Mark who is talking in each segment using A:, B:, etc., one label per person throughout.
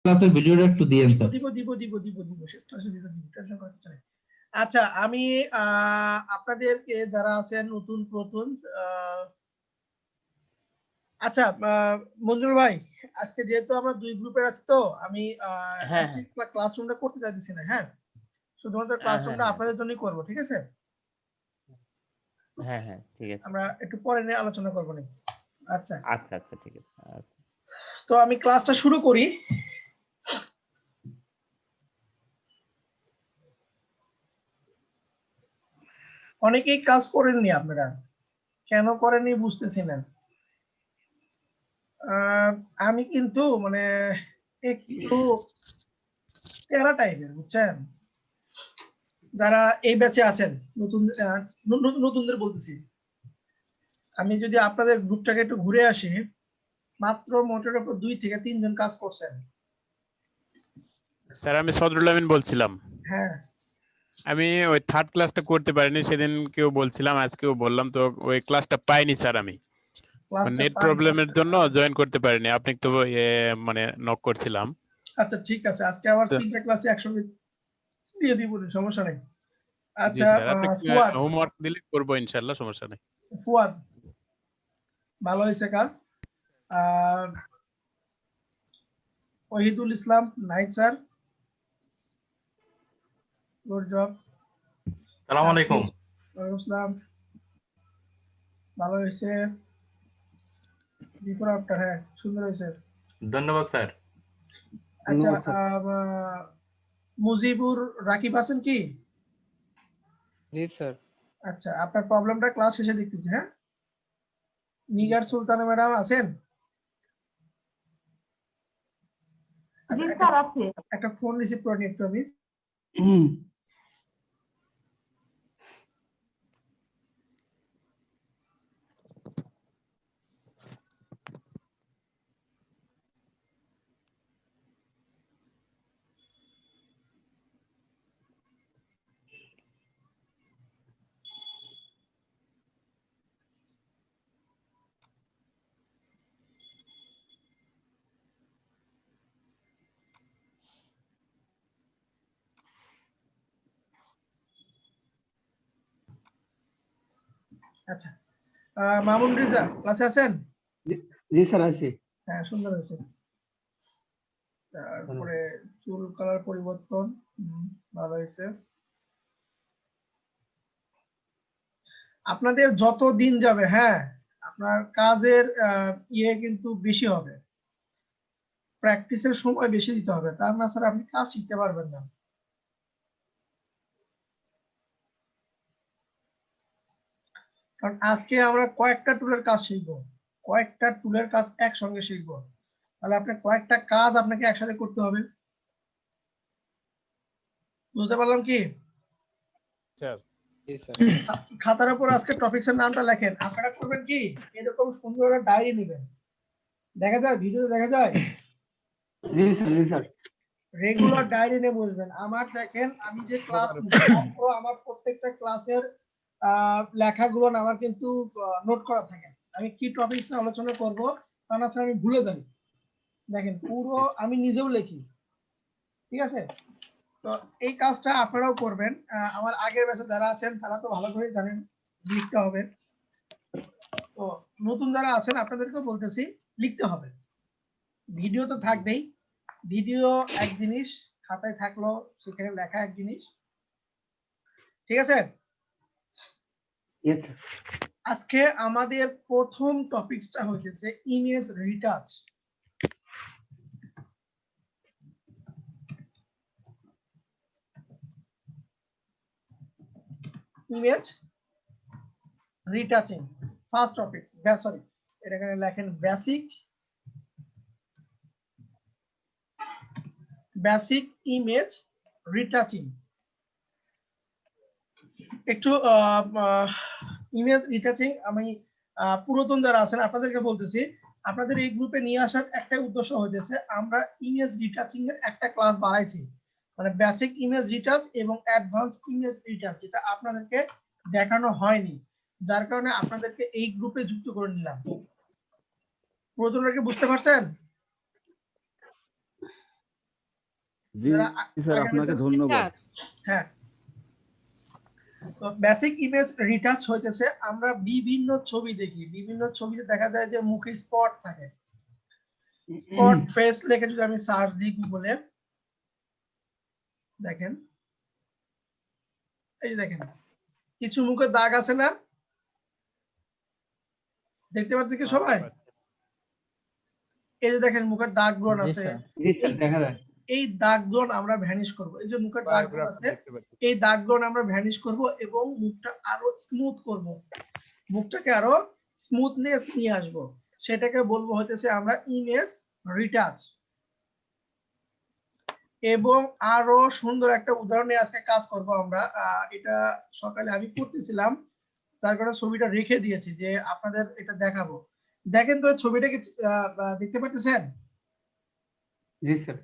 A: ক্লাসের ভিডিওটা একটু দিয়েন স্যার।
B: দিব শেষ ক্লাসে ভিডিও দিব, টেনশন করতে চাই। আচ্ছা, আমি আপনাদেরকে যারা আছেন নতুন প্রথম আচ্ছা মঞ্জুর ভাই, আজকে যেহেতু আমরা দুই গ্রুপের আছি তো আমি আজকে ক্লাসরুমটা করতে চাইতেছি না। হ্যাঁ, শুধুমাত্র ক্লাসরুমটা আপনাদের জন্যই করব, ঠিক আছে?
C: হ্যাঁ হ্যাঁ ঠিক আছে।
B: আমরা একটু পরে নিয়ে আলোচনা করব না। আচ্ছা
C: আচ্ছা আচ্ছা ঠিক আছে।
B: তো আমি ক্লাসটা শুরু করি। অনেকেই কাজ করেননি, আপনারা কেন করেননি বুঝতেছি না। আমি কিন্তু মানে একটু তেরা টাইপের, বুঝছেন? যারা এই ব্যাচে আছেন নতুন নতুনদের বলতেছি, আমি যদি আপনাদের গ্রুপটাকে একটু ঘুরে আসি, মাত্র মোটের উপর 2 থেকে 3 জন কাজ করছেন।
D: স্যার আমি সদরুল আমিন বলছিলাম।
B: হ্যাঁ,
D: আমি ওই থার্ড ক্লাসটা করতে পারিনি, সেদিন কেউ বলছিলাম, আজকেও বললাম, তো ওই ক্লাসটা পাইনি স্যার। আমি নেট প্রবলেমের জন্য জয়েন করতে পারিনি। আপনি তো মানে নক করছিলাম।
B: আচ্ছা ঠিক আছে, আজকে আবার 3টা ক্লাসে একসঙ্গে দিয়ে দিব, সমস্যা নেই। আচ্ছা ফুয়াদ,
D: হোমওয়ার্ক দিলে করব ইনশাআল্লাহ, সমস্যা নেই।
B: ফুয়াদ ভালো হয়েছে কাজ। ওহিদুল ইসলাম নাইট স্যার, গুড জব।
E: আসসালামু আলাইকুম।
B: ওয়ালাইকুম আসসালাম, ভালো হয়েছে। বিফোর আফটার, হ্যাঁ সুন্দর হয়েছে,
E: ধন্যবাদ স্যার।
B: আচ্ছা মুজিবুর রাকিব আছেন কি?
C: জি স্যার।
B: আচ্ছা, আপনার প্রবলেমটা ক্লাস শেষে দেখতেছি। হ্যাঁ, নিগার সুলতানা ম্যাডাম আছেন?
F: জি স্যার আছে।
B: একটা ফোন রিসিভ করে নি একটু আমি। আচ্ছা, মামুন রিজা ক্লাসে আছেন?
G: জি স্যার আছি।
B: হ্যাঁ, সুন্দর হয়েছে। তারপরে চুল কালার পরিবর্তন, ভালো হয়েছে। আপনাদের যত দিন যাবে, হ্যাঁ, আপনার কাজের ইয়ে কিন্তু বেশি হবে, প্র্যাকটিসের সময় বেশি দিতে হবে, তার না স্যার আপনি কাজ শিখতে পারবেন না। কারণ আজকে আমরা কয়েকটা টুলের কাজ শিখবো, কয়েকটা টুলের কাজ একসঙ্গে শিখবো, তাহলে আপনার কয়েকটা কাজ আপনাকে একসাথে করতে হবে। বুঝতে পারলাম কি? খাতার উপর আজকে টপিকসের নামটা লেখেন। আপনারা করবেন কি, এরকম সুন্দর একটা ডায়েরি নেবেন, দেখা যায় ভিডিও দেখা যায়।
G: জি স্যার, জি স্যার।
B: রেগুলার ডায়েরি নিয়ে বসবেন। আমার দেখেন, আমি যে ক্লাস আমার প্রত্যেকটা ক্লাসের লেখাগুলো আমার কিন্তু নোট করা থাকে। আমি কি টপিকস নিয়ে আলোচনা করব তা না স্যার আমি ভুলে যাই। দেখেন পুরো আমি নিজেও লিখি, ঠিক আছে? তো এই কাজটা আপনারাও করবেন। আমার আগের ব্যাচে যারা আছেন তারা তো ভালো করে জানেন লিখতে হবে। তো নতুন যারা আছেন আপনাদেরকেও বলতেছি লিখতে হবে। ভিডিও তো থাকবেই, ভিডিও এক জিনিস, খাতায় থাকলো সেখানে লেখা এক জিনিস, ঠিক আছে? আজকে আমাদের প্রথম টপিকসটা হইতেছে image retouch. Image retouching first topic, sorry এটা এখানে লেখেন বেসিক ইমেজ রিটাচিং। একটু ইমেজ রিটাচিং আমি পুরাতন যারা আছেন আপনাদেরকে বলতেছি, আপনাদের এই গ্রুপে নিয়ে আসার একটা উদ্দেশ্য হইতেছে আমরা ইমেজ রিটাচিং এর একটা ক্লাস বাড়াইছি, মানে বেসিক ইমেজ রিটাচ এবং অ্যাডভান্স ইমেজ রিটাচ, যেটা আপনাদেরকে দেখানো হয়নি, যার কারণে আপনাদেরকে এই গ্রুপে যুক্ত করে নিলাম। পুরাতনরা কি বুঝতে পারছেন?
A: জি
B: যারা
A: স্যার
B: আগে
A: আপনাকে
B: গেছেন-
A: ধন্যবাদ।
B: হ্যাঁ, তো বেসিক ইমেজ রিটাচ হইতেছে আমরা বিভিন্ন ছবি দেখি, বিভিন্ন ছবিতে দেখা যায় যে মুখে স্পট থাকে। স্পট ফেস লিখে যদি আমি সার্চ দিই গুগলে, দেখেন এই যে দেখেন কিছু মুখে দাগ আছে না, দেখতে পাচ্ছি কি সবাই? এই যে দেখেন মুখের দাগ ব্রণ আছে,
G: জি স্যার দেখা যায়।
B: এই দাগ ব্রণ আমরা ভ্যানিশ করব। এই যে মুখের দাগ ব্রণ আছে, এই দাগ ব্রণ আমরা ভ্যানিশ করব এবং মুখটা আরো স্মুথ করব, মুখটাকে আরো স্মুথনেস নিয়ে আসব, সেটাকে বলবো হতেছে আমরা ইমেজ রিটাচ। এবং আরো সুন্দর একটা উদাহরণ নিয়ে আজকে কাজ করব আমরা। এটা সকালে আমি করতেছিলাম, তার কারণে ছবিটা রেখে দিয়েছি যে আপনাদের এটা দেখাবো। দেখেন তো ছবিটা কি দেখতে পাচ্ছেন?
G: জি স্যার।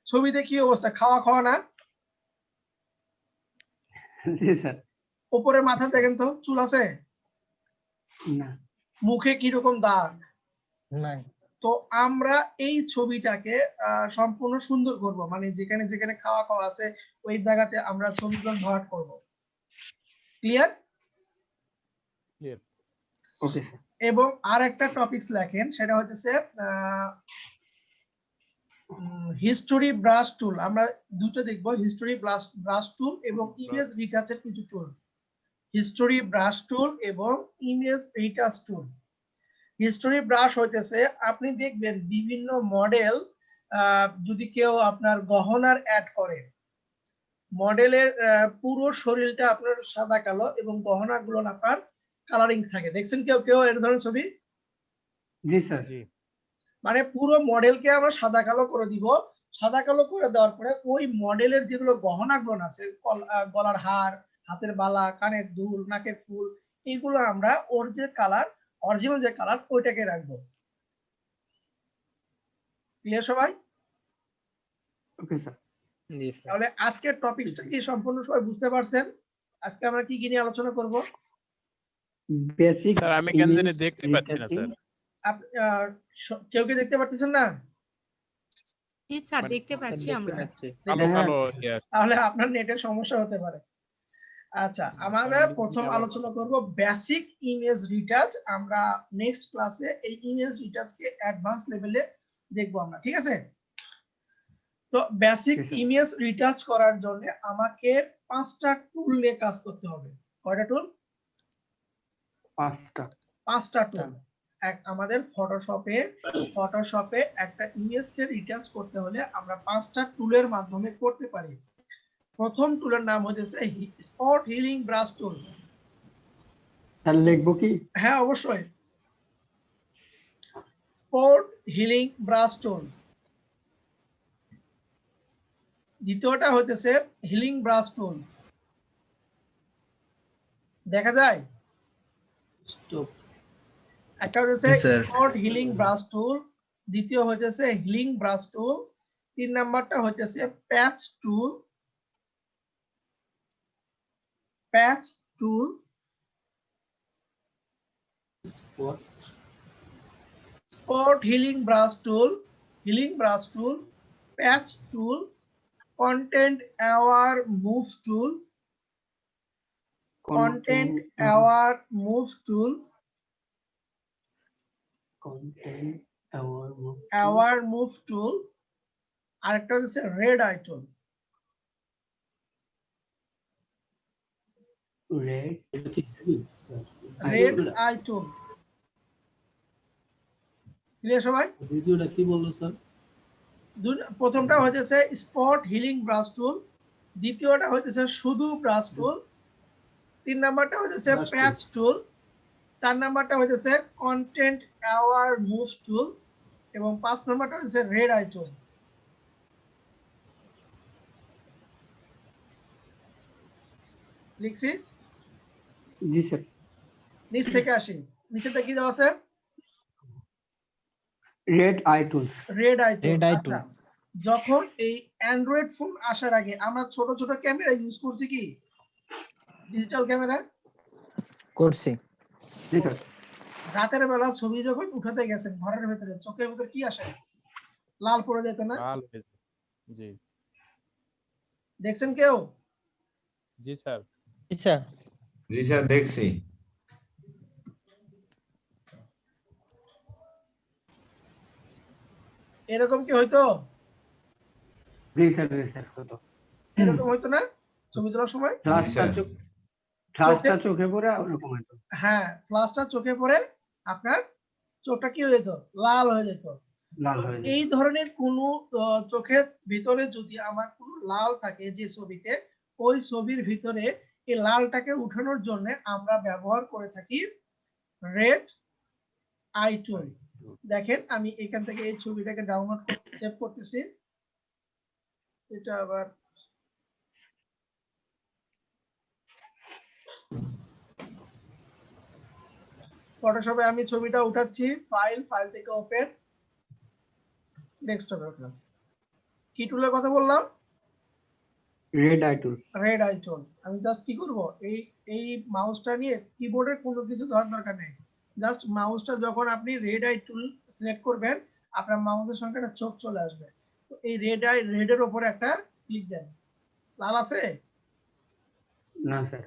B: ছবিতে কি অবস্থা, খাওয়া খাওয়া না?
G: জি স্যার।
B: উপরে মাথা দেখেন তো চুল আছে?
G: না।
B: মুখে কি রকম দাগ?
C: নাই।
B: তো আমরা এই ছবিটাকে সম্পূর্ণ সুন্দর করব, মানে যেখানে যেখানে খাওয়া খাওয়া আছে ওই জায়গাতে আমরা ছবিগুলো ভরাট করব। ক্লিয়ার?
G: Okay sir.
B: এবং আর একটা টপিকস লেখেন, সেটা হচ্ছে হিস্টোরি ব্রাশ টুল। আমরা দুটো দেখবো, হিস্টোরি ব্রাশ টুল এবং ইমেজ রিটাচের কিছু টুল। হিস্টোরি ব্রাশ টুল এবং ইমেজ রিটাচ টুল। হিস্টোরি ব্রাশ হইতেছে আপনি দেখবেন বিভিন্ন মডেল, যদি কেউ আপনার গহনার অ্যাড করে, মডেলের পুরো শরীরটা আপনার সাদা কালো এবং গহনাগুলো আপনার কালারিং থাকে। দেখছেন কেউ কেউ এর ধরনের ছবি?
G: জি স্যার।
B: মানে পুরো মডেলকে আমরা সাদা কালো করে দিব। সাদা কালো করে দেওয়ার পরে ওই মডেলের যেগুলো গহনাগুলো আছে, গলার হার, হাতের বালা, কানের দুল, নাকের ফুল, এইগুলো আমরা ওর যে কালার, অরিজিনাল যে কালার ওইটাকে রাখবো। ক্লিয়ার সবাই?
G: Okay sir.
C: জি স্যার।
B: তাহলে আজকের টপিকসটা কি সম্পূর্ণ সবাই বুঝতে পারছেন? আজকে আমরা কি কি নিয়ে আলোচনা করব?
G: বেসিক
D: স্যার আমি কেন জানি দেখতে পাচ্ছি না স্যার।
B: কেউ কি দেখতে পাচ্ছেন না?
F: জি স্যার দেখতে পাচ্ছি আমরা।
D: কালো কালো
B: তাহলে আপনার নেটের সমস্যা হতে পারে। আচ্ছা, আমরা প্রথম আলোচনা করব বেসিক ইমেজ রিটাচ। আমরা নেক্সট ক্লাসে এই ইমেজ রিটাচ কে অ্যাডভান্স লেভেলে দেখব আমরা, ঠিক আছে? তো বেসিক ইমেজ রিটাচ করার জন্য আমাকে 5টা টুল নিয়ে কাজ করতে হবে। কয়টা টুল? 5টা টুল। আমাদের ফটোশপে একটা ইমেজকে রিটাচ করতে হলে আমরা 5টা টুলের মাধ্যমে করতে পারি। প্রথম টুলের নাম হচ্ছে স্পট হিলিং ব্রাশ টুল।
G: স্যার লিখবো কি?
B: হ্যাঁ অবশ্যই, স্পট হিলিং ব্রাশ টুল। দ্বিতীয়টা হচ্ছে হিলিং ব্রাশ টুল। দেখা যায়? একটা হচ্ছে স্পট হিলিং ব্রাশ টুল, দ্বিতীয় হচ্ছে হিলিং ব্রাশ টুল, 3 নাম্বারটা হচ্ছে patch tool. Patch tool, spot healing brush tool, healing brush tool, patch tool, content aware move tool, content aware move tool, aware move tool, আরেকটা হচ্ছে red eye tool. Red eye tool. Clear সবাই?
H: দ্বিতীয়টা কি বললো sir?
B: প্রথমটা হচ্ছে spot healing brush টুল, দ্বিতীয়টা হচ্ছে শুধু ব্রাশ টুল, 3 নাম্বারটা হচ্ছে প্যাচ টুল, 4 নাম্বারটা হচ্ছে কন্টেন্ট অ্যাওয়ার মুভ টুল এবং 5 নাম্বারটা হচ্ছে রেড আই টুল। লিখছি?
G: জি স্যার।
B: নিচ থেকে আসি, নিচেটা কি দেওয়া আছে?
G: Red eye tools.
B: Red eye tool. আচ্ছা, যখন এই অ্যান্ড্রয়েড ফোন আসার আগে আমরা ছোট ছোট ক্যামেরা ইউজ করছি কি? ডিজিটাল ক্যামেরা
C: করছি।
G: জি স্যার।
B: রাতের বেলা ছবি যখন উঠাতে গেছেন ঘরের ভেতরে, চোখের ভিতরে কি আসে? লাল পড়ে যেত না?
D: লাল জি।
B: দেখছেন কেউ?
D: জি স্যার।
C: আচ্ছা
A: জি স্যার দেখছি।
B: এরকম কি হইতো?
G: জি স্যার হতো।
B: এরকম হইতো না ছবি তোলার সময়?
G: ফ্লাশটা চোখে পড়ে ওরকম হতো।
B: হ্যাঁ, ফ্লাশটা চোখে পড়ে আপনার চোখটা কি হয়ে যেত? লাল হয়ে যেত।
G: লাল হয়ে যায়।
B: এই ধরনের কোনো চোখের ভিতরে যদি আমার কোনো লাল থাকে যে ছবিতে, ওই ছবির ভিতরে এই লালটাকে উঠানোর জন্য আমরা ব্যবহার করে থাকি রেড আই টুল। দেখেন আমি এখান থেকে এই ছবিটাকে ডাউনলোড করতে সেভ করতেছি। এটা আবার ফটোশপে আমি ছবিটা উঠাচ্ছি, ফাইল থেকে ওপেন, ডেস্কটপে উঠলাম। কি টুলের কথা বললাম?
G: Red eye tool.
B: Red eye টুল। আমি জাস্ট কি করব, এই মাউসটা নিয়ে কিবোর্ডের কোনো কিছু ধরার দরকার নেই, জাস্ট মাউসটা যখন আপনি রেড আই টুল সিলেক্ট করবেন আপনার মাউসের সঙ্গে একটা চোখ চলে আসবে। তো এই রেডের উপরে একটা ক্লিক দেন। লাল আছে?
G: না স্যার।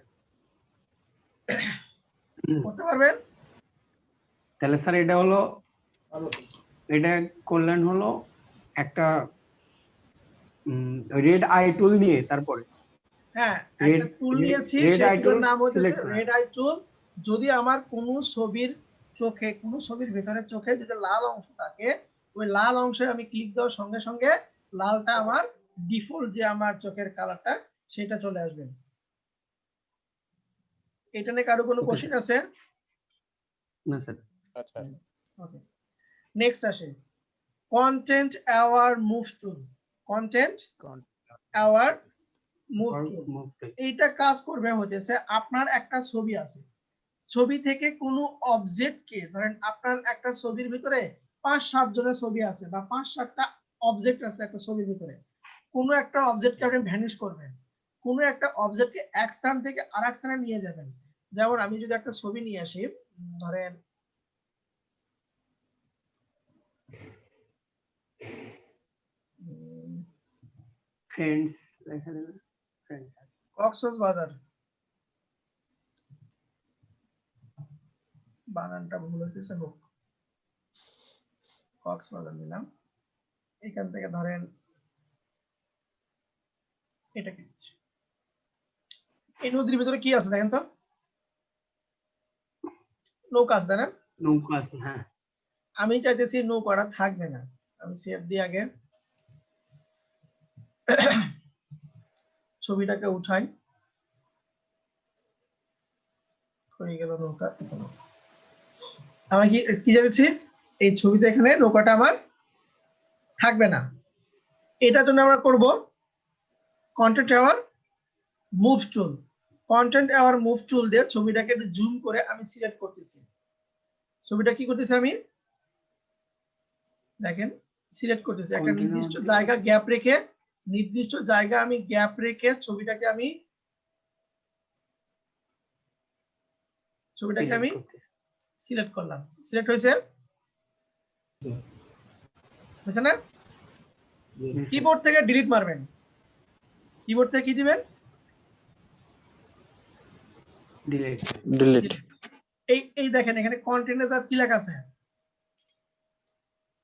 B: করতে পারবেন?
G: তাহলে স্যার এটা হলো, এটা করলেন হলো একটা রেড আই টুল নিয়ে তারপরে।
B: হ্যাঁ, একটা টুল নিয়েছি, সেই টুলের নাম হচ্ছে রেড আই টুল। যদি আমার কোনো ছবির চোখে, কোনো ছবির ভিতরে চোখে যদি লাল অংশ থাকে, ওই লাল অংশে আমি ক্লিক দেওয়ার সঙ্গে সঙ্গে লালটা আমার ডিফল্ট যে আমার চোখের কালারটা সেটা চলে আসবে। এটা নিয়ে কারো কোনো কোশ্চেন আছে?
G: না স্যার।
D: আচ্ছা
B: ওকে, নেক্সট আসে content aware move tool. Content aware move টুল, এইটা কাজ করবে হচ্ছে আপনার একটা ছবি আছে, ছবি থেকে কোনো অবজেক্টকে, ধরেন আপনার একটা ছবির ভিতরে 5-7 জনের ছবি আছে বা 5-7টা অবজেক্ট আছে একটা ছবির ভিতরে, কোনো একটা অবজেক্টকে আপনি ভ্যানিশ করবেন, কোনো একটা অবজেক্টকে এক স্থান থেকে আরেক স্থানে নিয়ে যাবেন। যেমন আমি যদি একটা ছবি নিয়ে আসি, ধরেন
G: ফ্রেন্ডস লেখা দেবেন, ফ্রেন্ডস
B: কক্সবাজার, বানানটা ভুল হয়েছে, হোক কক্সবাজার নিলাম। এখান থেকে ধরেন এটা কি, এই নদীর ভিতরে কি আছে দেখেন তো? নৌকা আছে, তাই না?
G: নৌকা আছে, হ্যাঁ।
B: আমি চাইতেছি নৌকাটা থাকবে না, আমি সেভ দিয়ে আগে ছবিটাকে উঠাই, হয়ে গেল নৌকা। আমি কি চাইতেছি, এই ছবিতে এখানে নৌকাটা আমার থাকবে না। এটার জন্য আমরা করব content aware move tool. Content aware move টুল দিয়ে ছবিটাকে একটু জুম করে আমি সিলেক্ট করতেছি। ছবিটা কি করতেছি আমি দেখেন, সিলেক্ট করতেছি, একটা নির্দিষ্ট জায়গা গ্যাপ রেখে, নির্দিষ্ট জায়গা আমি গ্যাপ রেখে ছবিটাকে আমি সিলেক্ট করলাম। সিলেক্ট হয়েছে না? কিবোর্ড থেকে ডিলিট মারবেন, কিবোর্ড থেকে কি দিবেন?
C: ডিলিট।
B: এই দেখেন এখানে কন্টেন্টে তার কি লেখা আছে?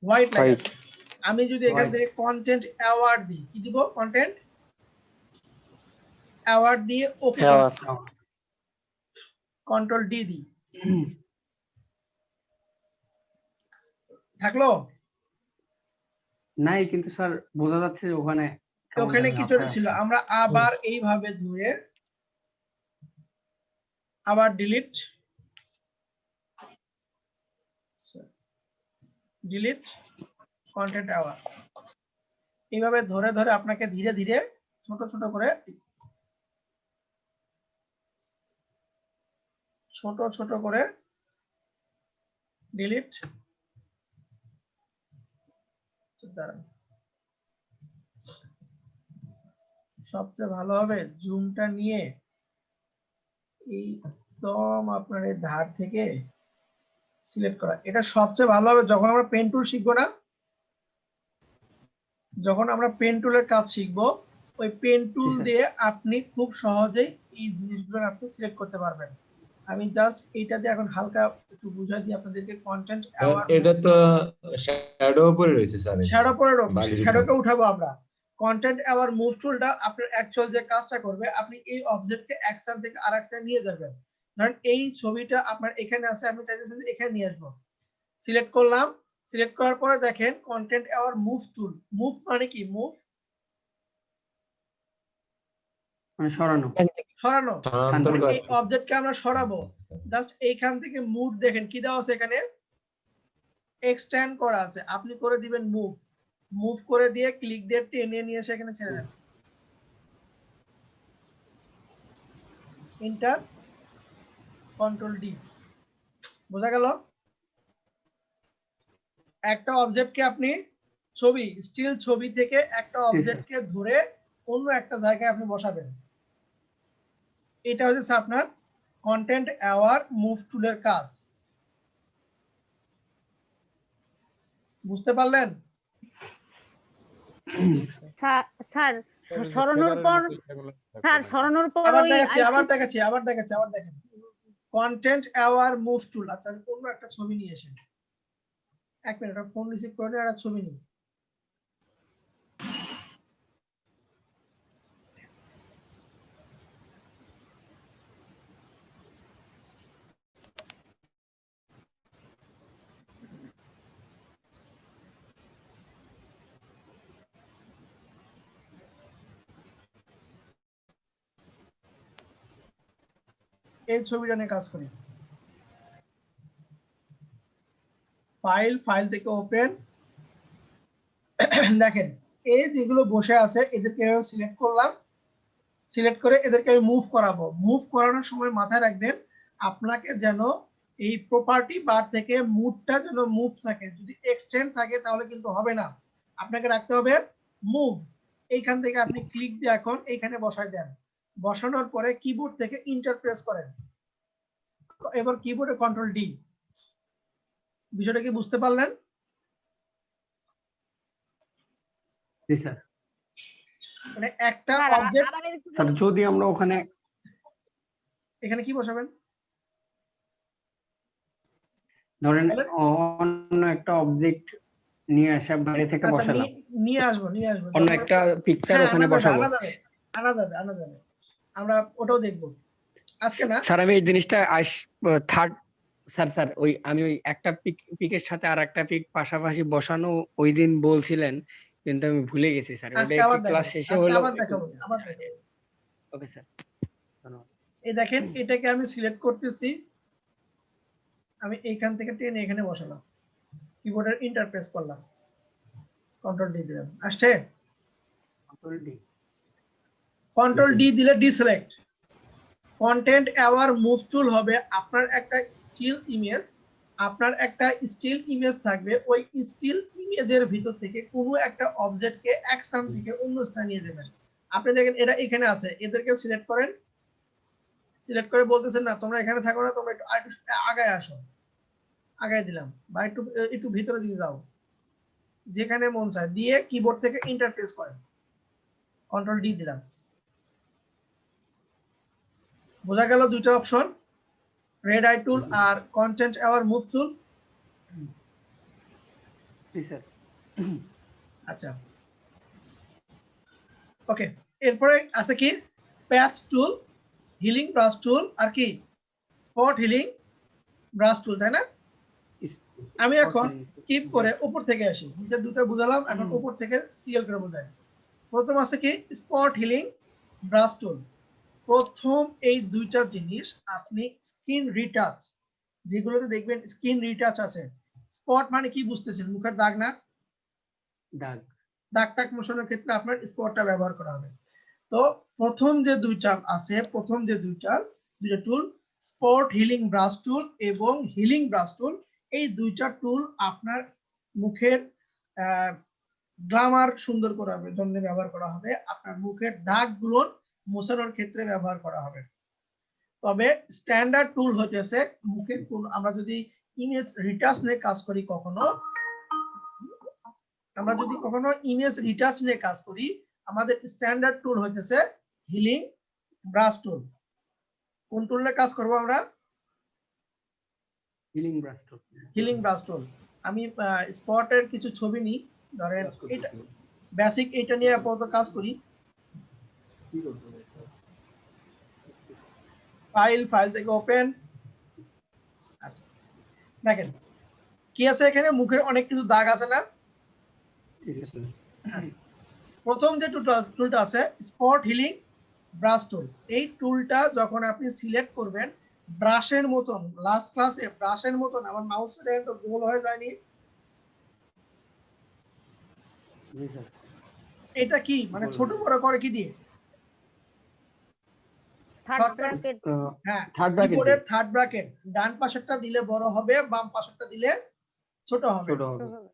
B: হোয়াইট লেখা আছে। আমি যদি এখান থেকে কন্টেন্ট অ্যাওয়ার্ড দিই, কি দিব? কন্টেন্ট অ্যাওয়ার্ড দিয়ে ওকে, কন্ট্রোল ডি দিই, থাকলো?
G: নাই, কিন্তু স্যার বোঝা যাচ্ছে যে
B: ওখানে কিছু ছিল। আমরা আবার এইভাবে ধরে আবার ডিলিট কন্টেন্ট অ্যাওয়ার্ড, এইভাবে ধরে ধরে আপনাকে ধীরে ধীরে ছোট ছোট করে ডিলিট। সবচেয়ে ভালো হবে জুমটা নিয়ে একদম আপনার এই ধার থেকে সিলেক্ট করা। এটা সবচেয়ে ভালো হবে যখন আমরা পেন টুল শিখবো না, যখন আমরা পেন টুলের কাজ শিখবো ওই পেন টুল
G: জি, স্যার।
B: দিয়ে আপনি খুব সহজেই এই জিনিসগুলো আপনি সিলেক্ট করতে পারবেন। আমি জাস্ট এইটা দিয়ে এখন হালকা একটু বুঝাই দিই আপনাদেরকে। কন্টেন্ট
A: এটা তো শ্যাডো উপরে রয়েছে স্যার,
B: শ্যাডো পরে
A: বালির
B: শ্যাডোকে
A: উপরে।
B: উঠাবো আমরা। কন্টেন্ট আওয়ার মুভ টুলটা আপনার অ্যাকচুয়াল যে কাজটা করবে, আপনি এই অবজেক্টকে এক স্থান থেকে আরেক স্থানে নিয়ে যাবেন। ধরেন এই ছবিটা আপনার এখানে আছে, আমি চাইতেছি যে এখানে নিয়ে আসবো। সিলেক্ট করলাম, সিলেক্ট করার পরে দেখেন content aware move tool. Move মানে কি? মুভ
G: মানে সরানো।
B: সরানো।
A: স্থানান্তর
B: মানে
A: করা।
B: এই অবজেক্টকে আমরা সরাবো। জাস্ট এইখান থেকে মুভ, দেখেন কি দেওয়া আছে এখানে, এক্সটেন্ড করা আছে। আপনি করে দিবেন মুভ। মুভ করে দিয়ে ক্লিক দিয়ে টেনে নিয়ে এসে এখানে ছেড়ে দেন। Enter, control D. বোঝা গেল? একটা অবজেক্টকে আপনি ছবি, স্টিল ছবি থেকে একটা অবজেক্টকে ধরে অন্য একটা জায়গায় আপনি বসাবেন। এটা হচ্ছে আপনার কন্টেন্ট অ্যাওয়ার মুভ টুলের কাজ। বুঝতে পারলেন?
F: স্যার সরানোর পর
B: আবার
F: ওই
B: দেখেন কন্টেন্ট অ্যাওয়ার মুভ টুল। আচ্ছা, আমি অন্য একটা ছবি নিয়ে এসে, এক মিনিট, ফোন রিসিভ করে নিয়ে একটা ছবি নিই। এই ছবিটা নিয়ে কাজ করি। ফাইল থেকে ওপেন। দেখেন এই যেগুলো বসে আছে এদেরকে সিলেক্ট করলাম। সিলেক্ট করে এদেরকে আমি মুভ করাবো। মুভ করানোর সময় মাথায় রাখবেন আপনাকে যেন এই প্রপার্টি বার থেকে মুভটা যেন মুভ থাকে। যদি এক্সটেন্ড থাকে তাহলে কিন্তু হবে না। আপনাকে রাখতে হবে মুভ। এইখান থেকে আপনি ক্লিক দিয়ে এখন এইখানে বসাই দেন। বসানোর পরে কিবোর্ড থেকে ইন্টার প্রেস করেন। এবার কিবোর্ডে কন্ট্রোল ডি। বিষয়টা কি বুঝতে পারলেন?
G: জি স্যার।
B: মানে একটা অবজেক্ট,
G: স্যার যদি আমরা ওখানে
B: এখানে কি বসাবেন?
G: ধরেন অন্য একটা অবজেক্ট নিয়ে আসা, বাইরে থেকে
B: আচ্ছা,
G: বসালাম,
B: নিয়ে আসবো।
G: অন্য একটা পিকচার ওখানে বসাবো।
B: আনা যাবে। আমরা ওটাও দেখবো আজকে না।
G: স্যার আমি এই জিনিসটা থার্ড স্যার ওই আমি ওই একটা পিকের সাথে আর একটা পিক পাশাপাশি বসানো ওই দিন বলছিলেন, কিন্তু আমি ভুলে গেছি স্যার। ওটা
B: আজকে
G: একটু
B: আবার
G: ক্লাস
B: দেখাবো,
G: শেষে
B: আজকে
G: হলো।
B: আবার দেখাবো।
G: ওকে স্যার, ধন্যবাদ।
B: এই দেখেন এটাকে আমি সিলেক্ট করতেছি। আমি এইখান থেকে টেনে এখানে বসালাম। কিবোর্ডের ইন্টার প্রেস করলাম, কন্ট্রোল ডি দিলাম। আসছে? কন্ট্রোল ডি দিলে ডিসিলেক্ট। কন্টেন্ট অ্যাওয়ার মুভ টুল হবে আপনার একটা স্টিল ইমেজ। আপনার একটা স্টিল ইমেজ থাকবে। ওই স্টিল ইমেজের ভিতর থেকে কোনো একটা অবজেক্টকে এক স্থান থেকে অন্য স্থানে নিয়ে যাবেন। আপনি দেখেন এরা এখানে আছে, এদেরকে সিলেক্ট করেন। সিলেক্ট করে বলতেছেন না তোমরা এখানে থাকো না, তোমরা একটু আগায় আসো। আগায় দিলাম, বা একটু ভিতরে দিয়ে যাও, যেখানে মন চায় দিয়ে কিবোর্ড থেকে ইন্টার প্রেস করেন। কন্ট্রোল ডি দিলাম। বোঝা গেল দুইটা অপশন, রেড আই টুল আর কন্টেন্ট অ্যাওয়ার মুভ টুল। আচ্ছা, ওকে। এরপরে আছে কি প্যাচ টুল, হিলিং ব্রাশ টুল, আর কি স্পট হিলিং ব্রাশ টুল, তাই না? আমি এখন স্কিপ করে উপর থেকে আসি। নিচে দুটো বুঝালাম, এখন উপর থেকে সিএল করে বোঝাই। প্রথম আছে কি স্পট হিলিং ব্রাশ টুল। প্রথম এই দুইটা জিনিস আপনি স্কিন রিটাচ, যেগুলোতে দেখবেন স্কিন রিটাচ আছে। স্পট মানে কি বুঝতেছেন? মুখের দাগ না? দাগ টাক মোশনের ক্ষেত্রে আপনার স্পটটা ব্যবহার করা হবে। তো প্রথম যে দুইটা আছে, প্রথম যে দুইটা টুল, স্পট হিলিং ব্রাশ টুল এবং হিলিং ব্রাশ টুল, এই দুইটা টুল আপনার মুখের গ্লামার সুন্দর করার জন্য ব্যবহার করা হবে। আপনার মুখের দাগগুলো মোছানোর ক্ষেত্রে ব্যবহার করা হবে। তবে স্ট্যান্ডার্ড টুল হচ্ছে মুখের কোন, আমরা যদি ইমেজ রিটাচ নিয়ে কাজ করি, কখনো ইমেজ রিটাচ নিয়ে কাজ করি, আমাদের স্ট্যান্ডার্ড টুল হইতেছে হিলিং ব্রাশ টুল। কোন টুলে কাজ করব আমরা?
G: Healing brush tool.
B: Healing brush টুল। আমি স্পটের কিছু ছবি নিই, ধরেন এটা বেসিক, এটা নিয়ে আপাতত কাজ করি। ফাইল থেকে ওপেন। আচ্ছা দেখেন কি আছে এখানে, মুখের অনেক কিছু দাগ আছে না? প্রথম যে টুলটা আছে স্পট হিলিং ব্রাশ টুল, এই টুলটা যখন আপনি সিলেক্ট করবেন ব্রাশের মতন, লাস্ট ক্লাসে ব্রাশের মতন আমার মাউসে দেখেন তো গোল হয়ে যায়নি? এটা কি মানে ছোট বড় করে কি দিয়ে?
F: Third bracket.
B: হ্যাঁ,
G: থার্ড ব্র্যাকেট।
B: কিবোর্ডের থার্ড ব্র্যাকেট, ডান পাশেরটা দিলে বড় হবে, বাম পাশেরটা দিলে ছোট হবে।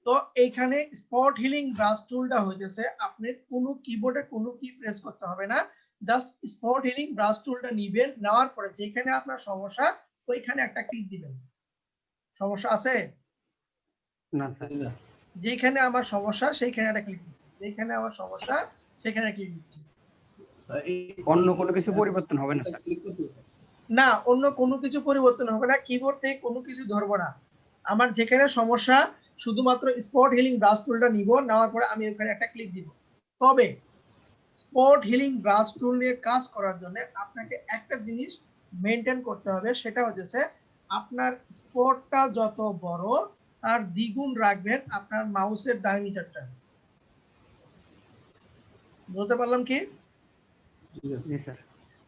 B: তো এইখানে স্পট হিলিং ব্রাশ টুলটা হইতেছে আপনি কোনো কিবোর্ডে কোনো কি প্রেস করতে হবে না, জাস্ট স্পট হিলিং ব্রাশ টুলটা নিবেন, নেওয়ার পরে যেখানে আপনার সমস্যা ওইখানে একটা ক্লিক দিবেন। সমস্যা আছে?
G: না স্যার।
B: যেখানে আমার সমস্যা সেইখানে একটা ক্লিক দিচ্ছি, যেখানে আমার সমস্যা সেখানে ক্লিক দিচ্ছি।
G: অন্য কোনো কিছু পরিবর্তন হবে না স্যার?
B: না, অন্য কোনো কিছু পরিবর্তন হবে না, কিবোর্ড থেকে কোনো কিছু ধরবো না। আমার যেখানে সমস্যা শুধুমাত্র স্পট হিলিং ব্রাশ টুলটা নিব, নেওয়ার পরে আমি ওখানে একটা ক্লিক দিব। তবে স্পট হিলিং ব্রাশ টুল নিয়ে কাজ করার জন্য আপনাকে একটা জিনিস মেনটেন করতে হবে, সেটা হচ্ছে আপনার স্পটটা যত বড় তার দ্বিগুণ রাখবেন আপনার মাউসের ডায়ামিটারটা। বলতে পারলাম কি?
G: জি স্যার।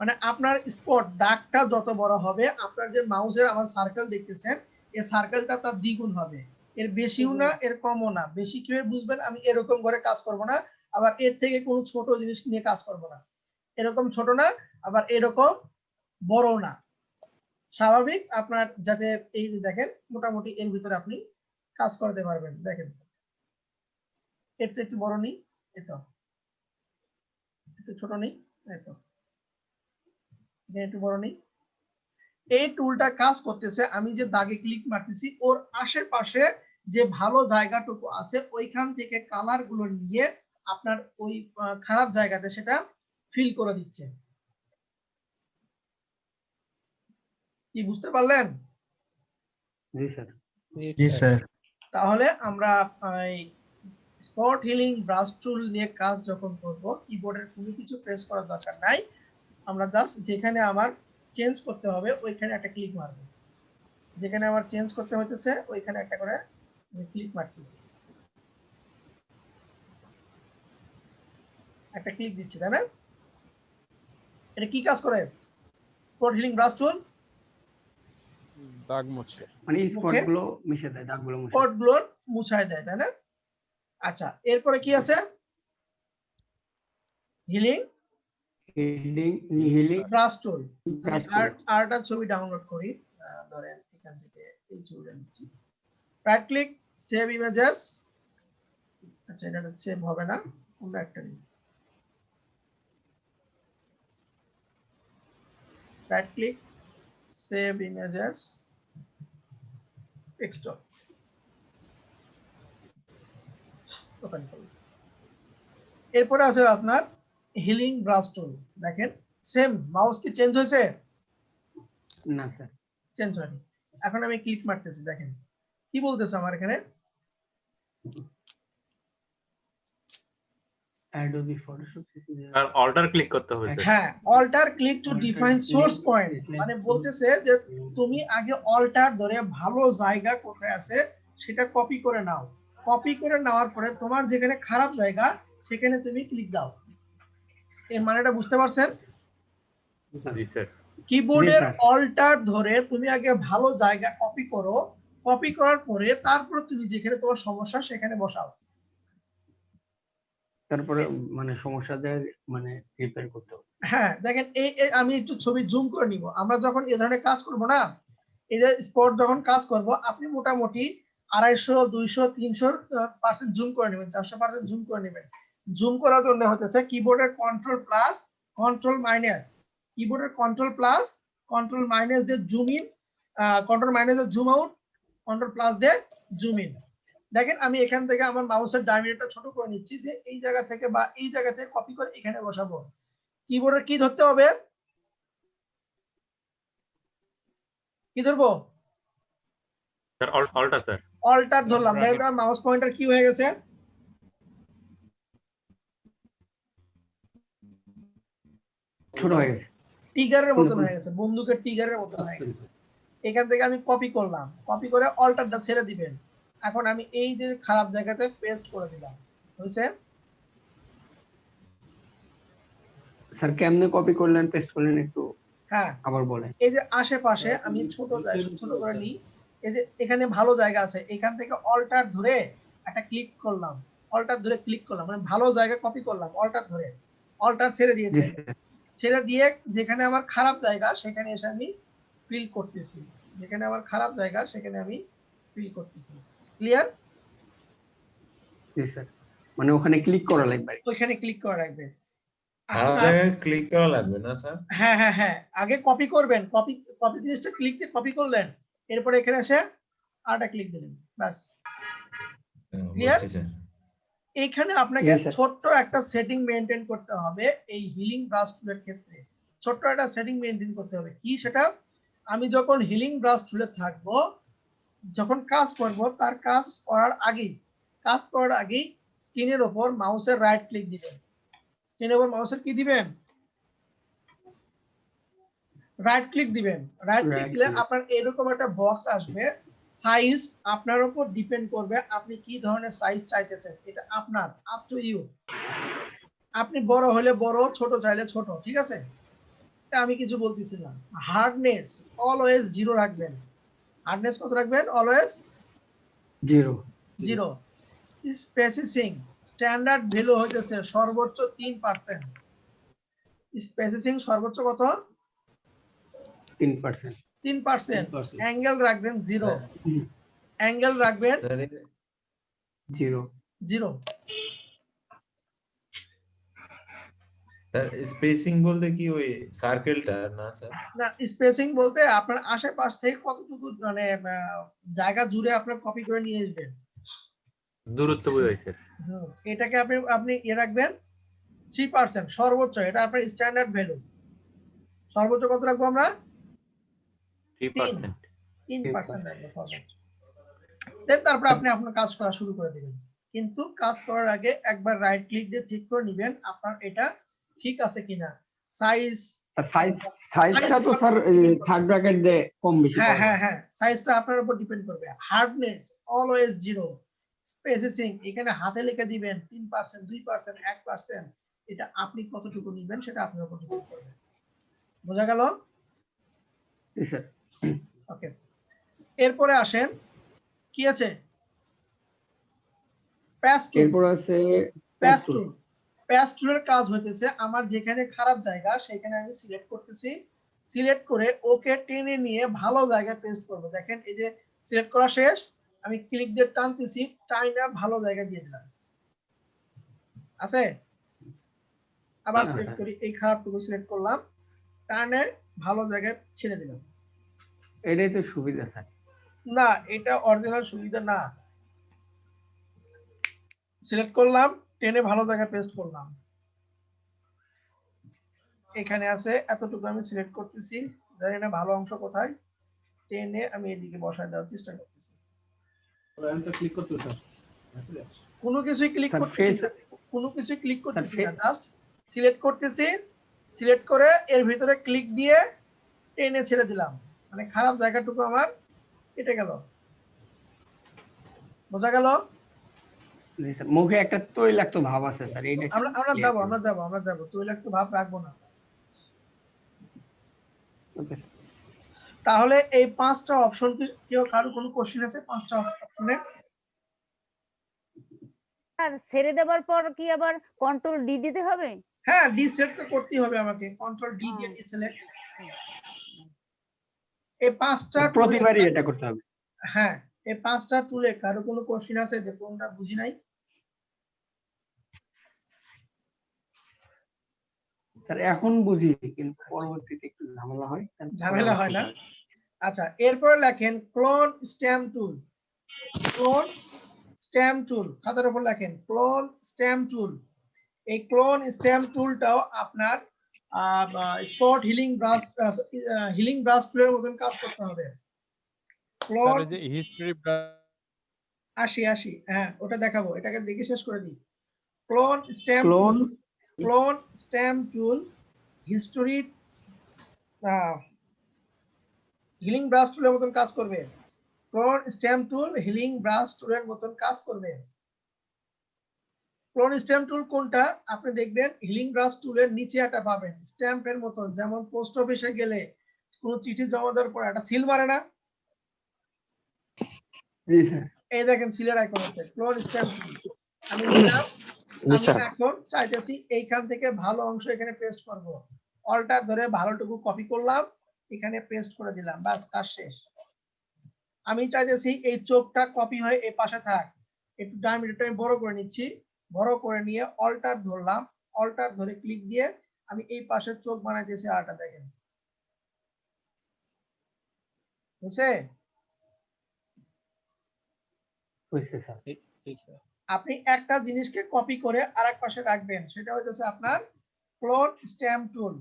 B: মানে আপনার স্পট দাগটা যত বড় হবে আপনার যে মাউসের আমার সার্কেল দেখতেছেন এই সার্কেলটা তার দ্বিগুণ হবে, এর বেশিও না এর কমও না। বেশি কিভাবে বুঝবেন? আমি এরকম করে কাজ করব না, আবার এর থেকে কোনো ছোট জিনিস নিয়ে কাজ করব না, এরকম ছোট না আবার এরকম বড় না, স্বাভাবিক আপনার যাতে এই যে দেখেন মোটামুটি এর ভিতরে আপনি কাজ করতে পারবেন। দেখেন এর থেকে একটু বড় নেই, এতো একটু ছোট নেই, এতো একটু বড় নেই। এই টুলটা কাজ করতেছে আমি যে দাগে ক্লিক মারতেছি ওর আশেপাশে যে ভালো জায়গাটুকু আছে ওইখান থেকে কালার গুলো নিয়ে আপনার ওই খারাপ জায়গাতে সেটা ফিল করে দিচ্ছে। কি বুঝতে পারলেন?
G: জি স্যার।
A: জি স্যার।
B: তাহলে আমরা স্পট হিলিং ব্রাশ টুল নিয়ে কাজ যখন করব কিবোর্ডের কোনো কিছু প্রেস করার দরকার নাই, আমরা জাস্ট যেখানে আমার চেঞ্জ করতে হবে ওইখানে একটা ক্লিক মারব, যেখানে আমার চেঞ্জ করতে হইতেছে ওইখানে একটা করে আমি ক্লিক মারতেছি, একটা ক্লিক দিচ্ছি, তাই না? এটা কি কাজ করে? স্পট হিলিং ব্রাশ টুল
D: দাগ মুছে,
G: মানে স্পট গুলো মিশে দেয়, দাগগুলো মুছে
B: স্পট গুলো মুছায় দেয়, তাই না? আচ্ছা, এরপরে কি আছে? হিলিং
G: হিলিং
B: ব্রাশ টুল। আরটা ছবি ডাউনলোড করি, ধরেন এখান থেকে এই ছবিটা নিচ্ছি, রাইট ক্লিক, সেভ ইমেজেস। আচ্ছা, এটা সেভ হবে না, অন্য একটা নিই, right click, save images, extra, open করুন। এরপরে আছে আপনার হিলিং ব্রাশ টুল। দেখেন সেম, মাউস কি চেঞ্জ হয়েছে?
G: না স্যার,
B: চেঞ্জ হয়নি। এখন আমি ক্লিক মারতেছি, দেখেন কি বলতেছে আমার এখানে,
G: অ্যাডোবি ফটোশপ
E: আর অল্টার ক্লিক করতে হবে স্যার।
B: হ্যাঁ, alt click to define source point, মানে বলতেছে যে তুমি আগে অল্টার ধরে ভালো জায়গা কোথায় আছে সেটা কপি করে নাও, কপি করে নেওয়ার পরে তোমার যেখানে খারাপ জায়গা সেখানে তুমি ক্লিক দাও। এর মানেটা বুঝতে পারছেন?
E: জি স্যার।
B: কিবোর্ডের অল্টার ধরে তুমি আগে ভালো জায়গা কপি করো, কপি করার পরে তারপর তুমি যেখানে তোমার সমস্যা সেখানে বসাও,
G: তারপরে মানে সমস্যা দেয় মানে রিপেয়ার করতে হবে।
B: হ্যাঁ দেখেন এই আমি একটু ছবি জুম করে নিব। আমরা যখন এই ধরনের কাজ করব না, এই যে স্পট যখন কাজ করব আপনি মোটামুটি 250, 200, 300% জুম করে নেবেন, 400% জুম করে নেবেন। জুম করার জন্য হতেছে কিবোর্ডের কন্ট্রোল প্লাস কন্ট্রোল মাইনাস, কিবোর্ডের কন্ট্রোল প্লাস কন্ট্রোল মাইনাস দিয়ে জুম ইন, কন্ট্রোল মাইনাস দিয়ে জুম আউট, কন্ট্রোল প্লাস দিয়ে জুম ইন। দেখেন আমি এখান থেকে আমার মাউসের ডায়ামিটারটা ছোট করে নিচ্ছি, যে এই জায়গা থেকে বা এই জায়গা থেকে কপি করে এখানে বসাবো। কিবোর্ডের কি ধরতে হবে, কি ধরবো?
E: Sir alter sir.
B: অল্টার ধরলাম, দেখেন আমার মাউস পয়েন্টার কি হয়ে গেছে,
G: ছোট হয়ে গেছে,
B: টিগারের মতন হয়ে গেছে, বন্দুকের টিগারের মতন হয়ে গেছে। এখান থেকে আমি কপি করলাম, কপি করে অল্টারটা ছেড়ে দিবেন। এখন আমি এই যে খারাপ জায়গাতে পেস্ট করে দিলাম, বুঝছেন?
G: স্যার কেমনে কপি করলেন পেস্ট করলেন একটু
B: হ্যাঁ,
G: আবার বলেন।
B: এই যে আশেপাশে আমি ছোট ছোট করে নিই, এই যে এখানে ভালো জায়গা আছে, এখান থেকে অল্টার ধরে একটা ক্লিক করলাম, অল্টার ধরে ক্লিক করলাম, মানে ভালো জায়গা কপি করলাম, অল্টার ধরে, অল্টার ছেড়ে
G: জি
B: দিয়েছে,
G: স্যার।
B: ছেড়ে দিয়ে যেখানে আমার খারাপ জায়গা সেখানে এসে আমি ফিল করতেছি, যেখানে আমার খারাপ জায়গা সেখানে আমি ফিল করতেছি। ক্লিয়ার?
G: জি স্যার, মানে ওখানে ক্লিক করা লাগবে।
B: ওইখানে ক্লিক করা রাখবে।
A: খারাপ জায়গায় ক্লিক করা লাগবে না স্যার?
B: হ্যাঁ হ্যাঁ হ্যাঁ, আগে কপি করবেন, কপি কপি জিনিসটা ক্লিক দিয়ে কপি করলেন, এরপরে এখানে এসে আরেকটা ক্লিক দিলেন, বাস। Clear?
A: বুঝছি স্যার।
B: এইখানে আপনাকে
G: Yes, sir.
B: ছোট্ট একটা সেটিং মেনটেন করতে হবে এই হিলিং ব্রাশ টুলের ক্ষেত্রে, ছোট্ট একটা সেটিং মেনটেন করতে হবে। কি সেটা? আমি যখন হিলিং ব্রাশ টুলে থাকবো, যখন কাজ করব, তার কাজ করার আগেই স্ক্রিনের উপর মাউসের রাইট ক্লিক দিবেন। স্ক্রিনের উপর মাউসের কি দিবেন? রাইট ক্লিক দিবেন। রাইট ক্লিক দিলে আপনার এরকম একটা বক্স আসবে, সাইজ আপনার উপর ডিপেন্ড করবে আপনি কি ধরনের সাইজ চাইতেছেন, এটা আপনার, আপ টু ইউ। আপনি বড় হলে বড়, ছোট চাইলে ছোট, ঠিক আছে? এটা আমি কিছু বলতেছি না। হার্ডনেস অলওয়েজ 0 রাখবেন। হার্ডনেস কত রাখবেন? অলওয়েজ 0। স্পেসিং স্ট্যান্ডার্ড ভ্যালু হইতেছে সর্বোচ্চ 3%। স্পেসিং সর্বোচ্চ কত?
G: 3%।
B: 3%। অ্যাঙ্গেল রাখবেন 0। অ্যাঙ্গেল রাখবেন
A: স্যার
G: 0।
A: স্যার স্পেসিং বলতে কি ওই সার্কেলটা না স্যার?
B: না, স্পেসিং বলতে আপনার আশেপাশ থেকে কতটুকু মানে জায়গা জুড়ে আপনার কপি করে নিয়ে আসবেন,
E: দূরত্ব বুঝাইছে।
B: এটাকে আপনি রাখবেন 3% সর্বোচ্চ, এটা আপনার স্ট্যান্ডার্ড ভ্যালু। সর্বোচ্চ কত রাখবো আমরা?
E: 3%।
B: 3% রাখবো সর্বোচ্চ। দেন তারপর আপনি আপনার কাজ করা শুরু করে দিবেন। কিন্তু কাজ করার আগে একবার রাইট ক্লিক দিয়ে চেক করে নেবেন আপনার এটা ঠিক আছে কিনা।
G: সাইজটা তো স্যার থার্ড ব্র্যাকেট দিয়ে কম বেশি
B: হ্যাঁ
G: করা
B: হ্যাঁ
G: যায়।
B: হ্যাঁ, সাইজটা আপনার উপর ডিপেন্ড করবে। Hardness always 0। স্পেসিং এখানে হাতে লিখে দিবেন 3%, 2%, 1%, এটা আপনি কতটুকু নেবেন সেটা আপনার উপর ডিপেন্ড করবে। বোঝা গেল?
G: জি স্যার।
B: ওকে, এরপরে আসেন কি আছে? প্যাচ টুল।
G: এরপর আছে
B: প্যাচ টুল। প্যাচ টুলের কাজ হইতেছে আমার যেখানে খারাপ জায়গা সেখানে আমি সিলেক্ট করতেছি, সিলেক্ট করে ওকে টেনে নিয়ে ভালো জায়গায় পেস্ট করব। দেখেন এই যে সিলেক্ট করা শেষ, আমি ক্লিক দিয়ে টানতেছি, টাইনা ভালো জায়গা দিয়ে দিলাম। আছে? আবার সিলেক্ট করি, এই খারাপটুকু সিলেক্ট করলাম, টানে ভালো জায়গায় ছেড়ে দিলাম।
G: এটাই তো সুবিধা স্যার।
B: না, এটা অরিজিনাল সুবিধা না। সিলেক্ট করলাম, টেনে ভালো জায়গায় পেস্ট করলাম। এখানে আছে এতটুকু আমি সিলেক্ট করতেছি, জানি না ভালো অংশ কোথায়, টেনে আমি এদিকে বসায় দেওয়ার চেষ্টা করতেছি। কোনো কিছুই ক্লিক করতেছি না, কোনো কিছুই ক্লিক করতেছি না, জাস্ট সিলেক্ট করতেছি, সিলেক্ট করে এর ভিতরে ক্লিক দিয়ে টেনে ছেড়ে দিলাম, মানে খারাপ জায়গাটুকু আমার কেটে গেল। বোঝা গেল?
G: মুখে একটা তৈলাক্ত ভাব আছে স্যার, এইটা
B: আমরা যাব তৈলাক্ত ভাব রাখবো না। তাহলে এই 5টা অপশন কি কেউ কারো কোনো কোশ্চেন আছে? 5টা অপশনে
F: আর ছেড়ে দেওয়ার পর কি আবার কন্ট্রোল ডি দিতে হবে?
B: হ্যাঁ, ডিসিলেক্ট তো করতেই হবে আমাকে, কন্ট্রোল ডি দিয়ে ডিসিলেক্ট। এই 5টা
G: প্রতিবারই এটা করতে হবে।
B: হ্যাঁ, এই 5টা টুলে কারো কোনো কোশ্চেন আছে যে কোনটা বুঝি নাই?
G: স্যার এখন বুঝি, কিন্তু পরবর্তীতে একটু ঝামেলা হয়।
B: ঝামেলা হয় না? আচ্ছা, এরপরে লেখেন ক্লোন স্ট্যাম্প টুল। ক্লোন স্ট্যাম্প টুল, খাতার উপর লেখেন ক্লোন স্ট্যাম্প টুল। এই ক্লোন স্ট্যাম্প টুলটাও আপনার স্পট হিলিং ব্রাশ টুলের মতন কাজ করতে হবে।
D: স্যার
B: ক্লোন
D: ওই যে হিস্ট্রি
B: আসি হ্যাঁ ওটা দেখাবো, এটাকে দেখে শেষ করে দিই। Clone stamp
G: clone
B: tool, clone stamp tool history healing brush টুলের মতন কাজ করবে। Clone stamp tool healing brush টুলের মতন কাজ করবে। ক্লোন স্ট্যাম্প টুল কোনটা আপনি দেখবেন হিলিং ব্রাশ টুলের নিচে একটা পাবেন স্ট্যাম্পের মতন, যেমন পোস্ট অফিসে গেলে কোনো চিঠি জমা দেওয়ার পর একটা সিল মারে না,
G: জি স্যার
B: এই দেখেন সিলের আইকন আছে ক্লোন স্ট্যাম্প টুল। আমি নিলাম,
C: জি
B: আমি
C: স্যার।
B: এখন চাইতেছি এইখান থেকে ভালো অংশ এখানে পেস্ট করব। অল্টার ধরে ভালোটুকু কপি করলাম, এখানে পেস্ট করে দিলাম, বাস কাজ শেষ। আমি চাইতেছি এই চোখটা কপি হয়ে এই পাশে থাক, একটু ডায়ামিটারটা আমি বড় করে নিচ্ছি, বড় করে নিয়ে অল্টার ধরলাম, অল্টার ধরে ক্লিক দিয়ে আমি এই পাশের চোখ বানাইতেছি। আরটা দেখেন বুঝছে?
G: হয়েছে স্যার।
B: আপনি একটা জিনিসকে কপি করে আরেক পাশে রাখবেন, সেটা হইতেছে আপনার ক্লোন স্ট্যাম্প টুল।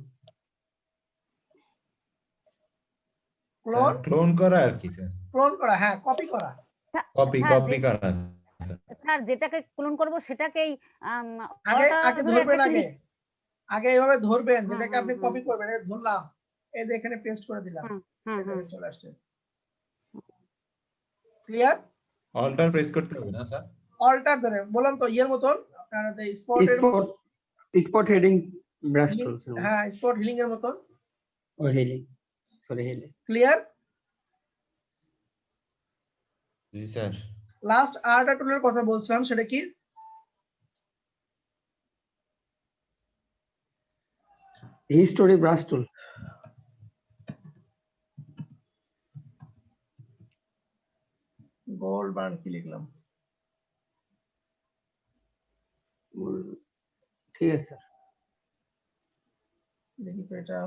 B: ক্লোন
A: ক্লোন করা আর কি স্যার,
B: ক্লোন করা, হ্যাঁ কপি করা।
A: কপি
F: স্যার
A: করা।
F: স্যার যেটাকে ক্লোন করব সেটাকেই
B: আগে
F: অল্টার
B: আগে
F: ধরে
B: ধরবেন,
F: একটা
B: আগে
F: ক্লিক।
B: আগে এইভাবে ধরবেন,
F: হুম,
B: যেটাকে
F: হুম,
B: আপনি
F: হুম।
B: কপি করবেন, এই ধরলাম, এই যে এখানে পেস্ট করে দিলাম,
F: হুম,
B: এই
F: হুম।
B: দেখেন চলে আসছে। ক্লিয়ার?
A: অল্টার প্রেস করতে হবে না স্যার?
B: অল্টার ধরে বললাম তো ইয়ের মতন, আপনার স্পটের মতন,
G: স্পট হেডিং ব্রাশ টুল
B: হ্যাঁ স্পট হিলিং এর মতন।
G: ও হেডিং সরি হেডিং।
B: ক্লিয়ার?
A: জি স্যার।
B: লাস্ট আরেকটা টুলের কথা বলছিলাম, সেটা কি?
G: হিস্টোরি ব্রাশ টুল।
B: গোল্ড বার্ন কি লিখলাম?
G: ঠিক আছে স্যার।
B: দেখি তো এটা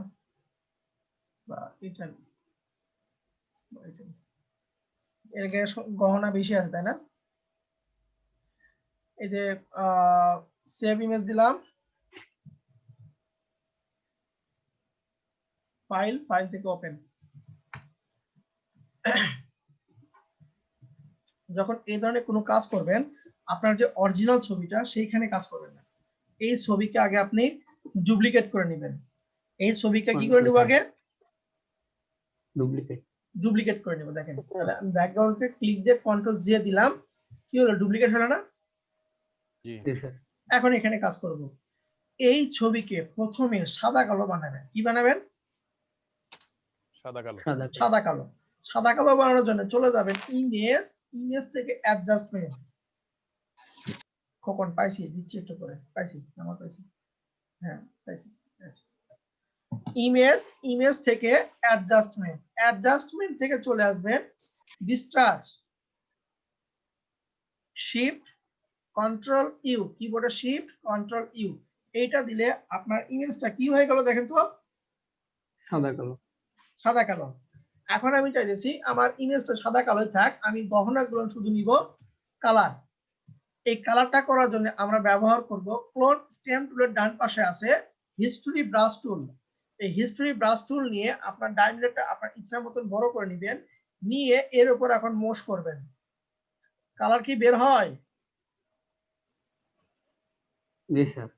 B: বা এটা এর গায়ে গহনা বেশি আছে তাই না? এই যে সেভ ইমেজ দিলাম, ফাইল থেকে ওপেন। যখন এই ধরনের কোনো কাজ করবেন, আপনার যে অরিজিনাল ছবিটা সেইখানে কাজ করবেন না, এই ছবিকে আগে আপনি ডুপ্লিকেট করে নেবেন। এই ছবিকে কি করে নেব? আগে ডুপ্লিকেট করে নেব। দেখেন তাহলে আমি ব্যাকগ্রাউন্ডে ক্লিক দিয়ে কন্ট্রোল জে দিলাম, কি হলো? ডুপ্লিকেট হলো না?
D: জি
G: স্যার।
B: এখন এখানে কাজ করব, এই ছবিকে প্রথমে সাদা কালো বানাবেন। কি বানাবেন?
D: সাদা কালো।
B: সাদা কালো। সাদা কালো বানানোর জন্য চলে যাবেন ইমেজ থেকে অ্যাডজাস্টমেন্ট। খোকন পাইছি, দিচ্ছি একটু করে, পাইছি আমার পাইছি, হ্যাঁ পাইছি। ইমেজ থেকে অ্যাডজাস্টমেন্ট থেকে চলে আসবেন ডিসচার্জ, শিফট কন্ট্রোল ইউ, কিবোর্ডে শিফট কন্ট্রোল ইউ, এইটা দিলে আপনার ইমেজটা কি হয়ে গেল দেখেন তো? সাদা কালো। এখন আমি চাইতেছি আমার ইমেজটা সাদা কালোই থাক, আমি গহনাগুলো শুধু নিব কালার। এই কালারটা করার জন্য আমরা ব্যবহার করব ক্লোন স্ট্যাম্প টুলের ডান পাশে আছে হিস্টোরি ব্রাশ টুল। এই হিস্টোরি ব্রাশ টুল নিয়ে আপনার ডায়ামিটারটা আপনার ইচ্ছা মতন বড় করে নেবেন, নিয়ে এর উপর এখন মোশ করবেন। কালার কি বের হয়?
G: জি স্যার।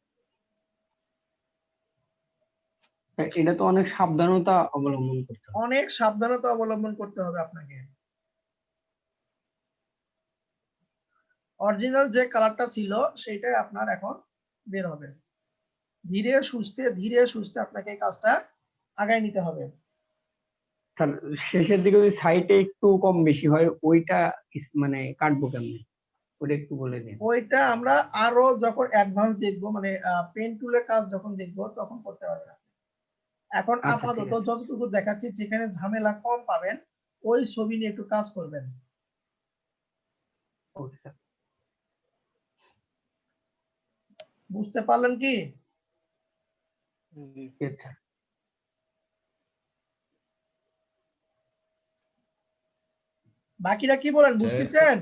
G: এটা তো অনেক সাবধানতা অবলম্বন করতে হবে।
B: অনেক সাবধানতা অবলম্বন করতে হবে আপনাকে। অরিজিনাল যে কালারটা ছিল সেটাই আপনার এখন বের হবে। ধীরে সুস্থে আপনাকে এই কাজটা আগায় নিতে হবে।
G: স্যার শেষের দিকে যদি সাইটে একটু কম বেশি হয় ওইটা মানে কাটবো কেমনে? ওটা একটু বলে দিন।
B: ওইটা আমরা আরো যখন অ্যাডভান্স দেখবো, মানে পেন টুলের কাজ যখন দেখবো তখন করতে পারবেন। এখন
G: আচ্ছা, ঠিক
B: আপাতত
G: আছে।
B: যতটুকু দেখাচ্ছি, যেখানে ঝামেলা কম পাবেন ওই ছবি নিয়ে একটু কাজ করবেন।
G: Okay sir.
B: বুঝতে পারলেন কি?
G: আচ্ছা।
B: বাকিরা কি বলেন, বুঝতেছেন?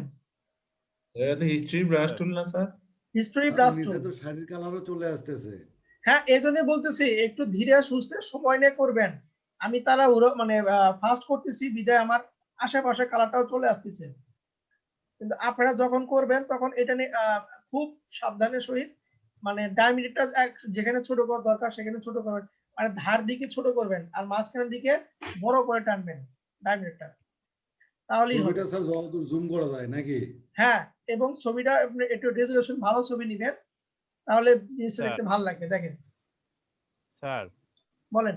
A: এটা তো হিস্ট্রি ব্রাশ টুল না স্যার?
B: হিস্টোরি
H: আর
B: ব্রাশ
H: নিচে
B: টুল।
H: তো শাড়ির কালারও চলে আসতেছে।
B: হ্যাঁ, এই জন্য বলতেছি একটু ধীরে সুস্থে সময় নিয়ে করবেন। আমি তারা মানে ফাস্ট করতেছি বিদায় আমার আশেপাশে কালারটাও চলে আসতেছে। কিন্তু আপনারা যখন করবেন তখন এটা নিয়ে খুব সাবধানের সহিত মানে ডায়ামিটারটা যেখানে ছোট করা দরকার সেখানে ছোট করবেন, মানে ধার দিকে ছোট করবেন আর মাঝখানের দিকে বড় করে টানবেন ডায়ামিটারটা, তাহলেই হবে।
H: ছবিটা স্যার যতদূর জুম করা যায় নাকি?
B: হ্যাঁ, এবং ছবিটা আপনি একটু রেজোলিউশন ভালো ছবি নেবেন, তাহলে জিনিসটা
D: স্যার।
B: দেখতে ভালো লাগবে। দেখেন,
D: স্যার
B: বলেন।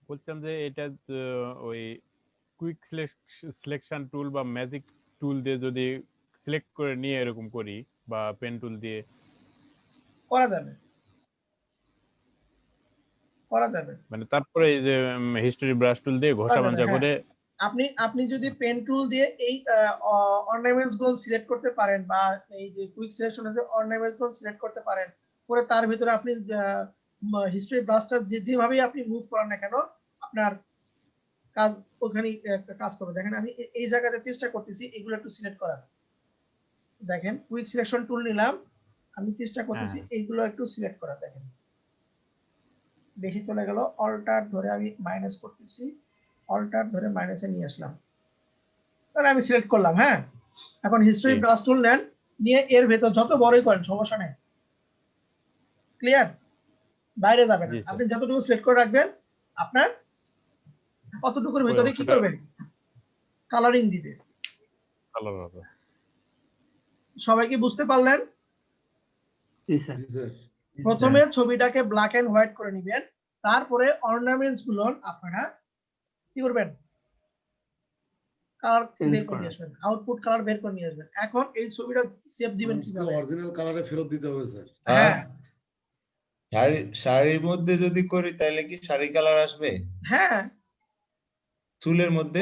D: বলছিলাম যে এটা ওই কুইক সিলেকশন টুল বা ম্যাজিক টুল দিয়ে যদি সিলেক্ট করে নিয়ে এরকম করি বা পেন টুল দিয়ে
B: করা যাবে, করা যাবে।
D: মানে তারপরে এই যে হিস্টোরি ব্রাশ টুল দিয়ে ঘষা
B: যাবে,
D: মাঞ্জা
B: হ্যাঁ।
D: করে
B: আপনি যদি পেন টুল দিয়ে এই অর্নামেন্টস গুলো সিলেক্ট করতে পারেন বা এই যে কুইক সিলেকশনে যে অর্নামেন্টস গুলো সিলেক্ট করতে পারেন, পরে তার ভিতরে আপনি হিস্টরি ব্রাশটা যেভাবেই আপনি মুভ করেন না কেন আপনার কাজ ওখানেই কাজ করবে। দেখেন আমি এই জায়গাতে চেষ্টা করতেছি এগুলো একটু সিলেক্ট করার। দেখেন কুইক সিলেকশন টুল নিলাম, আমি চেষ্টা করতেছি এইগুলো একটু সিলেক্ট করার। দেখেন বেশি চলে গেল, অল্টার ধরে আমি মাইনাস করতেছি, অল্টার ধরে মাইনাসে নিয়ে আসলাম, তাহলে আমি সিলেক্ট করলাম। হ্যাঁ, এখন হিস্টরি ব্রাশ টুল নেন, নিয়ে এর ভেতর যত বড়ই করেন সমস্যা নেই, ক্লিয়ার, বাইরে যাবে না। আপনি যতটুকু সিলেক্ট করে রাখবেন আপনার কতটুকুর ভিতরে কি করবেন, কালারিং দিবে।
D: কালার হবে।
B: সবাই কি বুঝতে পারলেন?
H: জি স্যার।
B: প্রথমে ছবিটাকে ব্ল্যাক এন্ড হোয়াইট করে নেবেন, তারপরে অর্নামেন্টস গুলো আপনারা কি করবেন, কালার বের করে নিয়ে আসবেন, আউটপুট কালার বের করে নিয়ে আসবেন। এখন এই ছবিটা সেভ দিবেন কিভাবে?
H: অরিজিনাল কালারে ফেরত দিতে হবে স্যার।
B: হ্যাঁ
A: শাড়ির মধ্যে যদি করি তাহলে কি শাড়ি কালার আসবে?
B: হ্যাঁ,
A: চুলের মধ্যে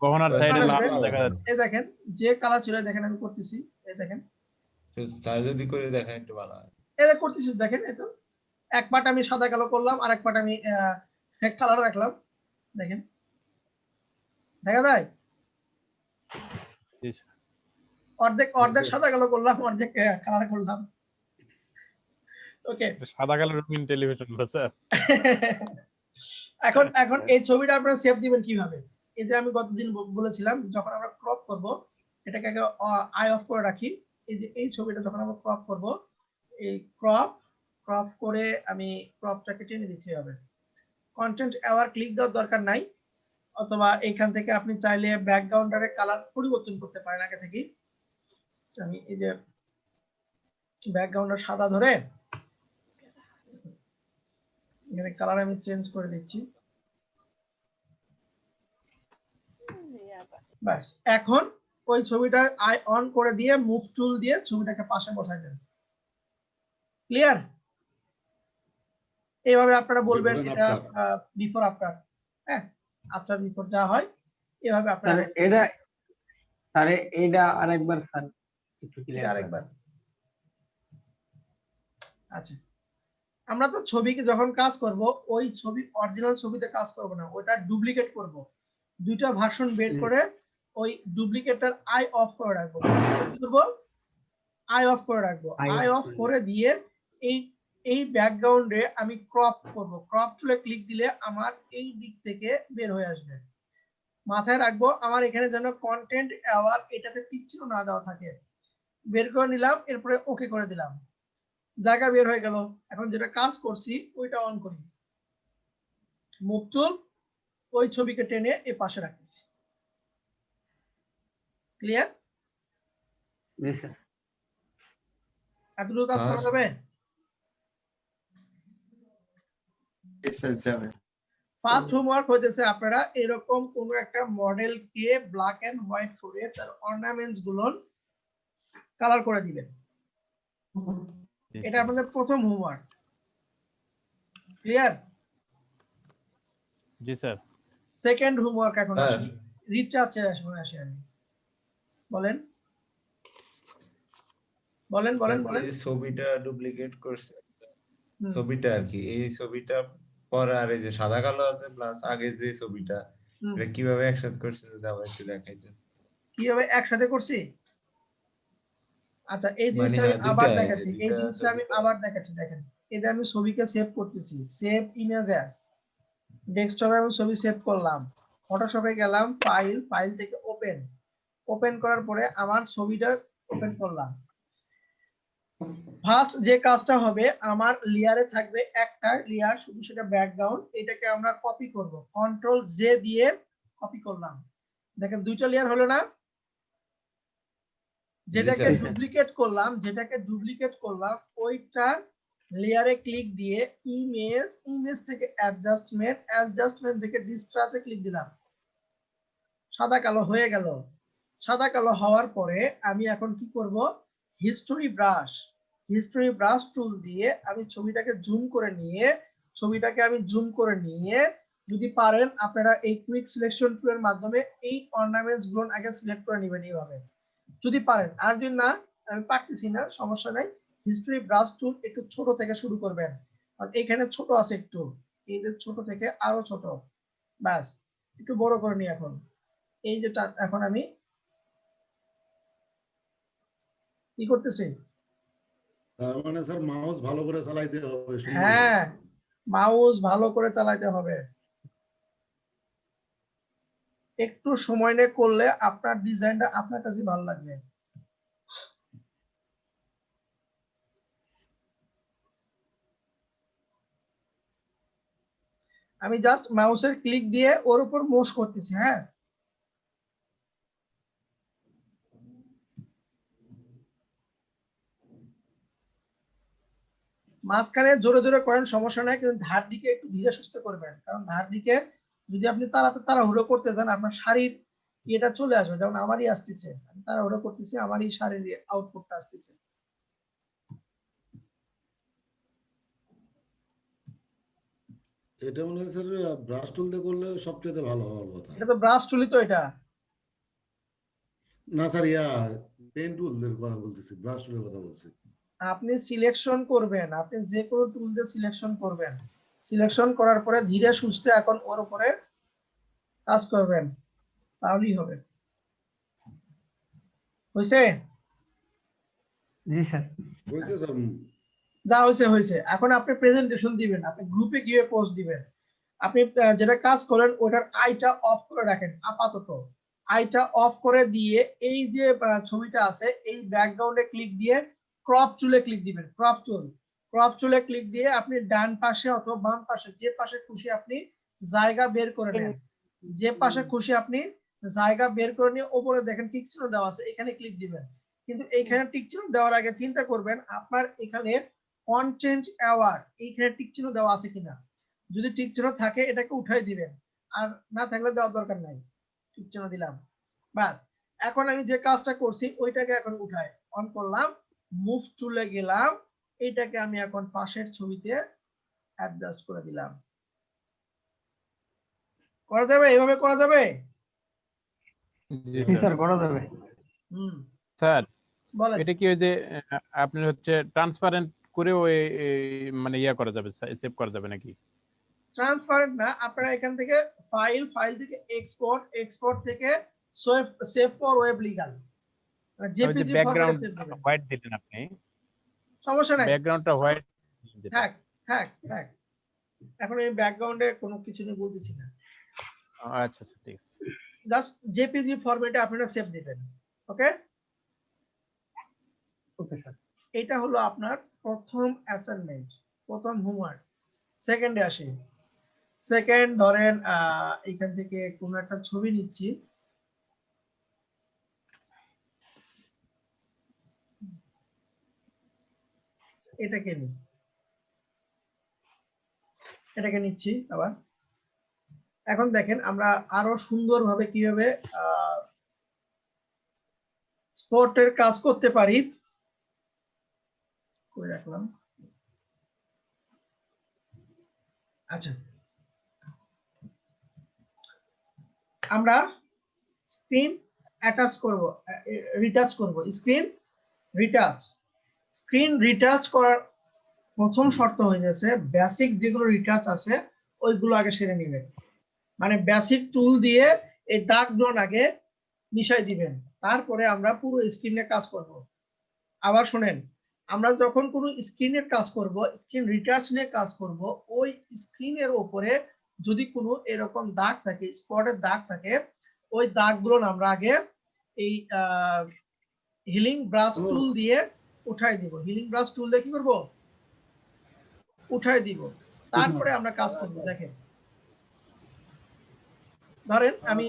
D: গহনার সাইডে লাল দেখা যাচ্ছে।
B: এই দেখেন যে কালার ছিল, দেখেন আমি করতেছি, এই দেখেন
A: স্যার যদি করে দেখেন একটু ভালো হয়।
B: এই করতেছি, দেখেন এটা এক পার্ট আমি সাদা কালো করলাম আর এক পার্ট আমি কালার রাখলাম, দেখেন দেখা যায়। অর্ধেক অর্ধেক সাদা কালো করলাম, অর্ধেক কালার করলাম। ওকে,
D: সাদা কালো রঙিন টেলিভিশন স্যার।
B: এখন এখন এই ছবিটা আপনারা সেভ দিবেন কিভাবে? এই যে আমি গতদিন বলেছিলাম যখন আমরা ক্রপ করব, এটাকে আগে আই অফ করে রাখি। এই যে এই ছবিটা যখন আমরা ক্রপ করব, এই ক্রপ করে আমি ক্রপটাকে টেনে দিচ্ছি হবে। কন্টেন্ট অ্যাওয়ার ক্লিক দেওয়ার দরকার নাই, অথবা এখান থেকে আপনি চাইলে ব্যাকগ্রাউন্ডের কালার পরিবর্তন করতে পারেন আগে থেকে। আমি এই যে ব্যাকগ্রাউন্ডের সাদা ধরে এখানে কালার আমি চেঞ্জ করে দিচ্ছি, বাস। এখন ওই ছবিটা আই অন করে দিয়ে মুভ টুল দিয়ে ছবিটাকে পাশে বসাই দেন। ক্লিয়ার? এইভাবে আপনারা বলবেন এটা বিফোর আফটার, হ্যাঁ আফটার বিফোর যা হয় এভাবে আপনারা
G: এটা আরে এটা আরেকবার স্যার একটু ক্লিয়ার
B: আরেকবার। আচ্ছা, আমরা তো ছবিকে যখন কাজ করব ওই ছবি অরিজিনাল ছবিতে কাজ করব না, ওটা ডুপ্লিকেট করব। দুইটা ভার্সন বের করে ওই ডুপ্লিকেটটার আই অফ করে রাখবো। কি করব? আই অফ করে রাখবো। আই অফ করে দিয়ে এই ব্যাকগ্রাউন্ডে আমি ক্রপ করব। ক্রপ টুলে ক্লিক দিলে আমার এই দিক থেকে বের হয়ে আসবে। মাথায় রাখবো আমার এখানে যেন কন্টেন্ট অ্যাওয়ার এটাতে টিক চিহ্ন না দেওয়া থাকে। বের করে নিলাম, এরপরে ওকে করে দিলাম, জায়গা বের হয়ে গেল। এখন যেটা কাজ করছি ওইটা অন করি, মুভ টুল, ওই ছবিকে টেনে এই পাশে রাখতেছি। ক্লিয়ার?
G: জি স্যার।
B: এতটুকু কাজ করা যাবে? ফার্স্ট হোমওয়ার্ক হইতেছে আপনারা এরকম কোন একটা মডেল কে ব্ল্যাক এন্ড হোয়াইট করে তার অর্নামেন্টস গুলো কালার করে দিবেন। এটা আপনাদের প্রথম হোমওয়ার্ক। ক্লিয়ার?
D: জি স্যার।
B: সেকেন্ড হোমওয়ার্ক এখন আসি, রিটাচের আসি আমি। বলেন বলেন বলেন বলেন।
A: এই ছবিটা ডুপ্লিকেট করছে, ছবিটা আর কি, এই ছবিটা পরে আর এই যে সাদা কালো আছে প্লাস আগে যে ছবিটা, এটা কিভাবে একসাথে করছে যদি আবার একটু দেখাইতেন।
B: কিভাবে একসাথে করছি? আচ্ছা এই
A: মানে
B: জিনিসটা আমি
A: দুইটা
B: আবার
A: এই যে
B: দেখাচ্ছি, এই
A: দুইটা
B: জিনিসটা আমি
A: ছবি
B: আবার দেখাচ্ছি। দেখেন এই যে আমি ছবিকে সেভ করতেছি, সেভ ইমেজ অ্যাজ, ডেস্কটপে আমি ছবি সেভ করলাম, ফটোশপে গেলাম, ফাইল, ফাইল থেকে ওপেন, ওপেন করার পরে আমার ছবিটা ওপেন করলাম। ফার্স্ট যে কাজটা হবে, আমার লেয়ারে থাকবে একটা লেয়ার শুধু, সেটা ব্যাকগ্রাউন্ড। এটাকে আমরা কপি করব, কন্ট্রোল জে দিয়ে কপি করলাম। দেখেন দুইটা লেয়ার হলো না? যেটাকে
A: স্যার।
B: ডুপ্লিকেট করলাম, যেটাকে ডুপ্লিকেট করলাম ওইটা লেয়ারে ক্লিক দিয়ে ইমেজ, ইমেজ থেকে অ্যাডজাস্টমেন্ট, অ্যাডজাস্টমেন্ট থেকে ডিসট্রাস্টে ক্লিক দিলাম, সাদা কালো হয়ে গেল। সাদা কালো হওয়ার পরে আমি এখন কি করব, হিস্টোরি ব্রাশ, হিস্টোরি ব্রাশ টুল দিয়ে আমি ছবিটাকে জুম করে নিয়ে, ছবিটাকে আমি জুম করে নিয়ে, যদি পারেন আপনারা এই কুইক সিলেকশন টুলের মাধ্যমে এই অর্নামেন্টস গুলো আগে সিলেক্ট করে নেবেন এইভাবে, যদি পারেন। আর যদি না, আমি পারতেছি না, সমস্যা নাই, হিস্টোরি ব্রাশ টুল একটু ছোট থেকে শুরু করবেন, কারণ এখানে ছোট আছে একটু, এই যে ছোট থেকে আরো ছোট, ব্যাস একটু বড় করে নি। এখন এই যে এখন আমি কি করতেছি,
H: তার মানে স্যার মাউস ভালো করে চালাইতে হবে, সুন্দর
B: হ্যাঁ মাউস ভালো করে চালাতে হবে, একটু সময় নিয়ে করলে আপনার ডিজাইনটা আপনার কাছে ভালো লাগবে। আমি জাস্ট মাউসের ক্লিক দিয়ে ওর উপর মুভ করতেছি। হ্যাঁ মাঝখানে জোরে জোরে করেন সমস্যা নাই, কিন্তু ধার দিকে একটু ধীরে সুস্থে করবেন, কারণ ধার দিকে যদি আপনি তাড়াহুড়ো করতে যান, আপনার শাড়ির ইয়েটা চলে আসবে, যেমন আমারই আসতেছে, আমি তাড়াহুড়ো করতেছি, আমারই শাড়ির আউটপুটটা আসতেছে।
H: এটা মনে হয় স্যার ব্রাশ টুল দিয়ে করলে সবচেয়ে ভালো হওয়ার কথা।
B: এটা তো ব্রাশ টুলই তো, এটা
H: না স্যার, পেন টুল এর কথা বলতেছি, ব্রাশ টুলের কথা বলছি।
B: আপনি সিলেকশন করবেন, আপনি যে কোনো টুল দিয়ে সিলেকশন করবেন, সিলেকশন করার পরে ধীরে সুস্থে এখন ওর উপরে কাজ করবেন, তাহলেই হবে। হয়েছে?
C: জি স্যার।
H: হয়েছে স্যার।
B: যা হয়েছে হয়েছে। এখন আপনি প্রেজেন্টেশন দিবেন, আপনি গ্রুপে গিয়ে পোস্ট দিবেন। আপনি যেটা কাজ করেন ওটার আইটা অফ করে রাখেন আপাতত, আইটা অফ করে দিয়ে এই যে ছবিটা আছে এই ব্যাকগ্রাউন্ডে ক্লিক দিয়ে ক্রপ টুলে ক্লিক দিবেন, ক্রপ টুল, ক্রপ টুলে ক্লিক দিয়ে আপনি ডান পাশে অথবা বাম পাশে যে পাশে খুশি আপনি জায়গা বের করে নেন, যে পাশে খুশি আপনি জায়গা বের করে নিয়ে উপরে দেখেন টিক চিহ্ন দেওয়া আছে, এখানে ক্লিক দিবেন। কিন্তু এইখানে টিক চিহ্ন দেওয়ার আগে চিন্তা করবেন আপনার এখানে কন্টেন্ট অ্যাওয়ার্ড এইখানে টিক চিহ্ন দেওয়া আছে কিনা, যদি টিক চিহ্ন থাকে এটাকে উঠাই দিবেন, আর না থাকলে দেওয়ার দরকার নাই, টিক চিহ্ন দিলাম, বাস। এখন আমি যে কাজটা করছি ওইটাকে এখন উঠাই অন করলাম, মুভ টুলে গেলাম, এইটাকে আমি এখন পাশের ছবিতে অ্যাডজাস্ট করে দিলাম। করা যাবে? এভাবে করা যাবে?
D: জি
C: জি
D: স্যার।
C: স্যার করা যাবে।
D: স্যার
B: বলেন।
D: এটা কি ওই যে আপনার হচ্ছে ট্রান্সপারেন্ট করে ওই মানে ইয়া করা যাবে, সেভ করা যাবে নাকি?
B: ট্রান্সপারেন্ট না, আপনারা এখান থেকে ফাইল, ফাইল থেকে এক্সপোর্ট, এক্সপোর্ট থেকে save for web legal, JPG ফরম্যাটে সেভ করবেন।
D: হোয়াইট দিলেন আপনি,
B: সমস্যা নাই,
D: ব্যাকগ্রাউন্ডটা হোয়াইট দিলেন।
B: থাক থাক থাক, এখন এই ব্যাকগ্রাউন্ডে কোনো কিছু নিয়ে বলতেছি না,
D: আচ্ছা আচ্ছা ঠিক আছে।
B: জাস্ট জেপিজি ফরম্যাটে আপনারা সেভ দিবেন। ওকে
C: ওকে স্যার।
B: এটা হলো আপনার প্রথম অ্যাসাইনমেন্ট, প্রথম হোমওয়ার্ক। সেকেন্ডে আসি। সেকেন্ড ধরেন এখান থেকে কোনো একটা ছবি নিচ্ছি, এটাকে নি, এটাকে নিচ্ছি আবার। এখন দেখেন আমরা আরো সুন্দরভাবে কিভাবে স্পটের কাজ করতে পারি, করে রাখলাম। আচ্ছা আমরা স্ক্রিন অ্যাটাচ করব, রিটাচ করব, স্ক্রিন রিটাচ। স্ক্রিন রিটাচ করার প্রথম শর্ত হয়ে গেছে বেসিক যেগুলো রিটাচ আছে ওইগুলো আগে সেরে নেবেন, মানে বেসিক টুল দিয়ে এই দাগ ড্রন আগে মিশাই দিবেন, তারপরে আমরা পুরো স্ক্রিনে কাজ করব। আবার শুনেন, আমরা যখন কোনো স্ক্রিনের কাজ করব, স্ক্রিন রিটাচ নিয়ে কাজ করব, ওই স্ক্রিনের উপরে যদি কোনো এরকম দাগ থাকে, স্পটের দাগ থাকে, ওই দাগগুলো আমরা আগে এই হিলিং ব্রাশ টুল দিয়ে উঠাই দিব। হিলিং ব্রাশ টুল দিয়ে কি করব? উঠাই দিব। তারপরে আমরা কাজ করব। দেখেন, ধরেন আমি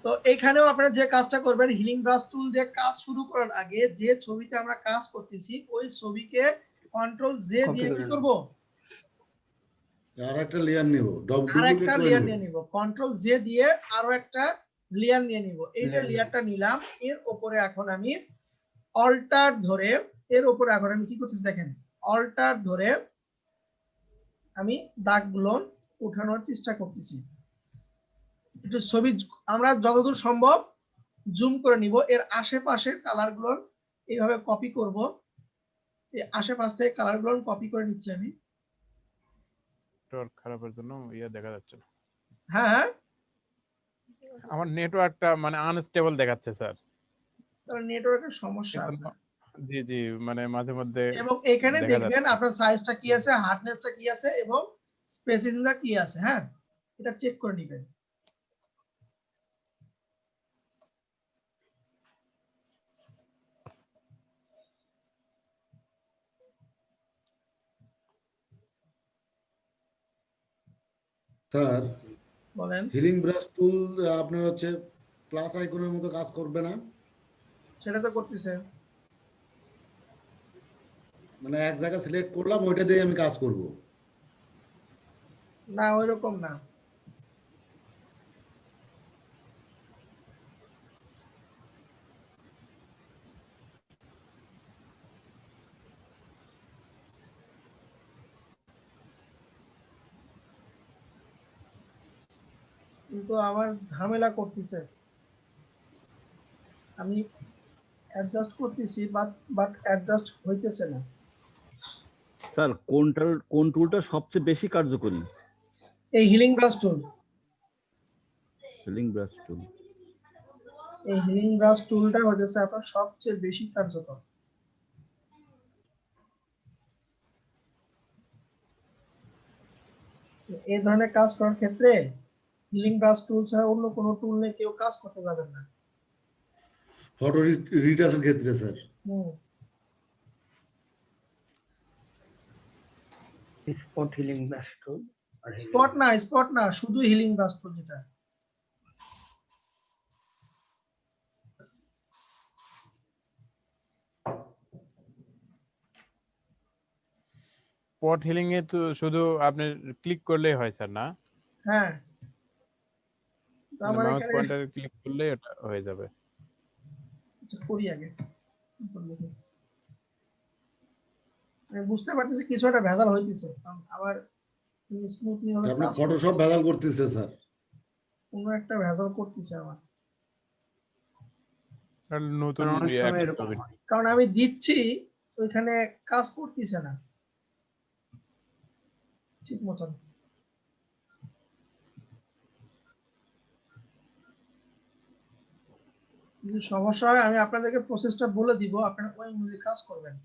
B: তো এখানেও আপনারা যে কাজটা করবেন, হিলিং ব্রাশ টুল দিয়ে কাজ শুরু করার আগে যে ছবিতে আমরা কাজ করতেছি ওই ছবিকে কন্ট্রোল জে দিয়ে কি করব?
H: আরেকটা লেয়ার নিব,
B: আরেকটা লেয়ার নিয়ে নিব। কন্ট্রোল জে দিয়ে আরো একটা লেয়ার নিয়ে নিব। এই যে লেয়ারটা নিলাম, এর উপরে এখন আমি অল্টার ধরে, এর উপরে এখন আমি কি করতেছি দেখেন, অল্টার ধরে আমি দাগগুলো উঠানোর চেষ্টা করতেছি। একটু ছবি আমরা যতদূর সম্ভব জুম করে নিব। এর আশেপাশের কালারগুলো এইভাবে কপি করব। এই আশেপাশ থেকে কালারগুলো কপি করে নিচ্ছি আমি।
D: নেটওয়ার্ক খারাপের জন্য দেখা যাচ্ছে না।
B: হ্যাঁ,
D: আমার নেটওয়ার্কটা মানে আনস্টেবল দেখাচ্ছে স্যার।
B: তাহলে নেটওয়ার্কের সমস্যা।
D: জি জি, মানে মাঝে মধ্যে।
B: এবং এখানে দেখবেন আপনার সাইজটা কি আছে, হার্ডনেসটা কি আছে এবং স্পেসিংটা কি আছে। হ্যাঁ, এটা চেক করে নেবেন।
H: স্যার
B: বলেন।
H: হিলিং ব্রাশ টুল আপনার হচ্ছে প্লাস আইকনের মতো কাজ করবে না?
B: সেটা তো করতেছে।
H: মানে এক জায়গা সিলেক্ট করলাম, ওইটা দিয়ে আমি কাজ করব?
B: না, ওইরকম না। কিন্তু আমার ঝামেলা করতেছে। আমি অ্যাডজাস্ট করতেছি বাট অ্যাডজাস্ট হইতেছে না।
I: স্যার কোন টুলটা সবচেয়ে বেশি কার্যকরী?
B: এই healing brush tool.
I: Healing brush টুল।
B: এই হিলিং ব্রাশ টুলটা হচ্ছে আপনার সবচেয়ে বেশি কার্যকর। এই ধরনের কাজ করার ক্ষেত্রে হিলিং ব্রাশ টুল ছাড়া অন্য কোনো টুল নিয়ে কেউ কাজ করতে যাবেন না।
H: ফটো রিটাচের ক্ষেত্রে স্যার
G: স্পট হিলিং ব্রাশ টুল।
B: স্পট না, শুধু হিলিং ব্রাশ টুল। যেটা
D: স্পট হিলিং এ তো শুধু আপনি ক্লিক করলেই হয় স্যার, না?
B: হ্যাঁ, আমার
D: মাউস
B: এখানে
D: পয়েন্টারে ক্লিক করলেই এটা হয়ে যাবে।
B: করি আগে। আমি বুঝতে পারতেছি কিছু একটা ভেজাল হইতেছে। আবার স্মুথলি হবে
H: আপনি
B: কাজ
H: ফটোশপ ভেজাল করতেছে স্যার।
B: কোনো একটা ভেজাল করতেছে আমার।
D: নতুন
B: কারণ আমি দিচ্ছি ওইখানে কাজ করতেছে না ঠিক মতন। যদি সমস্যা হয় আমি আপনাদেরকে প্রসেসটা বলে দিব, আপনারা ওই অনুযায়ী কাজ করবেন।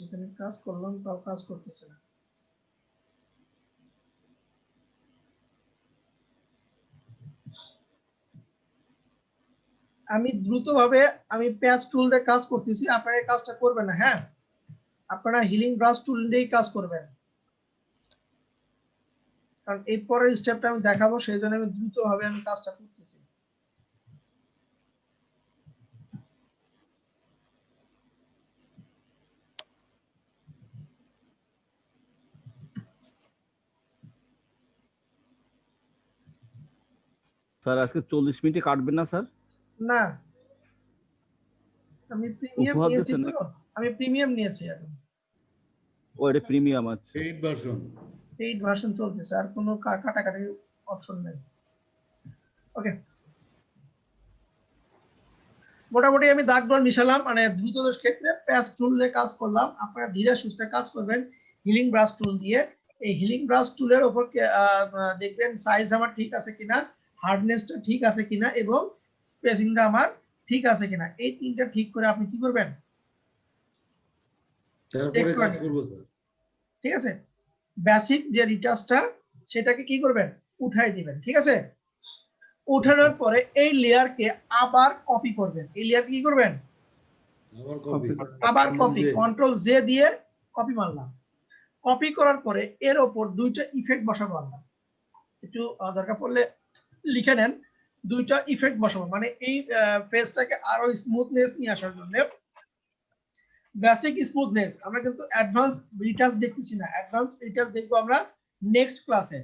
B: এখানে কাজ করলাম তাও কাজ করতেছে না। আমি দ্রুতভাবে আমি প্যাচ টুল দিয়ে কাজ করতেছি, আপনারা এই কাজটা করবেন না। হ্যাঁ, আপনারা হিলিং ব্রাশ টুল দিয়েই কাজ করবেন, কারণ এই পরের স্টেপটা আমি দেখাবো, সেই জন্য আমি দ্রুতভাবে আমি কাজটা করতেছি।
I: স্যার আজকে 40 মিনিটে কাটবেন না স্যার?
B: না, আমি প্রিমিয়াম নিয়েছি তো, আমি প্রিমিয়াম নিয়েছি এখন।
I: ও এটা প্রিমিয়াম আছে।
H: Paid version.
B: পেইড ভার্সন চলতেছে, আর কোনো কাটাকাটি অপশন নেই। ওকে, মোটামুটি আমি দাগগুলো মিশালাম, মানে দ্রুততার ক্ষেত্রে প্যাচ টুল নিয়ে কাজ করলাম। আপনারা ধীরে সুস্থে কাজ করবেন হিলিং ব্রাশ টুল দিয়ে। এই হিলিং ব্রাশ টুলের উপর দেখবেন সাইজ আমার ঠিক আছে কিনা, হার্ডনেসটা ঠিক আছে কিনা, এবং স্পেসিংটা আমার ঠিক আছে কিনা। এই তিনটা ঠিক করে আপনি কি করবেন,
H: তারপরে কাজ করব স্যার।
B: ঠিক আছে। বেসিক যে রিটাচটা সেটাকে কি করবেন, উঠাই দিবেন, ঠিক আছে। উঠানোর পরে এই লেয়ারকে আবার কপি করবেন। এই লেয়ারকে কি করবেন, আবার কপি, কন্ট্রোল জে দিয়ে কপি মারলাম। কপি করার পরে এর ওপর দুইটা ইফেক্ট বসাবো আমরা, একটু দরকার পড়লে লিখে নেন। দুইটা ইফেক্ট বসাবো, মানে এই ফেসটাকে আরো স্মুথনেস নিয়ে আসার জন্য। বেসিক স্মুথনেস, আমরা কিন্তু অ্যাডভান্স রিটাচ দেখতেছি না, অ্যাডভান্স রিটাচ দেখবো আমরা নেক্সট ক্লাসে।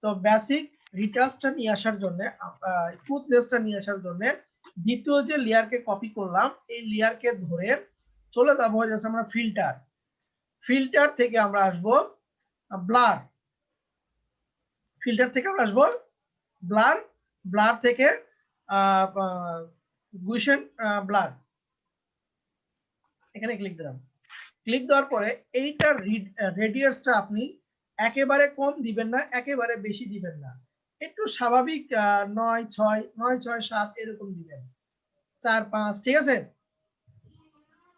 B: তো বেসিক রিটাচটা নিয়ে আসার জন্য, স্মুথনেসটা নিয়ে আসার জন্য দ্বিতীয় যে লেয়ারকে কপি করলাম, এই লেয়ারকে ধরে চলে যাবো হচ্ছে আমরা ফিল্টার। ফিল্টার থেকে আমরা আসবো ব্লার, ফিল্টার থেকে আমরা আসবো ব্লার, ব্লার থেকে গুইশন ব্লার, এখানে ক্লিক দিলাম। ক্লিক দেওয়ার পরে এইটার রেডিয়াসটা আপনি একেবারে কম দিবেন না, একেবারে বেশি দিবেন না, একটু স্বাভাবিক 9, 6, 9, 6, 7 এরকম দিবেন, 4, 5, ঠিক আছে।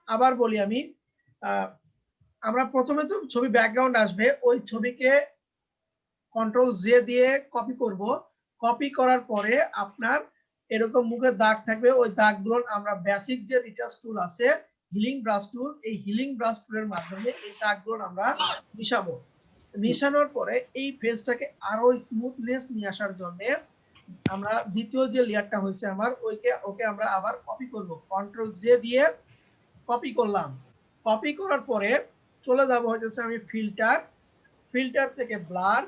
B: আবার বলি আমি, আমরা প্রথমে তো ছবি ব্যাকগ্রাউন্ড আসবে, ওই ছবিকে কন্ট্রোল জে দিয়ে কপি করব। কপি করার পরে আপনার এরকম মুখে দাগ থাকবে, ওই দাগগুলো আমরা বেসিক যে রিটাচ টুল আছে হিলিং ব্রাশ টুল, এই হিলিং ব্রাশ টুলের মাধ্যমে এই দাগগুলো আমরা মিশাবো। মিশানোর পরে এই ফেসটাকে আরো স্মুথনেস নিয়ে আসার জন্য আমরা দ্বিতীয় যে লেয়ারটা হয়েছে আমার, ওকে আমরা আবার কপি করব। কন্ট্রোল জে দিয়ে কপি করলাম। কপি করার পরে চলে যাব হচ্ছে আমি ফিল্টার, ফিল্টার থেকে ব্লার,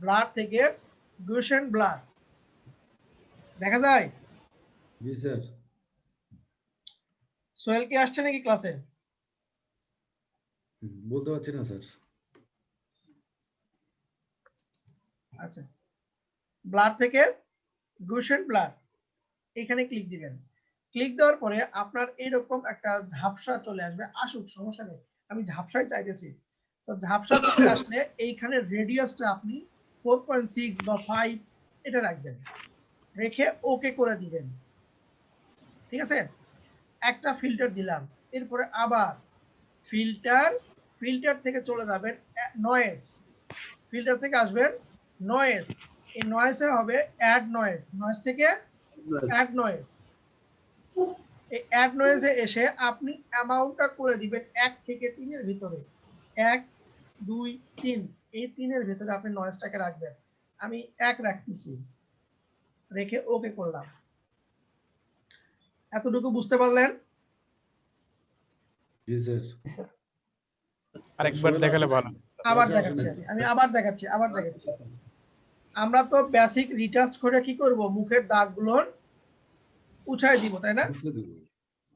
B: ব্লার থেকে গুইশন ব্লার। দেখা যায়?
H: জি স্যার।
B: সোহেল কি আসছে নাকি ক্লাসে?
H: বলতে পারছি না স্যার।
B: আচ্ছা, ব্লার থেকে গুইশন ব্লার, এখানে ক্লিক দিবেন। ক্লিক দেওয়ার পরে আপনার এরকম একটা ঝাপসা চলে আসবে, আসুক সমস্যা নেই, আমি ঝাপসাই চাইতেছি। তো ঝাপসা চলে আসলে এইখানে রেডিয়াসটা আপনি 4.6 বা 5 এটা রাখবেন, রেখে ওকে করে দিবেন, ঠিক আছে। একটা ফিল্টার দিলাম, এরপরে আবার ফিল্টার, ফিল্টার থেকে চলে যাবেন নয়েজ, ফিল্টার থেকে আসবেন নয়েজ, এই নয়েজে হবে অ্যাড নয়েজ, নয়েজ থেকে অ্যাড নয়েজ। এই অ্যাড নয়েজে এসে আপনি অ্যামাউন্টটা করে দিবেন 1 থেকে 3 এর ভিতরে, 1, 2, 3, এই 3 এর ভিতরে আপনি নয়েজটাকে রাখবেন। আমি 1 রাখতেছি, রেখে ওকে করলাম। এতটুকু বুঝতে পারলেন?
H: জি স্যার।
D: আরেকবার দেখালে ভালো।
B: আবার দেখাচ্ছি, আমি আবার দেখাচ্ছি। আমরা তো বেসিক রিটাচ করে কি করব, মুখের দাগগুলো উঠাই দিব, তাই না?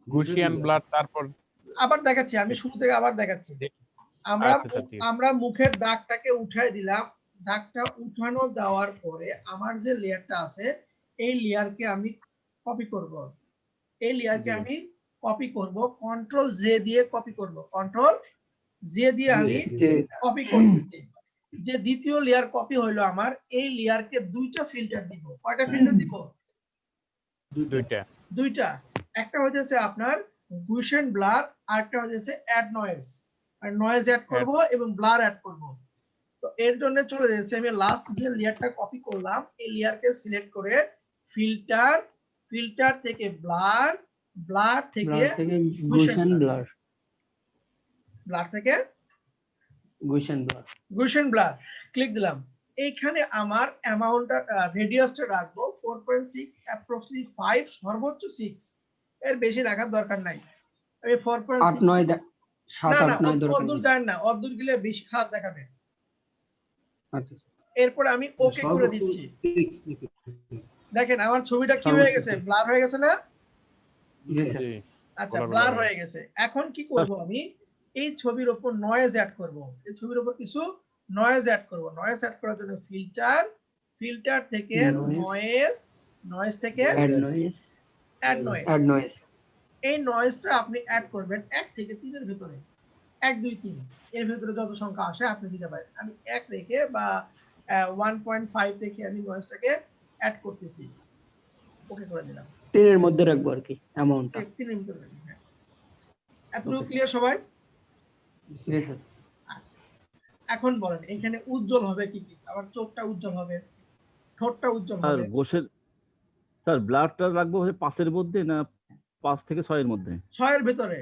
D: গুশিয়ান ব্লার, তারপর
B: আবার দেখাচ্ছি, আমি শুরু থেকে আবার দেখাচ্ছি। আমরা মুখের দাগটাকে উঠাই দিলাম। দাগটা উঠানো দেওয়ার পরে আমার যে লেয়ারটা আছে, এই লেয়ারকে আমি কপি করব। এই লেয়ারকে আমি কপি করব, কন্ট্রোল জে দিয়ে কপি করব, কন্ট্রোল জে দিয়ে আমি কপি করতেছি। যে দ্বিতীয় লেয়ার কপি হইলো আমার, এই লেয়ারকে দুইটা ফিল্টার দিব। কয়টা ফিল্টার দিব? দুইটা। একটা হচ্ছে আপনার গুইশন ব্লার, আর একটা হচ্ছে অ্যাড নয়েজ। আর নয়েজ অ্যাড করব এবং ব্লার অ্যাড করব। তো এর জন্য চলে যাচ্ছে আমি লাস্ট যে লেয়ারটা কপি করলাম, এই লেয়ারকে সিলেক্ট করে ফিল্টার, ফিল্টার থেকে ব্লার, ব্লার থেকে গুইশন ব্লার, ব্লার থেকে গুইশন ব্লার ক্লিক দিলাম। এইখানে আমার অ্যামাউন্টটা রেডিয়াসটা রাখবো 4.6, অ্যাপ্রক্সিমেটলি 5, সর্বোচ্চ 6, এর বেশি রাখার দরকার নাই। আমি 4.6, 8, 9, 7, 8, 9 দরকার নেই, অদূর যায় না, অদূর গেলে বেশি খারাপ দেখাবে। আচ্ছা, এরপর আমি ওকে করে দিচ্ছি। দেখেন আমার ছবিটা কি হয়ে গেছে, ব্লার হয়ে গেছে না? আচ্ছা, ব্লার হয়ে গেছে। এখন কি করব আমি, এই ছবির উপর নয়েজ অ্যাড করব। এই ছবির উপর কিছু নয়েজ অ্যাড করব। নয়েজ অ্যাড করার জন্য ফিল্টার থেকে নয়েজ থেকে
G: add noise
B: add noise.
G: Add noise
B: এই নয়েজটা আপনি অ্যাড করবেন 1 থেকে 3 এর ভিতরে, 1 2 3 এর ভিতরে যত সংখ্যা আসে আপনি দিতে পারেন। আমি 1 রেখে বা 1.5 রেখে আমি নয়েজটাকে অ্যাড করতেছি। ওকে করে দিলাম।
G: 3 এর মধ্যে রাখবো আর কি অ্যামাউন্টটা।
B: 3 এর ভিতরে রাখবেন, হ্যাঁ। এতটুকু ক্লিয়ার সবাই?
G: জি স্যার।
B: আচ্ছা, এখন বলেন এখানে উজ্জ্বল হবে কি কি? আমার চোখটা উজ্জ্বল হবে, ঠোঁটটা উজ্জ্বল
I: স্যার
B: হবে।
I: গোশের স্যার ব্লাডটা রাখবো হচ্ছে 5 এর মধ্যে না 5 থেকে 6 এর মধ্যে?
B: 6 এর ভিতরে,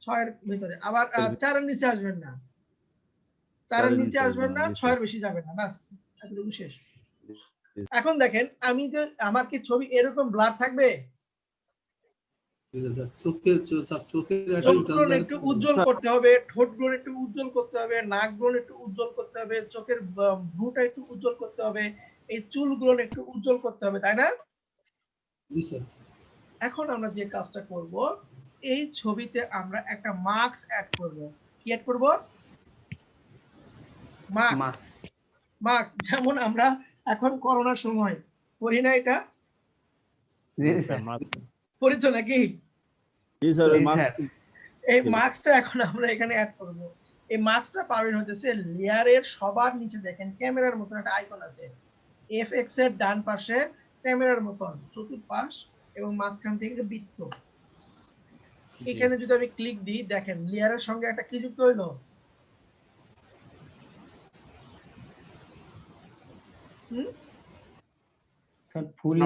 B: 6 এর ভিতরে। আবার 4 এর নিচে আসবেন না, 4 এর নিচে আসবেন না, 6 এর বেশি যাবেন না, ব্যাস এতটুকু শেষ। এখন দেখেন আমি যে আমার কি ছবি এরকম ব্লার থাকবে? চোখগুলো একটু উজ্জ্বল করতে হবে, ঠোঁটগুলো একটু উজ্জ্বল করতে হবে, নাকগুলো একটু উজ্জ্বল করতে হবে, চোখের ভ্রুটা একটু উজ্জ্বল করতে হবে, এই চুলগুলো একটু উজ্জ্বল করতে হবে, তাই না? এখন আমরা যে কাজটা করব, এই ছবিতে আমরা একটা মার্কস অ্যাড করব। কি অ্যাড করব? মার্কস। যেমন আমরা এখন করোনার সময় করি না, এটা
C: জি স্যার।
B: করেছো নাকি?
I: জি স্যার
C: জি
I: মার্কস
C: স্যার।
B: এই মার্কসটা এখন আমরা এখানে অ্যাড করব। এই মার্কসটা পাবেন হচ্ছে লেয়ারের সবার নিচে, দেখেন ক্যামেরার মতন একটা আইকন আছে, এফএক্স এর ডান পাশে ক্যামেরার মতন চতুর্পাশ এবং মাঝখান থেকে একটা বৃত্ত। এখানে যদি আমি ক্লিক দিই, দেখেন লেয়ারের সঙ্গে একটা কি যুক্ত হইলো?
G: স্যার ফুল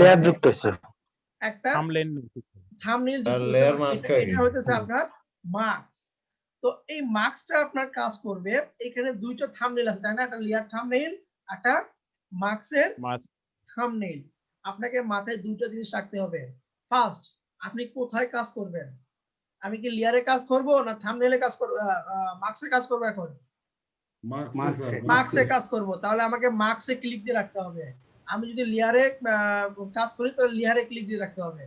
D: লেয়ার
G: যুক্ত হচ্ছে।
B: একটা থাম্বনেইল যুক্ত হচ্ছে।
A: লেয়ার মাস্ক
B: এটা হইতেছে আপনার মার্কস। তো এই মার্কসটা আপনার কাজ করবে, এখানে দুইটা থাম্বনেইল আছে তাই না? একটা লেয়ার থাম্বনেইল, একটা মার্কসের থাম্বনেইল। আপনাকে মাথায় দুইটা জিনিস রাখতে হবে। ফার্স্ট, আপনি কোথায় কাজ করবেন? আমি কি লেয়ারে কাজ করব না থাম্বনেইলে কাজ করব, মার্কসে কাজ করব? এখন মার্কসে কাজ করব, তাহলে আমাকে মার্কসে ক্লিক দিয়ে রাখতে হবে। আমি যদি লেয়ারে কাজ করি তাহলে লেয়ারে ক্লিক দিয়ে রাখতে হবে।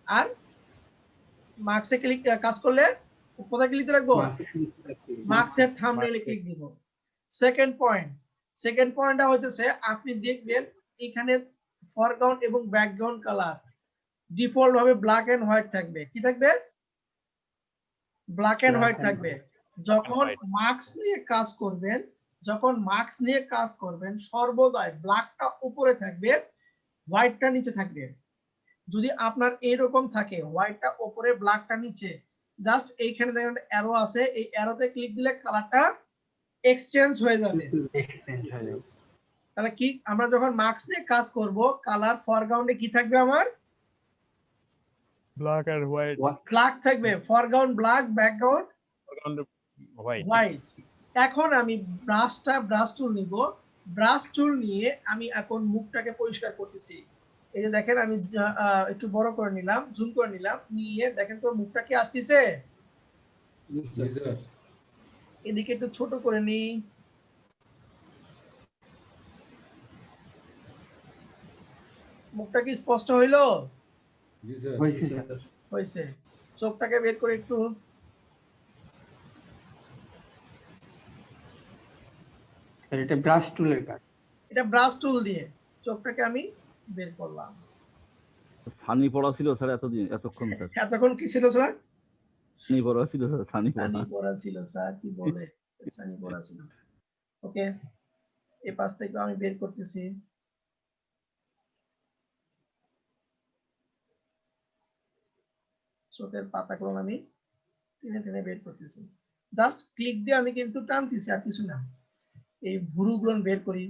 B: আর মার্কসে ক্লিক কাজ করলে কোথায় ক্লিক দিয়ে রাখবো? মার্কসের থাম্বনেইলে ক্লিক দিব। সেকেন্ড পয়েন্টটা হইতেছে আপনি দেখবেন এখানে ফরগ্রাউন্ড এবং ব্যাকগ্রাউন্ড কালার ডিফল্ট ভাবে ব্ল্যাক এন্ড হোয়াইট থাকবে। কি থাকবে? ব্ল্যাক এন্ড হোয়াইট থাকবে। যখন মার্কস নিয়ে কাজ করবেন সর্বদাই ব্ল্যাকটা উপরে থাকবে, হোয়াইটটা নিচে থাকবে। যদি আপনার এইরকম থাকে হোয়াইটটা উপরে ব্ল্যাকটা নিচে, জাস্ট এইখানে দেখেন অ্যারো আছে, এই অ্যারোতে ক্লিক দিলে কালারটা এক্সচেঞ্জ হয়ে যাবে। তাহলে কি আমরা যখন মার্কস নিয়ে কাজ করব, কালার ফরগ্রাউন্ডে কি থাকবে? আমার
D: ব্ল্যাক আর হোয়াইট।
B: ব্ল্যাক থাকবে, ফরগ্রাউন্ড ব্ল্যাক, ব্যাকগ্রাউন্ড হোয়াইট। এখন আমি ব্রাশ টুল নিব। ব্রাশ টুল নিয়ে আমি এখন মুখটাকে পরিষ্কার করতেছি। এই যে দেখেন আমি একটু বড় করে নিলাম, জুম করে নিলাম, নিয়ে দেখেন তো মুখটা কি আসতেছে? এদিকে একটু ছোট করে নিই। মুখটা কি স্পষ্ট হইলো? হয়েছে। চোখটাকে বের করে একটু,
G: এটা ব্রাশ টুলের কাজ।
B: এটা ব্রাশ টুল দিয়ে চোখটাকে আমি বের করলাম।
I: সানি পড়া ছিল স্যার এতক্ষণ স্যার?
B: এতক্ষণ কি ছিল স্যার?
I: সানি পড়া ছিল স্যার, সানি
B: পড়া ছিল স্যার, কি বলে সানি পড়া ছিল। ওকে, এই পাশ থেকে আমি বের করতেছি। চোখের পাতাগুলো আমি টেনে টেনে বের করতেছি। জাস্ট ক্লিক দিয়ে আমি কিন্তু টানতেছি, আর কিছু না। এই ভুরুগুলো বের করি,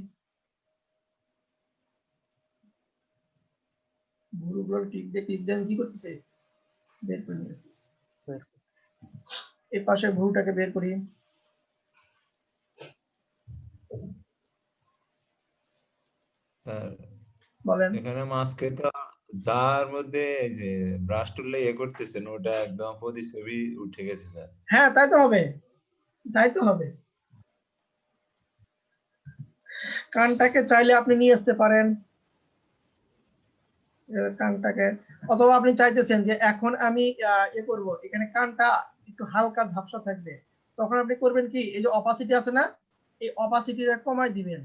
B: ভুরুগুলো ক্লিক দিয়ে আমি কি করতেছি? বের করে নিয়ে আসতেছি। এই পাশে ভুরুটাকে বের করি। বলেন।
A: এখানে মাস্কে তো যার মধ্যে যে ব্রাশ টুলে ইয়ে করতেছেন ওটা একদম প্রতিছবি উঠে গেছে স্যার।
B: হ্যাঁ, তাই তো হবে। কানটাকে চাইলে আপনি নিয়ে আসতে পারেন, কানটাকে, অথবা আপনি চাইতেছেন যে এখন আমি করব, এখানে কানটা একটু হালকা ঝাপসা থাকবে, তখন আপনি করবেন কি, এই যে অপাসিটি আছে না, এই অপাসিটি কমাই দিবেন,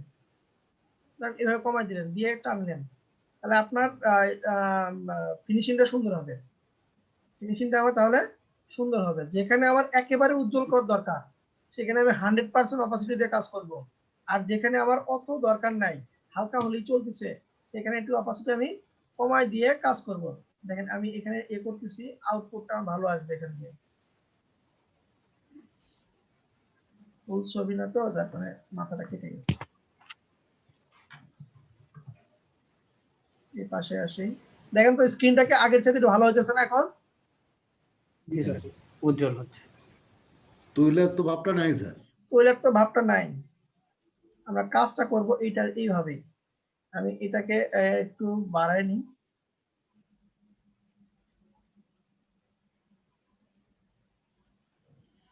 B: এভাবে কমাই দিলেন, দিয়ে টানলেন, তাহলে আপনার ফিনিশিংটা সুন্দর হবে। ফিনিশিংটা আমার তাহলে সুন্দর হবে। যেখানে আমার একেবারে উজ্জ্বল করার দরকার সেখানে আমি 100% অপাসিটি দিয়ে কাজ করব, আর যেখানে আমার অত দরকার নাই, হালকা হলেই চলতেছে, সেখানে একটু অপাসিটি আমি কমাই দিয়ে কাজ করব। দেখেন আমি এখানে করতেছি, আউটপুটটা ভালো আসবে এখান দিয়ে। ফুল ছবি না তো, যার কারণে মাথাটা কেটে গেছে। এই পাশে আসি, দেখেন তো স্ক্রিনটাকে আগের চাইতে একটু ভালো হইতেছে না এখন?
G: জি স্যার, উজ্জ্বল হচ্ছে।
H: তৈলাক্ত ভাবটা নাই স্যার।
B: তৈলাক্ত ভাবটা নাই। আমরা কাজটা করব এইভাবে, আমি এটাকে একটু বাড়াই নিই,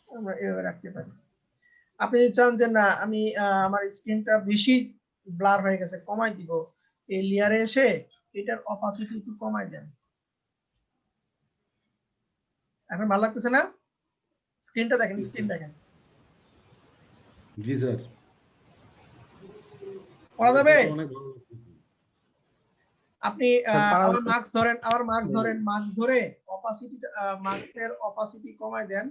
B: আমরা এভাবে রাখতে পারি। আপনি যদি চান যে না আমি আমার স্ক্রিনটা বেশি ব্লার হয়ে গেছে, কমাই দিব, এই লেয়ারে এসে এটার অপাসিটি একটু কমাই দেন। এখন ভালো লাগতেছে না? স্ক্রিনটা দেখেন, স্ক্রিন দেখেন,
H: জি স্যার,
B: করা যাবে?
H: অনেক ভালো লাগতেছে।
B: আপনি আমার মার্কস ধরেন, মার্কস ধরে অপাসিটি, মার্কসের অপাসিটি কমাই দেন,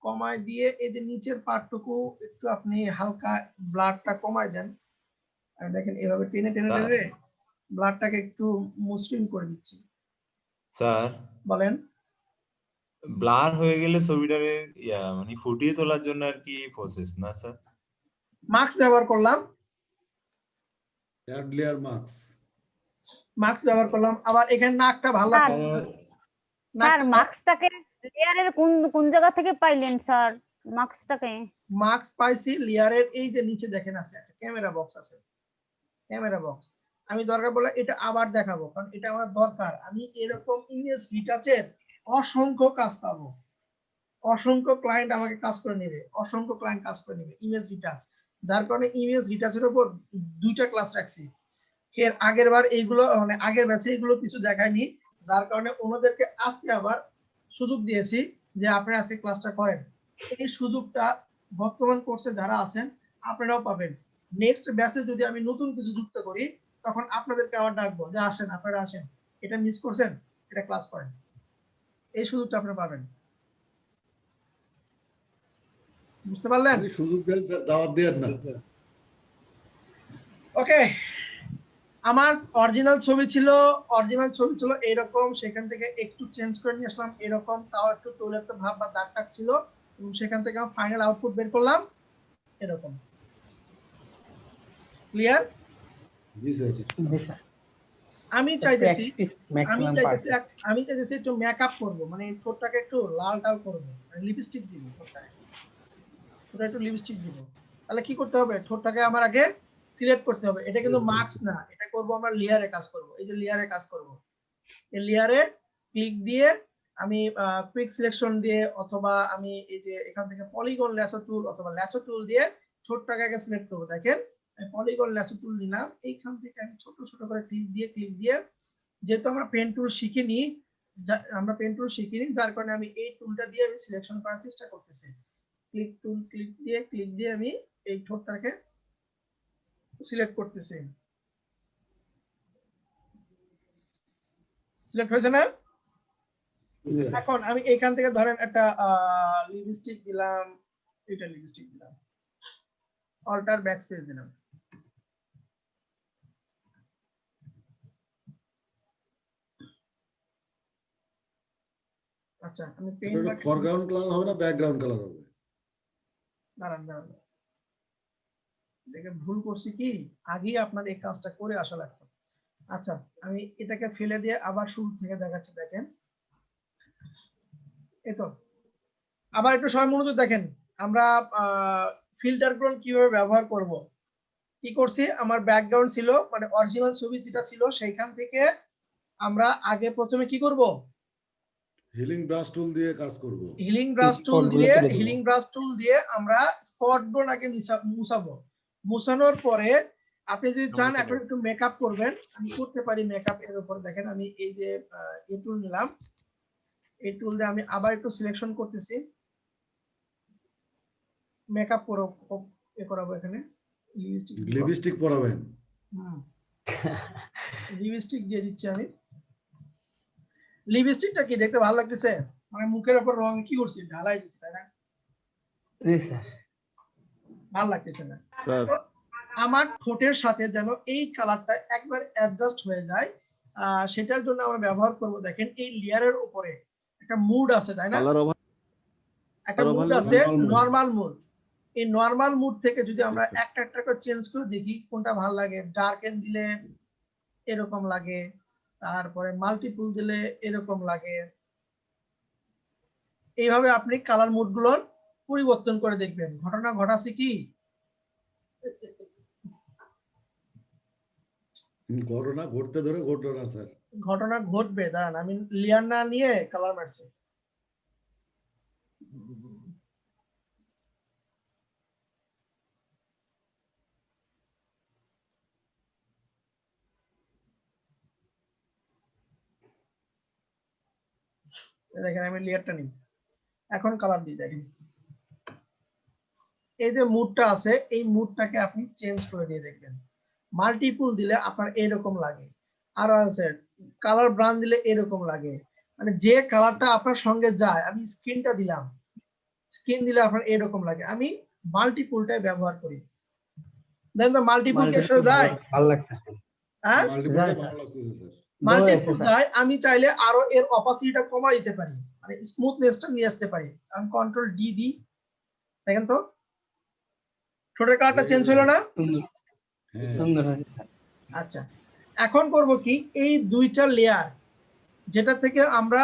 B: কমাই দিয়ে এই যে নিচের পার্টটুকু একটু আপনি হালকা ব্লাডটা কমাই দেন। দেখেন এভাবে টেনে টেনে টেনে ব্লাডটাকে একটু মসৃণ করে দিচ্ছি।
A: স্যার,
B: বলেন।
A: ব্লার হয়ে গেলে ছবিটারে মানে ফুটিয়ে তোলার জন্য আর কি প্রসেস না স্যার?
B: মার্কস ব্যবহার করলাম,
H: অ্যাড লেয়ার মার্কস
B: ব্যবহার করলাম। আবার এখানে নাকটা ভালো লাগবে।
F: স্যার মার্কসটাকে লেয়ারের কোন কোন জায়গা থেকে পাইলেন স্যার? মার্কসটাকে
B: মার্কস পাইছি লেয়ারের এই যে নিচে দেখেন আছে একটা ক্যামেরা বক্স আছে, ক্যামেরা বক্স। আমি দরকার বলে এটা আবার দেখাবো, কারণ এটা আমার দরকার। আমি এরকম ইমেজ রিটাচের অসংখ্য কাজ পাবো, অসংখ্য ক্লায়েন্ট আমাকে কাজ করে নেবে, অসংখ্য ক্লায়েন্ট কাজ করে নেবে ইমেজ রিটাচ। যার কারণে ইমেজ রিটাচের উপর 2টা ক্লাস রাখছি। এর আগের বার এইগুলো মানে আগের ব্যাচে এগুলো কিছু দেখায়নি, যার কারণে ওনাদেরকে আজকে আবার সুযোগ দিয়েছি যে আপনারা আজকে ক্লাসটা করেন। এই সুযোগটা বর্তমান কোর্সে যারা আছেন আপনারাও পাবেন। নেক্সট ব্যাচে যদি আমি নতুন কিছু যুক্ত করি তখন আপনাদেরকে আবার ডাকবো যে আসেন, আপনারা আসেন, এটা মিস করছেন, এটা ক্লাস করেন। এই সুযোগটা আপনারা পাবেন। বুঝতে পারলেন?
H: সুযোগ দেন স্যার, দাওয়াত দেন না।
B: ওকে, আমার অরিজিনাল ছবি ছিল এরকম, সেখান থেকে একটু চেঞ্জ করে নিয়ে আসলাম এরকম, তাও একটু তৈলাক্ত ভাব বা দাগ টাগ ছিল, এবং সেখান থেকে আমি ফাইনাল আউটপুট বের করলাম এরকম। ক্লিয়ার?
H: জি স্যার।
B: আমি চাইতেছি একটু মেকআপ করব, মানে ঠোঁটটাকে একটু লাল টাল করব, মানে লিপস্টিক দিব ঠোঁটটাকে, একটু লিপস্টিক দিব। তাহলে কি করতে হবে, ঠোঁটটাকে আমার আগে সিলেক্ট করতে হবে। এটা কিন্তু মার্কস না, এটা করব আমরা লেয়ারে কাজ করব। এই যে লেয়ারে কাজ করব, এই লেয়ারে ক্লিক দিয়ে আমি কুইক সিলেকশন দিয়ে, অথবা আমি এই যে এখান থেকে পলিগন ল্যাসো টুল অথবা ল্যাসো টুল দিয়ে ছোটটাকে আগে সিলেক্ট করব। দেখেন পলিগন ল্যাসো টুল নিলাম, এইখান থেকে আমি ছোট ছোট করে ক্লিক দিয়ে যেহেতু আমরা পেন টুল শিখিনি, যার কারণে আমি এই টুলটা দিয়ে আমি সিলেকশন করার চেষ্টা করতেছি। ক্লিক দিয়ে আমি এই ঠোঁটটাকে সিলেক্ট করতেছি। সিলেক্ট হয়েছে না? এখন আমি এখান থেকে ধরেন একটা লিপস্টিক দিলাম, এটা লিপস্টিক দিলাম, অল্টার ব্যাকস্পেস দিলাম। আচ্ছা, আমি
H: ফরগ্রাউন্ড কালার হবে না ব্যাকগ্রাউন্ড কালার হবে?
B: দাঁড়ান, দেখে ভুল করছি কি, আগেই আপনার এই কাজটা করে আসা লাগতো। আচ্ছা, আমি এটাকে ফেলে দিয়ে আবার শুরু থেকে দেখাচ্ছি। দেখেন এতো, আবার একটু সময় মনোযোগ দেখেন। আমরা ফিল্টার গুলো কিভাবে ব্যবহার করব। কি করছি, আমার ব্যাকগ্রাউন্ড ছিল মানে অরিজিনাল ছবি যেটা ছিল সেইখান থেকে আমরা আগে প্রথমে কি করব,
H: হিলিং ব্রাশ টুল দিয়ে কাজ করব।
B: হিলিং ব্রাশ টুল দিয়ে আমরা স্পট গুলো আগে মুছাবো। মুছানোর পরে আপনি যদি চান এখন একটু মেকআপ করবেন, আমি করতে পারি মেকআপ এর উপর। দেখেন আমি এই যে এই টুল নিলাম, এই টুল দিয়ে আমি আবার একটু সিলেকশন করতেছি, মেকআপ করাবো এখানে
H: লিপস্টিক পরাবেন?
B: লিপস্টিক দিয়ে দিচ্ছি আমি। লিপস্টিকটা কি দেখতে ভালো লাগতেছে? মানে মুখের উপর রং কি করছি, ঢালাই দিচ্ছি, তাই না?
C: জি স্যার।
B: ভালো লাগতেছে না।
I: স্যার
B: তো আমার ঠোঁটের সাথে যেন এই কালারটা একবার অ্যাডজাস্ট হয়ে যায়, সেটার জন্য আমরা ব্যবহার করব, দেখেন এই লেয়ারের উপরে একটা মুড আছে, তাই না?
I: কালার ওভার
B: একটা
I: Normal
B: মুড আছে,
H: normal mood।
B: Normal mood. এই নরমাল মুড থেকে যদি আমরা
I: Yes, sir।
B: একটা একটা করে চেঞ্জ করে দেখি কোনটা ভালো লাগে, ডার্কেন দিলে এরকম লাগে, তারপরে মাল্টিপল দিলে এরকম লাগে। এইভাবে আপনি কালার মুড গুলোর পরিবর্তন করে দেখবেন। ঘটনা ঘটাছে কি,
H: ঘটনা ঘটতে ধরে ঘটলো না স্যার।
B: ঘটনা ঘটবে। দাঁড়ান, আমি লেয়ার না নিয়ে কালার মারছি। দেখেন আমি লেয়ারটা নিই, এখন কালার দিই। দেখেন এই যে মুডটা আছে, এই মুডটাকে আপনি চেঞ্জ করে দিয়ে দেখবেন। মাল্টিপল দিলে আপনার এরকম লাগে, আর আছে কালার ব্রাউন দিলে এরকম লাগে। মানে যে কালারটা আপনার সঙ্গে যায়, আমি স্ক্রিনটা দিলাম, স্ক্রিন দিলে আপনার এরকম লাগে। আমি মাল্টিপলটাই ব্যবহার করি। দেখেন তো মাল্টিপল এর সাথে যায়,
C: ভালো লাগতেছে।
B: হ্যাঁ
H: মাল্টিপলটা ভালো লাগতেছে স্যার।
B: মাল্টিপল যায়। আমি চাইলে আরো এর অপাসিটিটা কমাই দিতে পারি, মানে স্মুথনেসটা নিয়ে আসতে পারি। আমি কন্ট্রোল ডি দিই, দেখেন তো ঠোঁটের কালারটা চেঞ্জ হলো না?
H: হ্যাঁ
C: সুন্দর হয়েছে স্যার।
B: আচ্ছা, এখন করব কি, এই দুইটা লেয়ার যেটা থেকে আমরা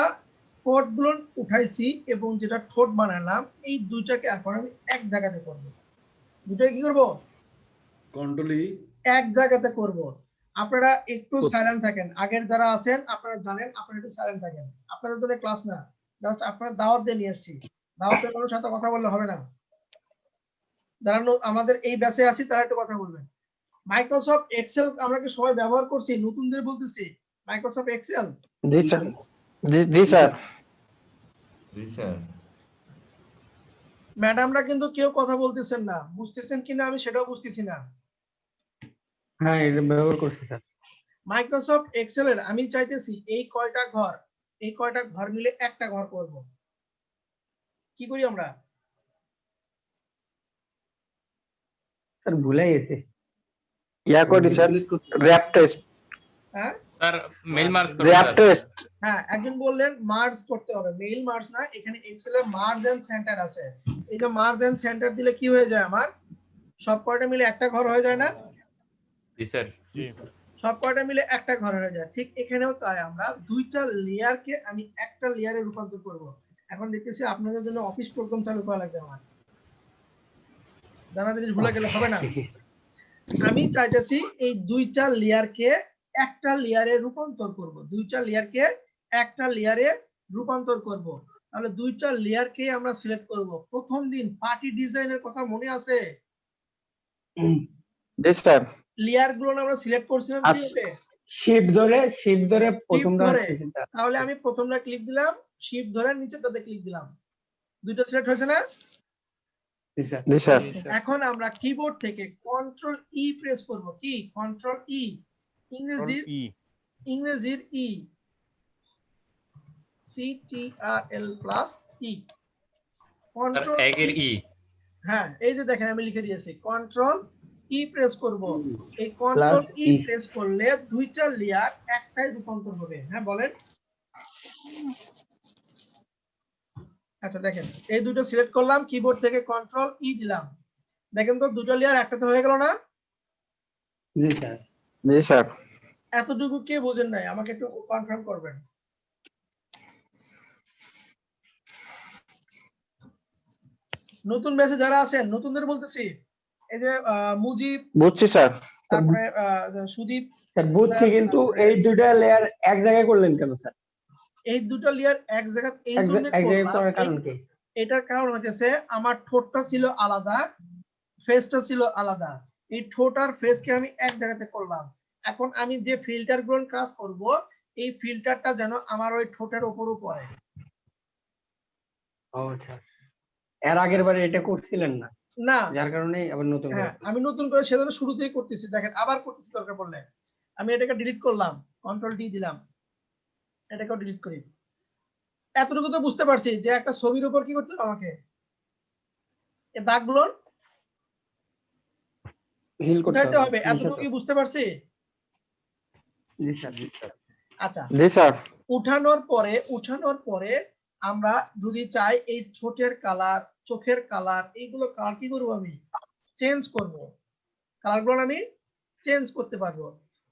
B: স্পট গুলো উঠাইছি এবং যেটা ঠোঁট বানালাম, এই দুইটাকে এখন আমি এক জায়গাতে করব। দুটোই কি করব?
H: কন্ট্রোলি
B: এক জায়গাতে করব। আপনারা একটু সাইলেন্ট থাকেন, আগের যারা আছেন আপনারা জানেন, আপনারা একটু সাইলেন্ট থাকেন। আপনাদের জন্য ক্লাস না, জাস্ট আপনারা দাওয়াত দিয়ে নিয়ে আসছি। দাওয়াতের কোনো সাথে কথা বললে হবে না। যারা আমাদের এই ব্যাচে আছি তারা একটু কথা বলবেন। মাইক্রোসফট এক্সেল আমরা কি সবাই ব্যবহার করছি? নতুনদের বলতেছি, মাইক্রোসফট এক্সেল।
C: জি স্যার। জি স্যার।
A: জি স্যার।
B: ম্যাডামরা কিন্তু কেউ কথা বলতেছেন না, বুঝতেছেন কিনা আমি সেটাও বুঝতেছি না।
C: হ্যাঁ, এটা ব্যবহার করছি স্যার।
B: মাইক্রোসফট এক্সেল এর আমি চাইতেছি এই কয়টা ঘর মিলে একটা ঘর করব। কি করি আমরা?
C: স্যার ভুলে গেছি। ইয়া করি স্যার, র‍্যাপ টেস্ট।
B: হ্যাঁ
E: স্যার মেল মার্জ করুন
C: র‍্যাপ
E: স্যার।
C: টেস্ট।
B: হ্যাঁ, একজন বললেন মার্জ করতে হবে। মেইল মার্জ না, এখানে এক্সেল এ মার্জ এন্ড সেন্টার আছে। এই যে মার্জ এন্ড সেন্টার দিলে কি হয়ে যায়, আমার সব কয়টা মিলে একটা ঘর হয়ে যায় না?
E: জি স্যার।
B: সব কয়টা মিলে একটা ঘর হয়ে যায়। ঠিক এখানেও তাই, আমরা দুইটা লেয়ারকে আমি একটা লেয়ারে রূপান্তর করব। এখন দেখতেছি আপনাদের জন্য অফিস প্রোগ্রাম চালু করা লাগবে আমার, জানা জিনিস ভুলে গেলে হবে না। আমি চাইতেছি এই দুইটা লেয়ারকে একটা লেয়ারে রূপান্তর করব। দুইটা লেয়ারকে একটা লেয়ারে রূপান্তর করব। তাহলে দুইটা লেয়ারকে আমরা সিলেক্ট করব। প্রথম দিন পার্টি ডিজাইনের কথা মনে আছে?
C: জি স্যার।
B: লেয়ার গুলো আমরা সিলেক্ট করছিলাম কিভাবে?
C: শিফট ধরে প্রথমটা
B: ধরে।
C: হচ্ছে স্যার।
B: তাহলে আমি প্রথমটা ক্লিক দিলাম, শিফট ধরে নিচেরটাতে ক্লিক দিলাম, দুইটা সিলেক্ট হয়েছে না?
C: জি স্যার।
B: এখন আমরা কিবোর্ড থেকে কন্ট্রোল ই প্রেস করব। কি কন্ট্রোল ই? ইংরেজির ই, CTRL প্লাস ই, কন্ট্রোল
E: একের ই।
B: হ্যাঁ, এই যে দেখেন আমি লিখে দিয়েছি, কন্ট্রোল ই প্রেস করব। এই কন্ট্রোল ই প্রেস করলে দুইটা লেয়ার একটাই রূপান্তর হবে। হ্যাঁ বলেন। আচ্ছা দেখেন, এই দুটো সিলেক্ট করলাম, কিবোর্ড থেকে কন্ট্রোল ই দিলাম, দেখেন তো দুটো লেয়ার একটাতে হয়ে গেল না?
C: জি স্যার। জি স্যার।
B: এতটুকু কে বোঝেন নাই, আমাকে একটু কনফার্ম করবেন। নতুন ব্যাচে যারা আছেন, নতুনদের বলতেছি, এই যে মুজিব,
C: বুঝছি স্যার।
B: তারপরে সুদীপ
C: স্যার বুঝছি, কিন্তু এই দুইটা লেয়ার এক জায়গায় করলেন কেন স্যার?
B: এই দুটো লেয়ার এক জায়গায় এই জন্য
C: এক জায়গায় করার
B: করলাম।
C: কারণ কি?
B: এটার কারণ হচ্ছে আমার ঠোঁটটা ছিল আলাদা, ফেসটা ছিল আলাদা। এই ঠোঁট আর ফেসকে আমি এক জায়গাতে করলাম। এখন আমি যে ফিল্টার গুলো কাজ করব, এই ফিল্টারটা যেন আমার ওই ঠোঁটের উপরও পড়ে।
C: ও আচ্ছা। এর আগের বারে এটা করছিলেন না?
B: না
G: যার কারণে আবার নতুন করে
B: হ্যাঁ আমি নতুন করে সেজন্য শুরুতেই করতেছি, দেখেন আবার করতেছি দরকার পড়লে। আমি এটাকে ডিলিট করলাম, কন্ট্রোল ডি দিলাম, এটাকেও ডিলিট করি। এতটুকু তো বুঝতে পারছি যে একটা ছবির উপর কি করতে হবে আমাকে, এই দাগগুলোর
G: হিল করতে
B: উঠাইতে হবে,
G: জি
B: এতটুকু কি বুঝতে পারছি?
G: স্যার
B: আচ্ছা
C: জি স্যার।
B: উঠানোর পরে আমরা যদি চাই এই ছোটের কালার, চোখের কালার, এইগুলো কালার কি করবো আমি চেঞ্জ করব, কালারগুলো আমি চেঞ্জ করতে পারবো।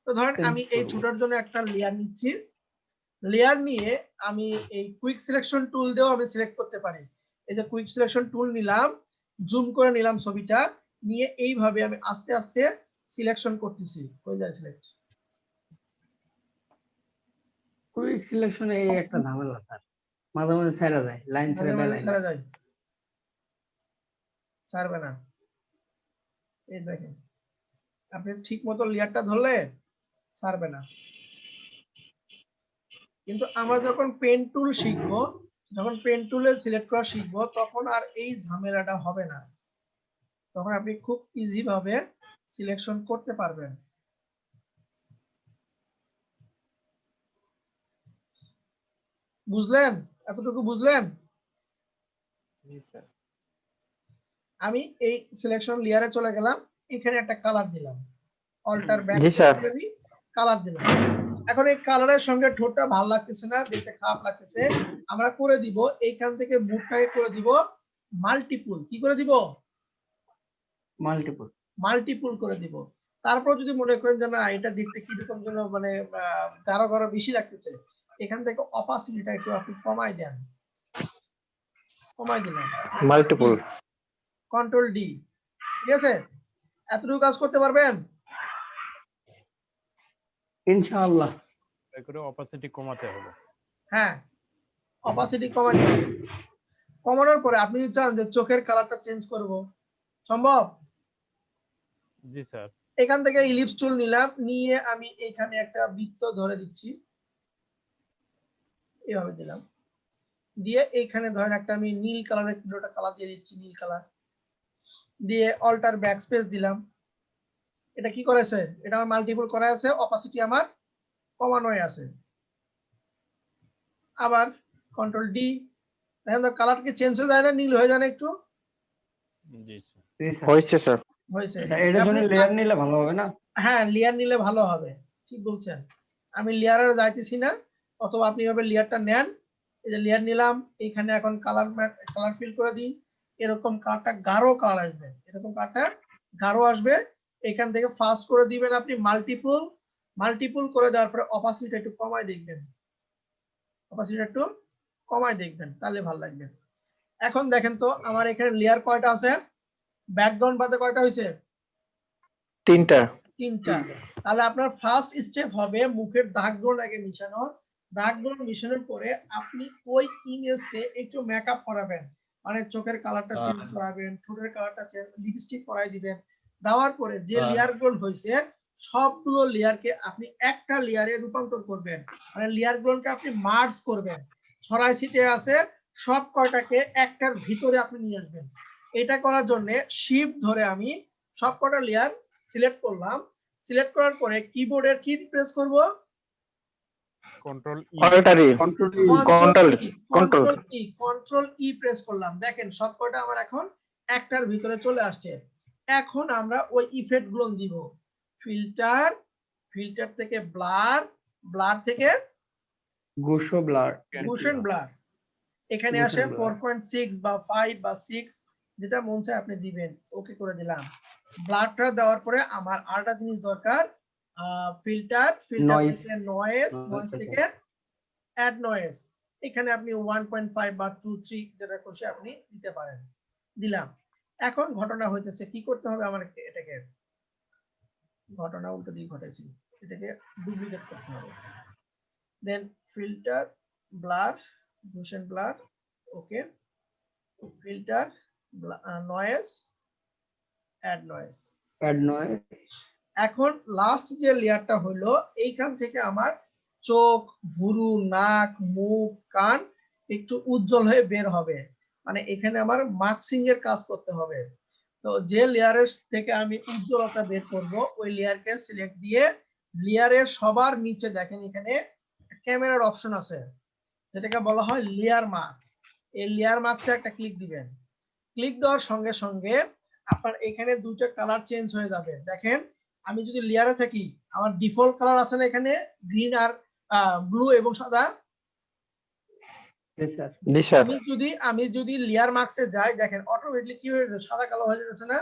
B: তো ধরেন আমি এই ছোটার জন্য একটা লেয়ার নিচ্ছি, লেয়ার নিয়ে আমি এই কুইক সিলেকশন টুল দিয়েও আমি সিলেক্ট করতে পারি। এই যে কুইক সিলেকশন টুল নিলাম, জুম করে নিলাম ছবিটা, নিয়ে এইভাবে আমি আস্তে আস্তে সিলেকশন করতেছি। হয়ে যায় সিলেক্ট।
G: কুইক সিলেকশনে এই একটা ঝামেলা স্যার, মাঝে মাঝে ছেড়ে যায়, লাইন ছেড়ে
B: মাঝে
G: দেয়,
B: মাঝে ছাড়া যায়, ছাড়বে না। এই দেখেন আপনি ঠিক মতো লেয়ারটা ধরলে ছাড়বে না। কিন্তু আমরা যখন পেন টুল শিখবো, যখন পেন টুলে সিলেক্ট করা শিখবো, তখন আর এই ঝামেলাটা হবে না, তখন আপনি খুব ইজি ভাবে সিলেকশন করতে পারবেন। বুঝলেন? এতটুকু বুঝলেন? আমি এই সিলেকশন লেয়ারে চলে গেলাম, এখানে একটা কালার দিলাম, অল্টার ব্যাক
C: জি স্যার।
B: আমি কালার দিলাম। এখন এই কালারের সঙ্গে ঠোঁটটা ভালো লাগতেছে না, দেখতে খারাপ লাগতেছে, আমরা করে দিব এইখান থেকে মুখটাকে করে দিব মাল্টিপুল। কি করে দিব? মাল্টিপুল করে দিব। তারপর যদি মনে করেন যে না এটা দেখতে কিরকম যেন মানে গাঢ় গাঢ় বেশি লাগতেছে, এখান থেকে অপাসিটিটা একটু আপনি কমাই দেন, কমাই দিলাম,
C: মাল্টিপল।
B: Control D. ঠিক আছে? এতটুকু কাজ করতে পারবেন?
G: ইনশাআল্লাহ।
D: করে অপাসিটি কমাতে হবে।
B: হ্যাঁ অপাসিটি কমাই দিলাম। কমানোর পরে আপনি যদি চান যে চোখের কালারটা চেঞ্জ করব, সম্ভব?
D: জি স্যার।
B: এখান থেকে ইলিপস টুল নিলাম, নিয়ে আমি এখানে একটা বৃত্ত ধরে দিচ্ছি, এইভাবে দিলাম, দিয়ে এইখানে ধরেন একটা আমি নীল কালারের দুটো কালার দিয়ে দিচ্ছি, নীল কালার দিয়ে অল্টার ব্যাকস্পেস দিলাম। এটা কি করেছে? এটা আমার মাল্টিপল করা আছে, অপাসিটি আমার কমানো আছে। আবার কন্ট্রোল ডি, দেখেন তো কালার কি চেঞ্জ হয়ে যায় না, নীল হয়ে যায় না একটু?
D: জি স্যার।
C: হয়েছে স্যার।
B: হয়েছে।
G: এটার জন্য লেয়ার নিলে ভালো হবে না?
B: হ্যাঁ লেয়ার নিলে ভালো হবে, ঠিক বলছেন। আমি লেয়ারে যাইতেছি না, অথবা আপনি এভাবে লেয়ারটা নেন, এই যে লেয়ার নিলাম, এখানে এখন কালার ফিল করে দিই, এরকম কালারটা গাঢ় কালার আসবে, এরকম কালারটা গাঢ় আসবে। এখান থেকে ফাস্ট করে দিবেন আপনি মাল্টিপল করে দেওয়ার পরে অপাসিটিটা একটু কমায় দেখবেন, অপাসিটিটা একটু কমায় দেখবেন, তাহলে ভালো লাগবে। এখন দেখেন তো আমার এখানে লেয়ার কয়টা আছে, ব্যাকগ্রাউন্ড বাদে কয়টা হয়েছে?
C: তিনটা।
B: তাহলে আপনার ফার্স্ট স্টেপ হবে মুখের দাগগুলো আগে মিশানো, দাগগুলো মিশানোর পরে আপনি ওই ইমেজকে একটু মেকআপ করাবেন, মানে চোখের কালারটা চেঞ্জ করাবেন, ঠোঁটের কালারটা চেঞ্জ, লিপস্টিক পরাই দিবেন। দেওয়ার পরে যে লেয়ার গুলো হয়েছে সবগুলো লেয়ারকে আপনি একটা লেয়ারে রূপান্তর করবেন, মানে লেয়ার গুলোকে আপনি মার্জ করবেন, ছড়াই ছিটিয়ে আছে সব কয়টাকে একটার ভিতরে আপনি নিয়ে আসবেন। এটা করার জন্য শিফট ধরে আমি সব কয়টা লেয়ার সিলেক্ট করলাম, সিলেক্ট করার পরে কিবোর্ডের কি প্রেস করব?
D: কন্ট্রোল
B: ই প্রেস করলাম। দেখেন সবকটা আমার এখন একটার ভিতরে চলে আসছে। এখন আমরা ওই ইফেক্ট গুলো দিব, ফিল্টার থেকে ব্লার থেকে
G: গোশো ব্লার,
B: এখানে আসে 4.6 বা 5 বা 6 যেটা মন চায় আপনি দিবেন। ওকে করে দিলাম। ব্লারটা দেওয়ার পরে আমার আরেকটা জিনিস দরকার, ফিল্টার থেকে নয়েজ থেকে অ্যাড নয়েজ, এখানে আপনি 1.5 বা 2-3 যেটা খুশি আপনি দিতে পারেন। দিলাম। এখন ঘটনা হইতেছে কি করতে হবে আমার, এটাকে ঘটনা উল্টো দিকে ঘটেছি, এটাকে ডুপ্লিকেট করতে হবে। দেন ফিল্টার ব্লার, গসিয়ান ব্লার, ওকে, ফিল্টার নয়েজ, অ্যাড নয়েজ। এখন লাস্ট যে লেয়ারটা হলো এইখান থেকে আমার চোখ, ভুরু, নাক, মুখ, কান একটু উজ্জ্বল হয়ে বের হবে, মানে এখানে আমার মাস্কিং এর কাজ করতে হবে। তো যে লেয়ারের থেকে আমি উজ্জ্বলতা বের করব ওই লেয়ারকে সিলেক্ট দিয়ে লেয়ারের সবার নিচে দেখেন এখানে ক্যামেরার অপশন আছে যেটাকে বলা হয় লেয়ার মার্কস। এই লেয়ার মার্কসে একটা ক্লিক দিবেন। ক্লিক দেওয়ার সঙ্গে সঙ্গে আপনার এখানে দুটো কালার চেঞ্জ হয়ে যাবে। দেখেন আমি যদি লেয়ারে থাকি আমার ডিফল্ট কালার আছে না এখানে গ্রিন আর ব্লু এবং সাদা।
C: জি স্যার।
B: আমি যদি লেয়ার মার্কসে যাই দেখেন অটোমেটিক্যালি কি হয়ে যাচ্ছে সাদা কালো হয়ে যাচ্ছে না।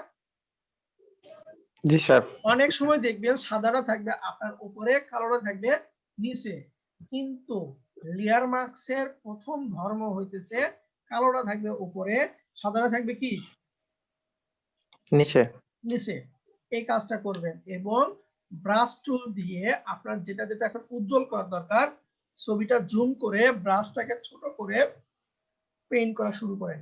C: জি স্যার।
B: অনেক সময় দেখবেন সাদাটা থাকবে আপনার উপরে কালোটা থাকবে নিচে, কিন্তু লেয়ার মার্কসের প্রথম ধর্ম হইতেছে কালোটা থাকবে উপরে সাদাটা থাকবে কি
C: নিচে।
B: নিচে। এই কাজটা করবেন এবং ব্রাশ টুল দিয়ে আপনার যেটা যেটা এখন উজ্জ্বল করার দরকার ছবিটা জুম করে ব্রাশটাকে ছোট করে পেইন্ট করা শুরু করেন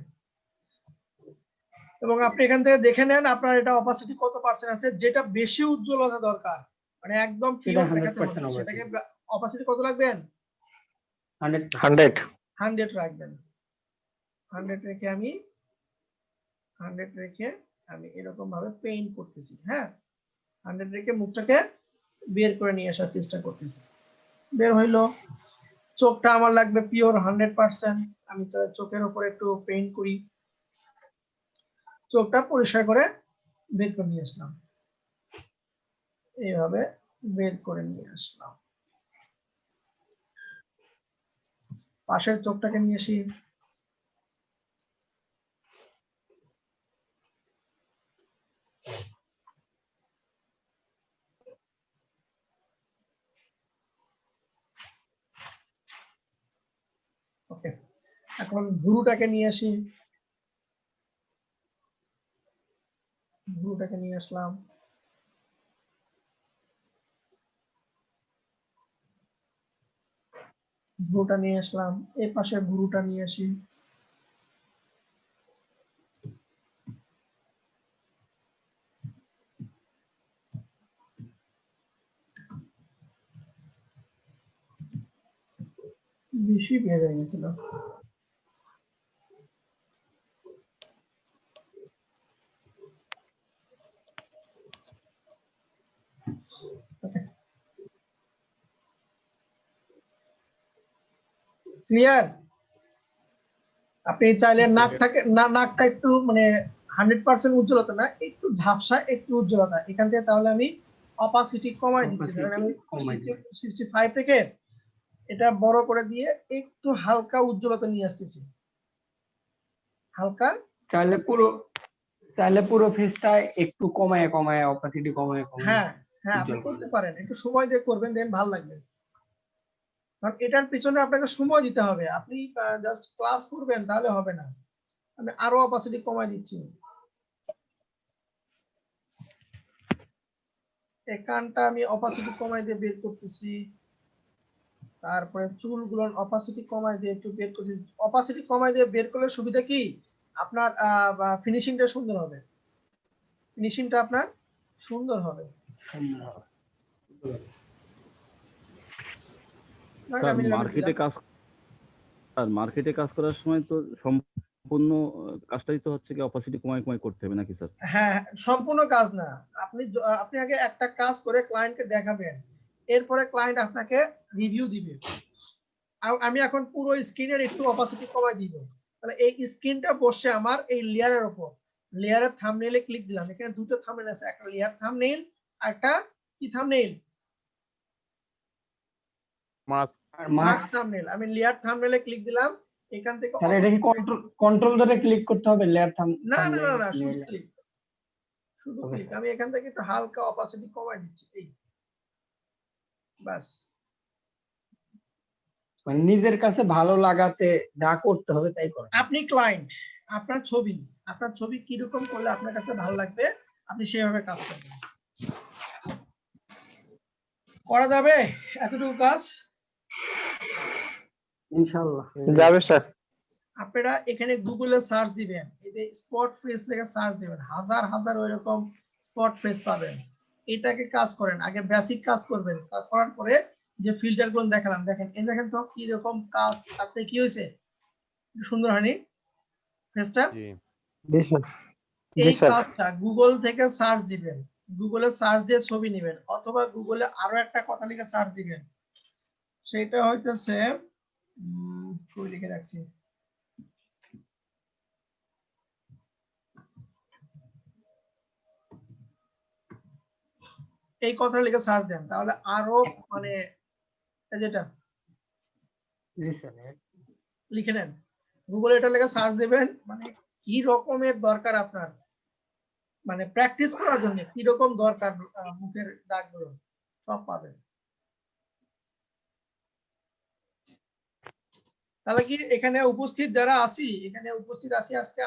B: এবং আপনি এখান থেকে দেখে নেন আপনার এটা অপাসিটি কত পার্সেন্ট আছে। যেটা বেশি উজ্জ্বলতা দরকার মানে একদম পিওর দেখাতে হবে সেটাকে অপাসিটি কত রাখবেন 100 রাখবেন। 100 রেখে আমি এরকম ভাবে পেইন্ট করতেছি। হ্যাঁ 100 রেখে মুখটাকে বের করে নিয়ে আসার চেষ্টা করতেছি। বের হইলো। চোখটা আমার লাগবে পিওর 100%। আমি তো চোখের উপর একটু পেইন্ট করি। চোখটা পরিষ্কার করে বের করে নিয়ে আসলাম। এইভাবে বের করে নিয়ে আসলাম। পাশের চোখটাকে নিয়ে আসি। ওকে, এখন ভুরুটাকে নিয়ে আসি। ভুরুটাকে নিয়ে আসলাম। ভুরুটা নিয়ে আসলাম। এই পাশে ভুরুটা নিয়ে আসি। বেশি বের হয়ে গেছিল। ক্লিয়ার? আপনি চাইলে নাকটা একটু মানে 100% উজ্জ্বলতা না, একটু ঝাপসা একটু উজ্জ্বলতা এখান থেকে, তাহলে আমি অপাসিটি কমাই দিচ্ছি। ধরেন আমি 65 থেকে এটা বড় করে দিয়ে একটু হালকা উজ্জ্বলতা নিয়ে আসতেছি। হালকা
G: চাইলে পুরো ফেসটা একটু কমায় অপাসিটি কমায়।
B: হ্যাঁ আপনি করতে পারেন, একটু সময় দিয়ে করবেন, দেন ভালো লাগবে। কারণ এটার পিছনে আপনাকে সময় দিতে হবে। আপনি জাস্ট ক্লাস করবেন তাহলে হবে না। আমি আরো অপাসিটি কমাই দিচ্ছি। এই কানটা আমি অপাসিটি কমাই দিয়ে বের করতেছি। তারপরে চুলগুলোর অপাসিটি কমাই দিয়ে একটু বের করতেছি। অপাসিটি কমাই দিয়ে বের করলে সুবিধা কি, আপনার ফিনিশিংটা সুন্দর হবে। ফিনিশিংটা আপনার সুন্দর হবে।
I: মার্কেটে কাজ করার সময় তো সম্পূর্ণ কাজটাই তো হচ্ছে কি অপাসিটি কমায় করতে হবে নাকি স্যার?
B: হ্যাঁ, সম্পূর্ণ কাজ না। আপনি আগে একটা কাজ করে ক্লায়েন্টকে দেখাবেন, এরপরে ক্লায়েন্ট আপনাকে রিভিউ দিবে। আমি এখন পুরো স্ক্রিনের একটু অপাসিটি কমাই দিব, তাহলে এই স্ক্রিনটা বসছে আমার এই লেয়ারের উপর। লেয়ারের থাম্বনেইলে ক্লিক দিলাম। এখানে দুটো থাম্বনেইল আছে, একটা লেয়ার থাম্বনেইল আর একটা কি থাম্বনেইল, মাস্ক থাম্বনেইল। আমি লেয়ার থাম্বনেইলে ক্লিক দিলাম। এখান থেকে
G: স্যার এটা কি কন্ট্রোল ধরে ক্লিক করতে হবে লেয়ার
B: না, শুধু ক্লিক। আমি এখান থেকে একটু হালকা অপাসিটি কমাই দিচ্ছি। এই বাস।
G: মানে নিজের কাছে ভালো লাগাতে যা করতে হবে তাই করুন।
B: আপনি ক্লায়েন্ট, আপনার ছবি কিরকম করলে আপনার কাছে ভালো লাগবে আপনি সেভাবে কাজ করবেন। করা যাবে এতটুকু কাজ?
C: ইনশাআল্লাহ যাবে স্যার।
B: আপনারা এখানে গুগলে সার্চ দিবেন, এই যে স্পট ফেস লেখা সার্চ দিবেন, হাজার হাজার ওইরকম স্পট ফেস পাবেন। এটাকে কাজ করেন, আগে বেসিক কাজ করবেন, তা করার পরে যে ফিল্টার গুলো দেখালাম, দেখেন এই দেখেন তো কি রকম কাজ আপনি কি হয়েছে, সুন্দর হয়নি ফেসটা?
C: জি স্যার। জি
B: এই
C: স্যার।
B: কাজটা গুগল থেকে সার্চ দিবেন, গুগলে সার্চ দিয়ে ছবি নেবেন, অথবা গুগলে আরো একটা কথা লিখে সার্চ দিবেন, সেটা হইতেছে কই লিখে রাখছি, এই কথা লিখে সার্চ দেন, তাহলে আরো মানে এই যেটা
C: জি স্যার।
B: লিখে নেন, গুগলে এটা লিখে সার্চ দিবেন, মানে কি রকমের দরকার আপনার, মানে প্র্যাকটিস করার জন্য কি রকম দরকার মুখের দাগগুলো সব পাবেন। তাহলে কি এখানে উপস্থিত যারা আছি, এখানে উপস্থিত আছি আজকে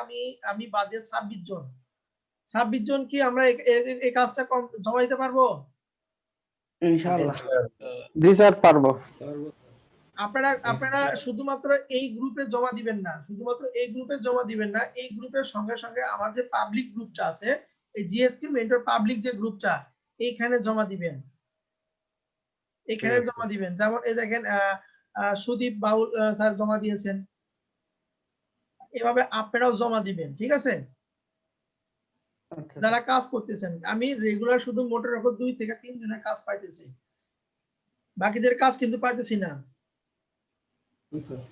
B: আমি বাদে 26 জন, 26 জন কি আমরা এই কাজটা জমা দিতে পারবো?
G: ইনশাআল্লাহ।
C: জি স্যার পারবো।
H: পারবো।
B: আপনারা শুধুমাত্র এই গ্রুপে জমা দিবেন না, শুধুমাত্র এই গ্রুপে জমা দিবেন না, এই গ্রুপের সঙ্গে সঙ্গে আমার যে পাবলিক গ্রুপটা আছে, এই জিএসকে মেন্টর পাবলিক যে গ্রুপটা, এইখানে জমা দিবেন, এখানে জমা দিবেন। যেমন এই দেখেন সুদীপ বাউল স্যার জমা দিয়েছেন, এভাবে আপনারাও জমা দিবেন, ঠিক আছে? যারা কাজ করতেছেন, আমি রেগুলার শুধু মোটের উপর 2 থেকে 3 জনের কাজ পাইতেছি, বাকিদের কাজ কিন্তু পাইতেছি না।
H: জি স্যার।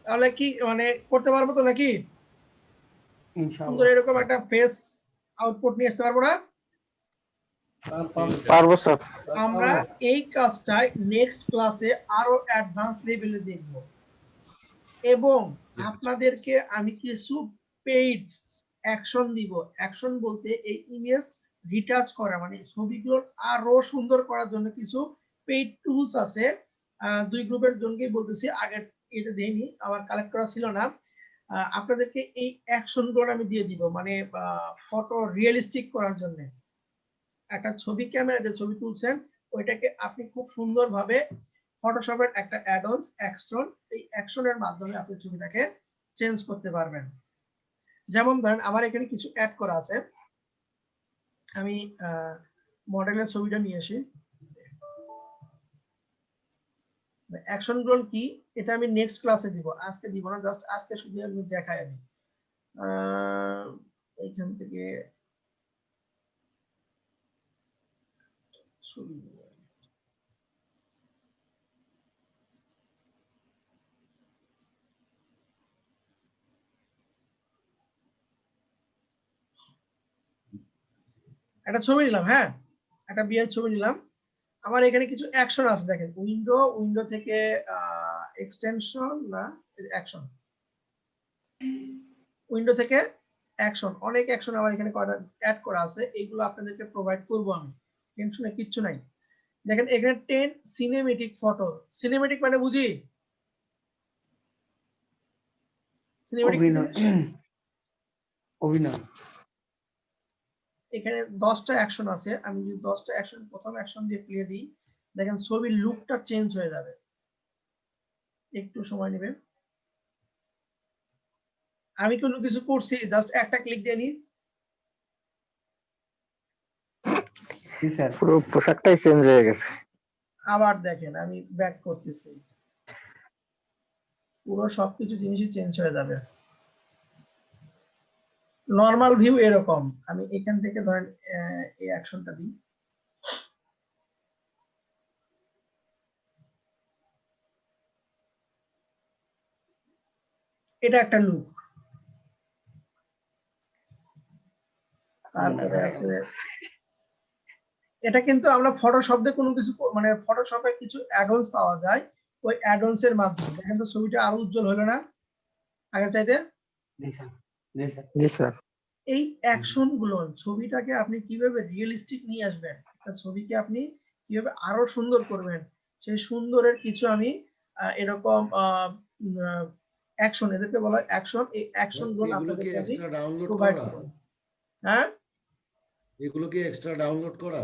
B: তাহলে কি মানে করতে পারবো তো নাকি? সুন্দর
G: ইনশাআল্লাহ।
B: এরকম একটা ফেস আউটপুট নিয়ে আসতে পারবো না?
C: পারবো স্যার।
B: আমরা এই কাজটাই নেক্সট ক্লাসে আরো অ্যাডভান্স লেভেলে দেখব, এবং আপনাদেরকে আমি কিছু পেইড অ্যাকশন দিব। অ্যাকশন বলতে এই ইমেজ রিটাচ করা, মানে ছবিগুলো আরো সুন্দর করার জন্য কিছু পেইড টুলস আছে। 2 গ্রুপের জন্যই বলতেছি, আগে এটা দেইনি, আমার কালেক্ট করা ছিল না। আপনাদেরকে এই অ্যাকশন গুলো আমি দিয়ে দিব, মানে ফটো রিয়েলিস্টিক করার জন্য। একটা ছবি ক্যামেরাতে ছবি তুলছেন, ওইটাকে আপনি খুব সুন্দরভাবে ফটোশপের একটা অ্যাডন্স অ্যাকশন, এই অ্যাকশনের মাধ্যমে আপনি ছবিটাকে চেঞ্জ করতে পারবেন। যেমন ধরেন আমার এখানে কিছু অ্যাড করা আছে, আমি মডেলের ছবিটা নিয়ে আসি। অ্যাকশন গুলো কি এটা আমি নেক্সট ক্লাসে দিব, আজকে দিব না, জাস্ট আজকে শুধু আমি দেখাই। আমি এইখান থেকে ছবি একটা ছবি নিলাম, হ্যাঁ একটা বিয়ের ছবি নিলাম। আমার এখানে কিছু অ্যাকশন আছে, দেখেন উইন্ডো থেকে এক্সটেনশন না অ্যাকশন, উইন্ডো থেকে অ্যাকশন, অনেক অ্যাকশন আমার এখানে অ্যাড করা আছে, এইগুলো আপনাদেরকে প্রোভাইড করব আমি, টেনশনে কিচ্ছু নাই। দেখেন এখানে 10 সিনেমেটিক ফটো, সিনেমেটিক মানে বুঝি সিনেমেটিক,
G: অভিনয়।
B: এখানে 10টা অ্যাকশন আছে, আমি যদি 10টা অ্যাকশন প্রথম অ্যাকশন দিয়ে প্লে দিই, দেখেন ছবির লুকটা চেঞ্জ হয়ে যাবে, একটু সময় নেবে। আমি কোনো কিছু করছি, জাস্ট একটা ক্লিক দিয়ে নি,
C: পুরো পোশাকটাই চেঞ্জ হয়ে গেছে।
B: আবার দেখেন আমি ব্যাক করতেছি, পুরো সবকিছু জিনিসই চেঞ্জ হয়ে যাবে। নরমাল ভিউ এরকম, আমি এখান থেকে ধরেন এই অ্যাকশনটা দিই, এটা একটা লুক। তারপরে আছে এটা, কিন্তু আমরা ফটোশপে কোনো কিছু মানে ফটোশপে কিছু অ্যাডন্স পাওয়া যায়, ওই অ্যাডন্স এর মাধ্যমে দেখেন তো ছবিটা আরো উজ্জ্বল হলো না আগের চাইতে?
C: জি স্যার।
B: এই অ্যাকশন গুলো, ছবিটাকে আপনি কিভাবে রিয়েলিস্টিক নিয়ে আসবেন, একটা ছবিকে আপনি কিভাবে আরো সুন্দর করবেন, সেই সুন্দরের কিছু আমি এরকম অ্যাকশন, এদেরকে বলা হয় অ্যাকশন, এই অ্যাকশন গুলো
H: এগুলো কি
B: আপনাদেরকে আমি
H: এক্সট্রা ডাউনলোড
B: প্রোভাইড
H: করা?
B: করব। হ্যাঁ
H: এগুলো কি এক্সট্রা ডাউনলোড করা?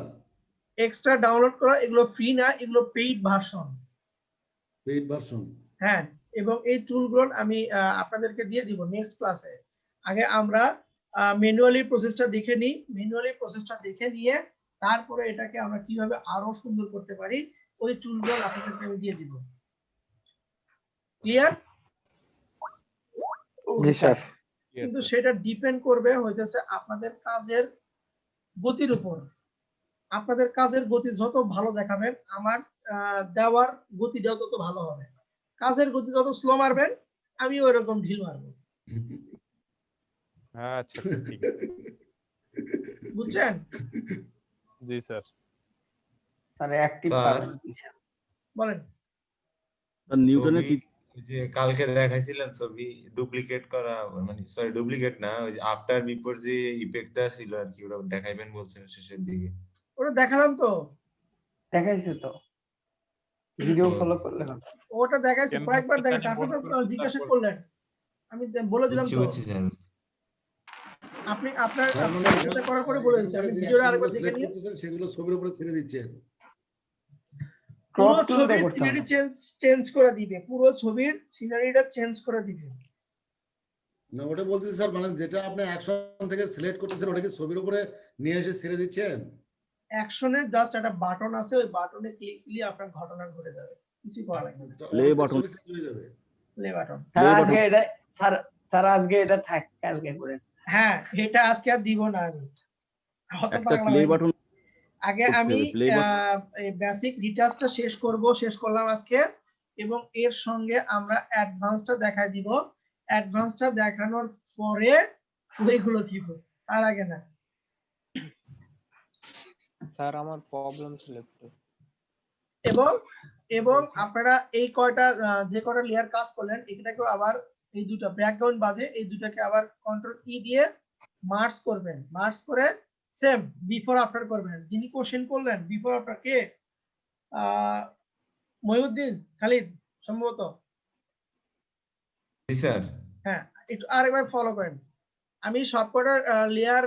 B: এক্সট্রা ডাউনলোড করা, এগুলো ফ্রি না, এগুলো পেইড ভার্সন।
H: Paid version?
B: হ্যাঁ, এবং এই টুলগুলো আমি আপনাদেরকে দিয়ে দিব নেক্সট ক্লাসে। আগে আমরা ম্যানুয়ালি প্রসেসটা দেখে নিই, ম্যানুয়ালি প্রসেসটা দেখে নিয়ে তারপরে এটাকে আমরা কিভাবে আরো সুন্দর করতে পারি, ওই টুলগুলো আপনাদেরকে আমি দিয়ে দিব। ক্লিয়ার?
C: জি স্যার।
B: কিন্তু সেটা ডিপেন্ড করবে হইতেছে আপনাদের কাজের গতির উপর। আপনাদের কাজের গতি যত ভালো দেখাবেন আমার দেওয়ার গতিটাও তত ভালো হবে। কাজের গতি যত স্লো মারবেন আমি ওইরকম ঢিল মারবো।
D: আচ্ছা আচ্ছা, ঠিক আছে।
B: বুঝছেন?
D: জি স্যার।
C: স্যার অ্যাক্টিভ
A: স্যার
B: বলেন।
I: নিউটনের
A: ছবি ওই যে কালকে দেখাইছিলেন ছবি ডুপ্লিকেট করা, মানে সরি ডুপ্লিকেট না, ওই যে আফটার বিফোর যে ইফেক্টটা ছিল আর কি, ওটা দেখাইবেন বলছেন শেষের দিকে।
B: ওটা দেখালাম তো,
C: দেখাইছে তো, ভিডিও ফলো করলে হবে।
B: ওটা দেখাইছি
D: কেন
B: কয়েকবার
D: হচ্ছে
B: দেখাইছি,
D: জানি
B: আপনি তো
D: বলতে বলতে
B: জিজ্ঞাসা
D: তারপর-
B: করলেন, আমি বলে দিলাম
A: বুঝছি
B: তো।
A: বুঝছি স্যার।
B: আপনি আপনার
H: তার মানে
B: জিজ্ঞাসা করার পরে বলে দিচ্ছি, আপনি ভিডিওটা আরেকবার দেখে
H: সিলেক্ট
B: নিন।
H: করতেছেন সেগুলো ছবির উপরে ছেড়ে দিচ্ছেন।
B: পুরো
C: ক্রপ টুল
B: ছবির
C: করতে
B: সিনারি
C: হবে।
B: চেঞ্জ করে দিবে, পুরো ছবির সিনারিটা চেঞ্জ করে দিবে।
H: না ওটা বলতেছি স্যার, মানে যেটা আপনি অ্যাকশন থেকে সিলেক্ট করতেছেন ওটা কি ছবির উপরে নিয়ে এসে ছেড়ে দিচ্ছেন?
B: অ্যাকশনে জাস্ট একটা বাটন আছে, ওই বাটনে ক্লিক দিলে আপনার ঘটনা ঘটে যাবে, কিছু করা লাগবে না।
H: তো
I: Play
H: automatic
I: button.
H: ছবি change হয়ে যাবে।
B: Play button.
C: স্যার আজকে এটা স্যার আজকে এটা থাক, কালকে করে।
B: হ্যাঁ, এটা আজকে আর দিব না আমি, অত
I: একটা
B: পাগলা
I: প্লে
B: হয়নি।
I: বাটন
B: আগে
I: করতে
B: আমি
I: হবে, play button।
B: এই বেসিক রিটাচটা শেষ করলাম আজকে, এবং এর সঙ্গে আমরা অ্যাডভান্সটা দেখাই দিব। অ্যাডভান্সটা দেখানোর পরে ওইগুলো দিব, তার আগে না।
J: স্যার আমার প্রবলেম ছিল একটু।
B: এবং আপনারা এই কয়টা যে কয়টা লেয়ার কাজ করলেন এটাকেও আবার এই দুটো ব্যাকগ্রাউন্ড বাদে এই দুটাকে আবার কন্ট্রোল ই দিয়ে মার্জ করবেন, মার্জ করে সেম বিফোর আফটার করবেন। যিনি কোশ্চেন করলেন বিফোর আফটার কে, মহিউদ্দিন খালিদ সম্ভবত।
A: জি স্যার।
B: হ্যাঁ, একটু আরেকবার ফলো করেন। আমি সবকটা লেয়ার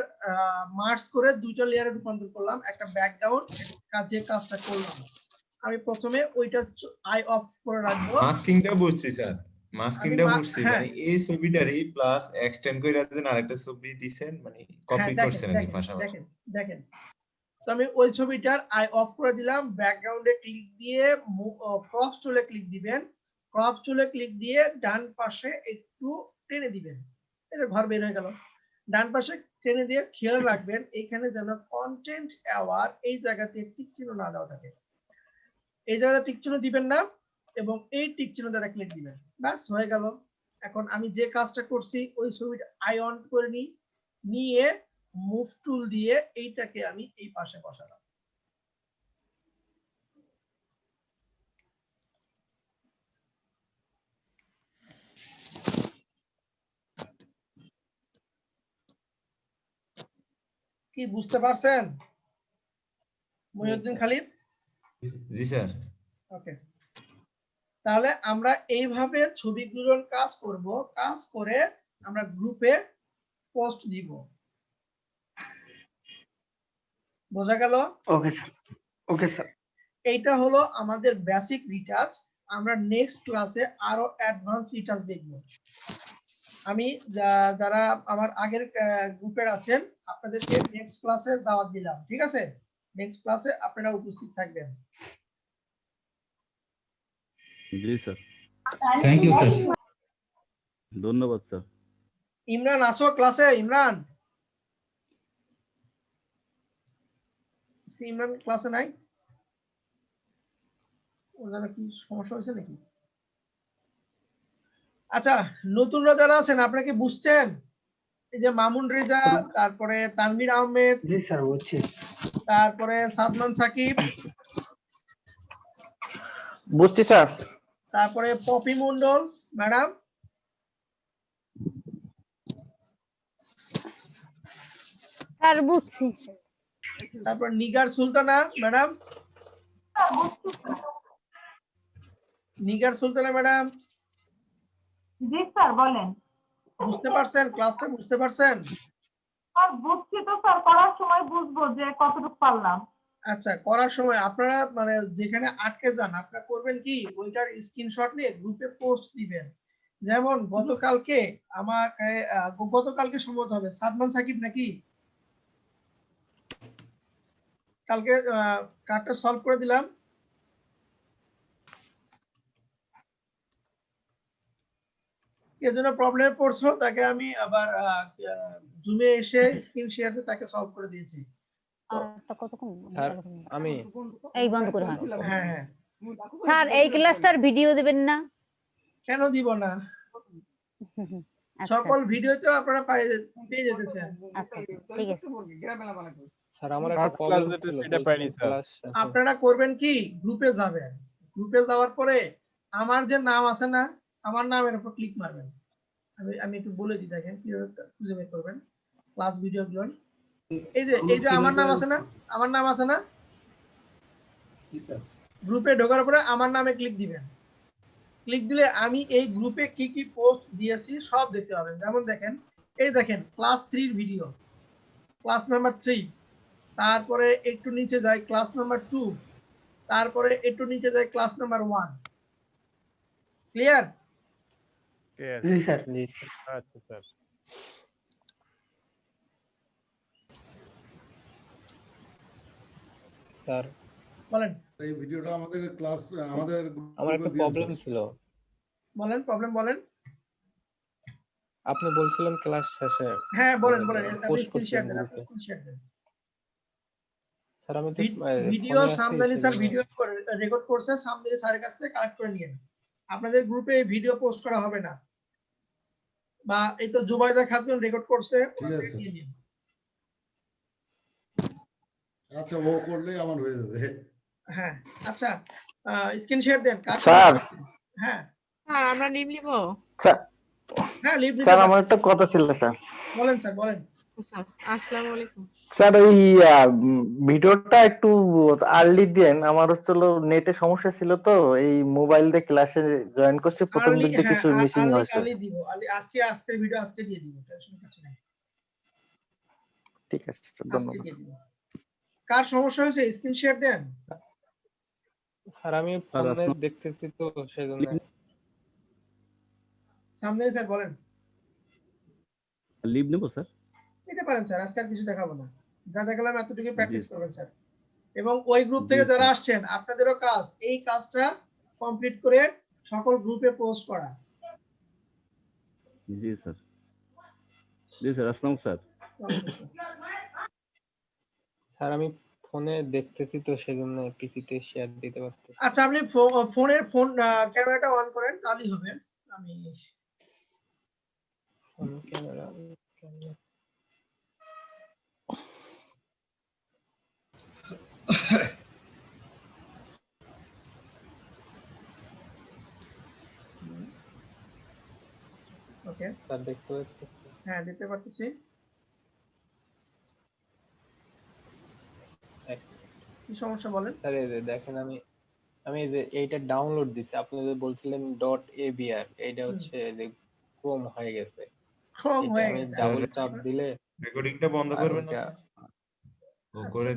B: মার্জ করে দুইটা লেয়ারে রূপান্তর করলাম, একটা ব্যাকগ্রাউন্ড যে কাজটা করলাম। আমি প্রথমে ওইটা আই অফ করে রাখবো।
A: মাস্কিংটা বুঝছি স্যার, মাস্কিংটা বুঝছি,
B: হ্যাঁ।
A: মানে এই ছবিটারই প্লাস এক্সটেন্ড করে দেন আরেকটা ছবি দিবেন, মানে কপি করছেন নাকি পাশাপাশি?
B: দেখেন, তো আমি ওই ছবিটার আই অফ করে দিলাম, ব্যাকগ্রাউন্ডে ক্লিক দিয়ে ক্রপ টুলে ক্লিক দিবেন, ক্রপ টুলে ক্লিক দিয়ে ডান পাশে একটু টেনে দিবেন, এই যে ঘর বের হয়ে গেল। ডান পাশে টেনে দিয়ে খেয়াল রাখবেন এখানে যেন কন্টেন্ট অ্যাওয়ার এই জায়গাতে টিক চিহ্ন না দেওয়া থাকে, এই জায়গাতে টিক চিহ্ন দিবেন না এবং এই টিক চিহ্ন দ্বারা ক্লিক দিবেন, ব্যাস হয়ে গেল। এখন আমি যে কাজটা করছি ওই ছবিটা আই অন করে নিয়ে মুভ টুল দিয়ে এইটাকে আমি এই পাশে বসালাম। কি বুঝতে পারছেন মহিউদ্দিন খালিদ?
A: জি স্যার।
B: ওকে, তাহলে আমরা এইভাবে ছবিগুলোর কাজ করব, কাজ করে আমরা গ্রুপে পোস্ট দিব। বোঝা গেল?
C: Okay sir, okay sir.
B: এইটা হলো আমাদের বেসিক রিটাচ। আমরা নেক্সট ক্লাসে আরো অ্যাডভান্স রিটাচ দেখব। আমি যারা আমার আগের গ্রুপের আছেন আপনাদেরকে নেক্সট ক্লাসে দাওয়াত দিলাম, ঠিক আছে? নেক্সট ক্লাসে আপনারা উপস্থিত থাকবেন।
I: জি স্যার,
E: থ্যাংক ইউ স্যার।
I: ধন্যবাদ স্যার।
B: ইমরান আসো ক্লাসে? ইমরান ইমরান ক্লাসে নাই? ওনার কি সমস্যা হয়েছে নাকি? আচ্ছা, নতুনরা যারা আছেন আপনারা কি বুঝছেন? এই যে মামুন রেজা, তারপরে তানভীর আহমেদ,
C: জি স্যার বুঝছি।
B: তারপরে সাদমান সাকিব,
C: বুঝছি স্যার।
B: তারপরে পপি মন্ডল ম্যাডাম,
F: স্যার বুঝছি।
B: তারপর নিগার সুলতানা ম্যাডাম, নিগার সুলতানা ম্যাডাম,
K: জি স্যার বলেন।
B: বুঝতে পারছেন? ক্লাসটা বুঝতে পারছেন?
K: স্যার বুঝছি তো স্যার, করার সময় বুঝবো যে কতটুকু পারলাম।
B: আচ্ছা, করার সময় আপনারা মানে যেখানে আটকে যান আপনারা করবেন কি ওইটার স্ক্রিনশট নিয়ে গ্রুপে পোস্ট দিবেন। যেমন গতকালকে গতকালকে সম্ভবত হবে সাদমান সাকিব নাকি কালকে কার্ডটা সলভ করে দিলাম। এর জন্য প্রবলেমে পড়ছো তাকে আমি আবার জুমে এসে স্ক্রিন শেয়ারে তাকে সলভ করে দিয়েছি।
F: আর একটা কতক্ষণ
J: স্যার আমি
F: এই বন্ধ করে হয়।
B: হ্যাঁ হ্যাঁ
F: স্যার এই ক্লাসটার ভিডিও দিবেন না?
B: কেন দিব না?
F: আচ্ছা
B: সকল ভিডিওতে আপনারা পেয়ে যেতেছেন।
F: আচ্ছা ঠিক আছে।
J: স্যার আমার
D: Third
J: একটা প্রবলেম
D: class যেটা
J: ছিল
D: সেটা পাইনি স্যার।
J: ক্লাস
B: আপনারা করবেন কি গ্রুপে যাবেন, গ্রুপে যাওয়ার পরে আমার যে নাম আছে না, আমার নামের উপর ক্লিক মারবেন। আমি একটু বলে দিই, দেখেন কিভাবে খুঁজে বের করবেন ক্লাস ভিডিওগুলো। এই যে আমার নাম আছে না, আমার নাম আছে না,
H: কি স্যার?
B: গ্রুপে ঢোকার পরে আমার নামে ক্লিক দিবেন। ক্লিক দিলে আমি এই গ্রুপে কি কি পোস্ট দিয়েছি সব দেখতে পাবেন। যেমন দেখেন, এই দেখেন ক্লাস 3 এর ভিডিও, ক্লাস নাম্বার 3, তারপরে একটু নিচে যায় ক্লাস নাম্বার 2, তারপরে একটু নিচে যায় ক্লাস নাম্বার 1। ক্লিয়ার?
G: জি স্যার।
D: আচ্ছা স্যার।
J: স্যার
B: বলেন
H: এই ভিডিওটা আমাদের ক্লাস আমাদের
J: আমার একটা প্রবলেম ছিল।
B: বলেন প্রবলেম বলেন।
J: আপনি বলছিলেন ক্লাস শেষে
B: হ্যাঁ বলেন বলেন, আপনি
J: পোস্ট
B: স্ক্রিন শেয়ার দেন,
J: করতে
B: আপনি স্ক্রিন শেয়ার দেন।
J: স্যার আমি তো
B: video Samdani sir video record করছে, সামদানি স্যারের কাছ থেকে কালেক্ট করে নিয়েন। আপনাদের গ্রুপে ভিডিও পোস্ট করা হবে না, বা এই তো জুবাইদা খাতুন রেকর্ড করছে,
H: ঠিক আছে। আচ্ছা ও করলেই আমার হয়ে যাবে।
B: হ্যাঁ আচ্ছা স্ক্রিন শেয়ার দেন
C: স্যার।
B: হ্যাঁ
K: স্যার আমরা লিভ নিব।
B: হ্যাঁ লিভ নিতে
C: স্যার
B: পারেন।
C: আমার একটা কথা ছিল স্যার।
B: বলেন স্যার বলেন।
K: স্যার আসসালামু আলাইকুম।
C: স্যার ওই ভিডিওটা একটু আর্লি দেন, আমার হচ্ছে নেটে সমস্যা ছিল তো, এই মোবাইল দিয়ে ক্লাসে জয়েন করছি, প্রথম দিক দিয়ে কিছু মিসিং হয়েছে।
B: আর্লি দিব, আজকের ভিডিও আজকে দিয়ে দিব, টেনশন কিছু নাই।
C: ঠিক আছে স্যার,
B: আজকে
C: ধন্যবাদ।
B: দিয়ে দিব। কার সমস্যা হয়েছে স্ক্রিন শেয়ার দেন।
J: স্যার আমি ফোনে দেখতেছি তো সেজন্য।
B: সামদানি স্যার বলেন।
I: লিভ নেব স্যার?
B: নিতে পারেন স্যার, আজকে আর কিছু দেখাবো না, যা দেখালাম এতটুকু প্র্যাকটিস করবেন স্যার। এবং ওই গ্রুপ থেকে যারা আসছেন আপনাদেরও কাজ এই কাজটা কমপ্লিট করে সকল গ্রুপে পোস্ট করা।
I: জি স্যার। জি স্যার, আসসালাম স্যার।
J: স্যার আমি ফোনে দেখতেছি তো সেজন্য পিসিতে শেয়ার দিতে পারতেছি।
B: আচ্ছা আপনি ফোন ক্যামেরাটা অন করেন তাহলেই হবে। আমি
J: ফোন ক্যামেরা
B: ওকে
J: স্যার দেখতে পাচ্ছি।
B: হ্যাঁ দেখতে পাচ্ছি। কি সমস্যা বলেন।
J: স্যার এই যে দেখেন আমি এই যে এইটা ডাউনলোড দিছি, আপনি যে বলছিলেন .abr, এইটা হচ্ছে যে ক্রোম হয়ে গেছে।
B: ক্রোম হয়ে
J: আমি
B: গেছে।
J: ডাবল চাপ দিলে
A: রেকর্ডিংটা বন্ধ করবেন না স্যার? ও করে